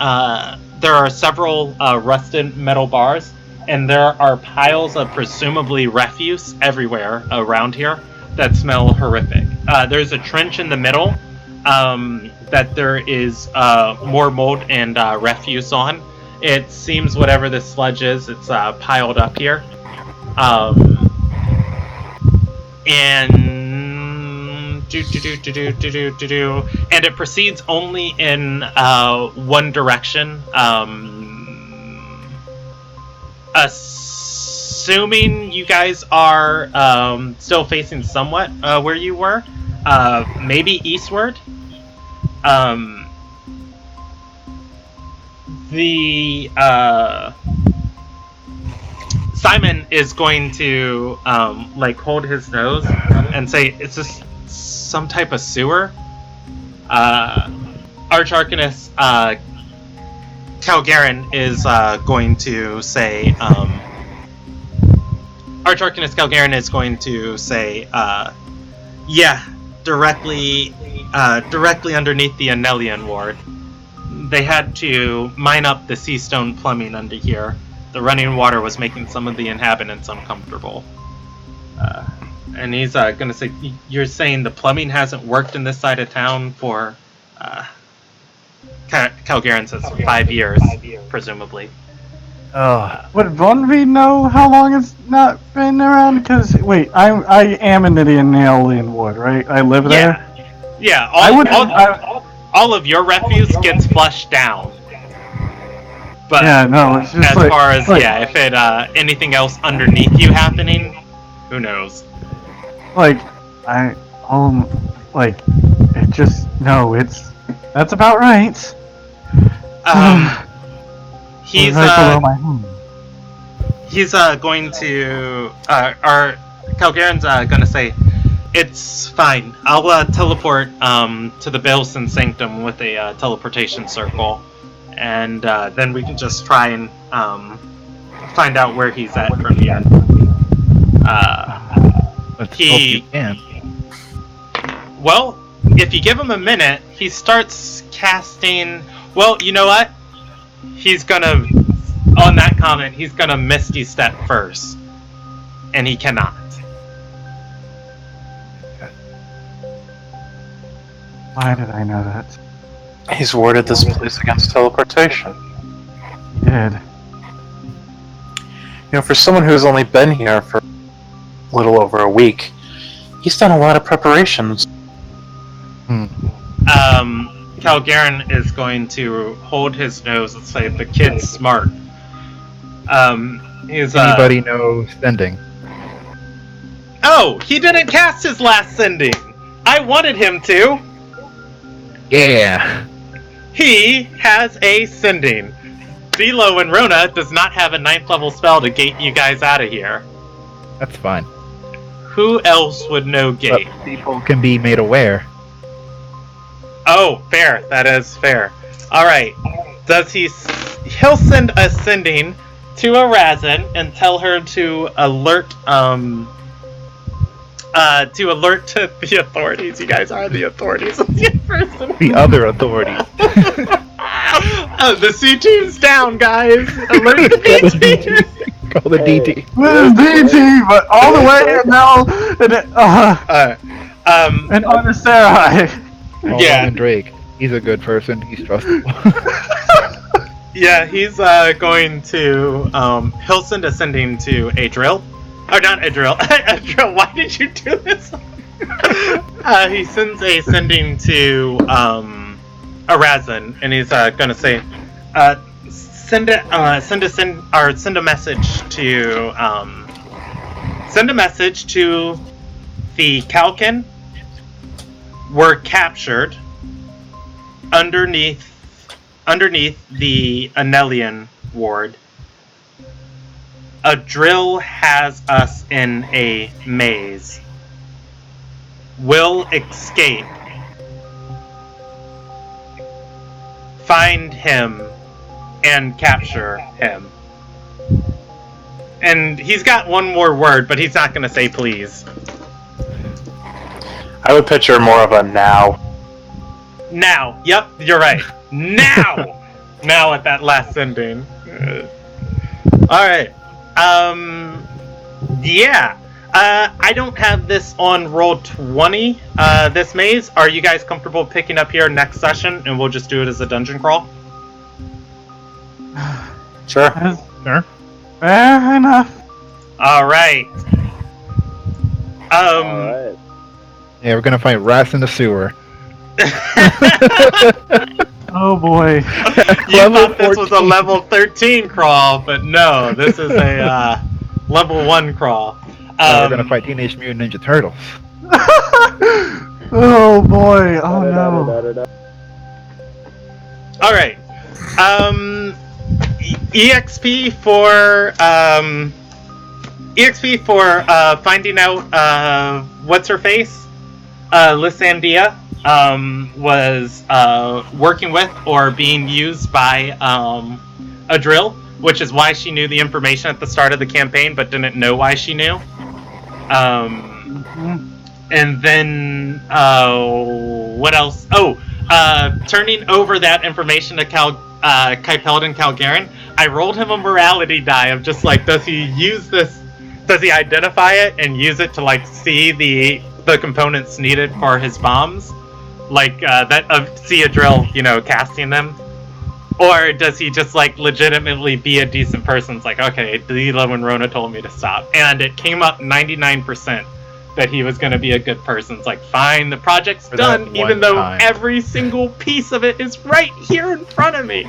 are several rusted metal bars, and there are piles of presumably refuse everywhere around here that smell horrific. There's a trench in the middle that there is more mold and refuse on. It seems whatever this sludge is, it's piled up here. And and it proceeds only in one direction. Assuming you guys are still facing somewhat where you were, maybe eastward. Simon is going to like hold his nose and say, "Is this some type of sewer?" Arch-Arcanist Calgaren is going to say, Arch-Arcanist Calgaren is going to say, yeah, directly underneath the Anelian ward. They had to mine up the sea stone plumbing under here. The running water was making some of the inhabitants uncomfortable. And he's gonna say, "You're saying the plumbing hasn't worked in this side of town for," Calgaren says, 5 years, presumably. Would Vonvi know how long it's not been around? Because, wait, I am in the Anelian ward, right? I live there? Yeah, all of your refuse gets flushed down. But yeah, no, it's just as like, far as, if it, anything else underneath you happening, who knows? Like, it just, no, that's about right. He's, right below my home. He's, going to, Calgaren's, gonna say, "It's fine. I'll, teleport, to the Bailson Sanctum with a, teleportation circle. And, then we can just try and, find out where he's at from here." Let's hope you can. Well, if you give him a minute, he starts casting... Well, you know what? He's gonna... On that comment, he's gonna Misty Step first. And he cannot. Why did I know that? He's warded this place against teleportation. He did. You know, for someone who's only been here for a little over a week, he's done a lot of preparations. Calgaren is going to hold his nose and say, "The kid's smart." Anybody know sending? Oh, he didn't cast his last sending! I wanted him to! Yeah! He has a sending. Zelo and Rona does not have a 9th level spell to gate you guys out of here. That's fine. Who else would know gate? But people can be made aware. Oh, fair. That is fair. Alright. He'll send a sending to Arazin and tell her to alert, to the authorities. You guys are the authorities. The other authorities. The C team's down, guys. Alert the B team. Call the DT. Where's DT? But all the way here now, and on Sarai. Yeah. And Drake. He's a good person. He's trustable. Yeah, he's going to he'll send a sending to Adril. Or not Adril. Adril, why did you do this? He sends a sending to Arazin, and he's gonna say, send a message to the Kalkin. Were captured underneath the Anelian ward. A drill has us in a maze. Will escape. Find him and capture him. And he's got one more word, but he's not gonna say please. I would picture more of a now. Now. Yep, you're right. Now! Now at that last ending. Alright. Yeah. I don't have this on roll 20, this maze. Are you guys comfortable picking up here next session, and we'll just do it as a dungeon crawl? Sure. Sure. Fair enough. Alright. Alright. Yeah, we're gonna fight rats in the sewer. Oh boy. You thought this was a level 13 crawl, but no, this is a level 1 crawl. We're gonna fight Teenage Mutant Ninja Turtles. Oh boy. Oh no. Alright. EXP for EXP for finding out what's her face, Lysandia, was working with or being used by a drill, which is why she knew the information at the start of the campaign, but didn't know why she knew. And then what else? Turning over that information to Kaipeldon Calgaren, I rolled him a morality die of just like, does he use this? Does he identify it and use it to like see the components needed for his bombs, like see a drill, casting them, or does he just like legitimately be a decent person? It's like, okay, Dila when Rona told me to stop, and it came up 99% that he was going to be a good person. It's like, fine, the project's done, even though every single piece of it is right here in front of me.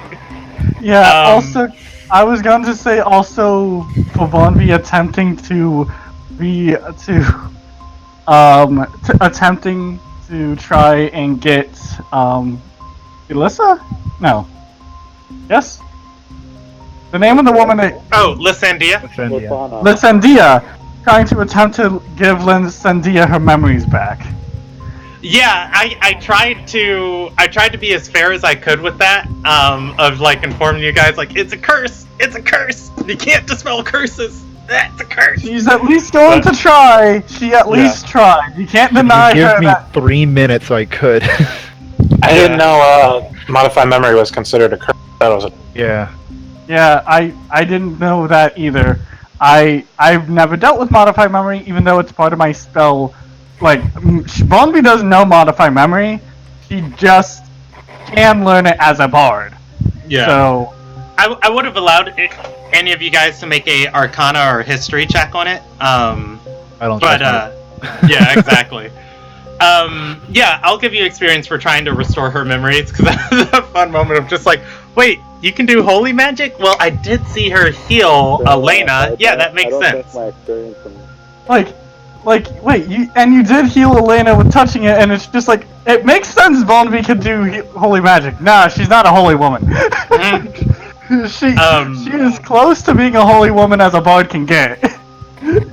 Yeah. Also, I was going to say also for Bonvi attempting attempting to try and get Elissa? No. Yes? The name of the woman that... Oh, Lysandia. Lysandia. Trying to attempt to give Lysandia her memories back. Yeah, I tried to be as fair as I could with that, of like informing you guys like, it's a curse, you can't dispel curses, that's a curse. She's at least going to try. She at least tried. You can't deny her that. Give me 3 minutes so I could. I didn't know modify memory was considered a curse. That was Yeah, I didn't know that either. I've never dealt with modify memory, even though it's part of my spell. Like, Bonvi doesn't know modify memory. She just can learn it as a bard. Yeah. So I would have allowed any of you guys to make a Arcana or History check on it. I don't. But yeah, exactly. Yeah, I'll give you experience for trying to restore her memories, because that was a fun moment of just like, wait, you can do holy magic? Well, I did see her heal Elena. Yeah, that makes sense. My experience from... wait, you did heal Elena with touching it, and it's just like, it makes sense Bonvi could do holy magic. Nah, she's not a holy woman. She is close to being a holy woman as a bard can get.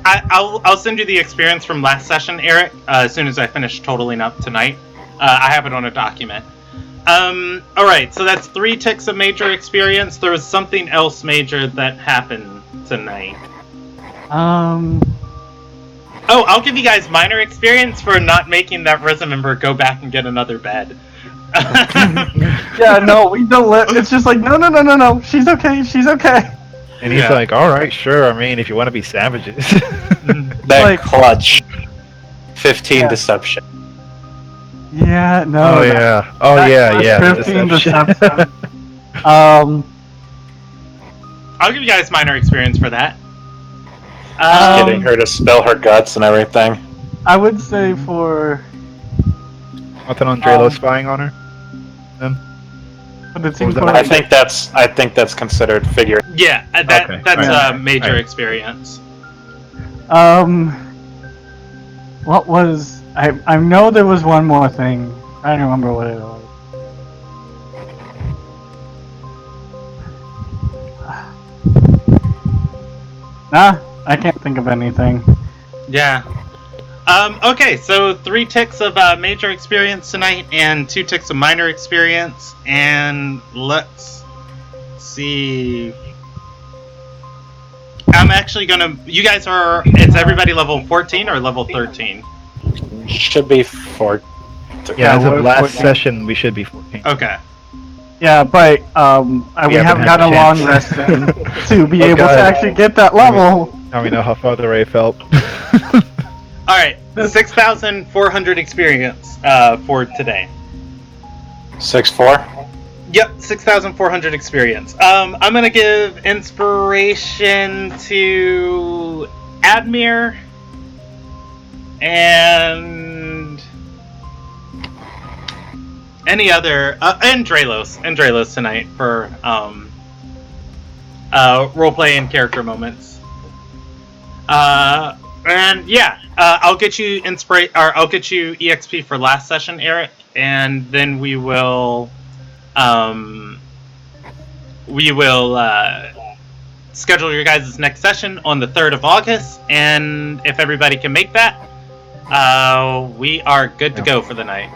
I'll send you the experience from last session, Eric, as soon as I finish totaling up tonight. I have it on a document. Alright, so that's 3 ticks of major experience. There was something else major that happened tonight. Oh, I'll give you guys minor experience for not making that risen member go back and get another bed. Yeah, no, we don't it's just like, no, she's okay. And he's like, alright, sure, I mean, if you want to be savages. that like, clutch. 15 deception. Yeah, no. Oh, yeah. Oh, yeah. 15 deception. I'll give you guys minor experience for that. Getting her to spill her guts and everything. I would say for... Nothing on Drelo spying on her? Then? I think that's considered figure. Yeah, that's major experience. What was... I know there was one more thing. I don't remember what it was. Nah, I can't think of anything. Yeah. Okay, so 3 ticks of major experience tonight and 2 ticks of minor experience, and let's see. I'm actually gonna. You guys are. Is everybody level 14 or level 13? Should be 14. Yeah, as of last session, we should be 14. Okay. Yeah, but we haven't got a long rest to be able to actually get that level. Now we know how far the Ray felt. Alright, 6,400 experience for today. 6-4? Yep, 6,400 experience. I'm gonna give inspiration to Admir and any other and Drelos tonight for roleplay and character moments. And yeah, I'll get you I'll get you EXP for last session, Eric, and then we will schedule your guys' next session on the 3rd of August, and if everybody can make that, we are good to go for the night.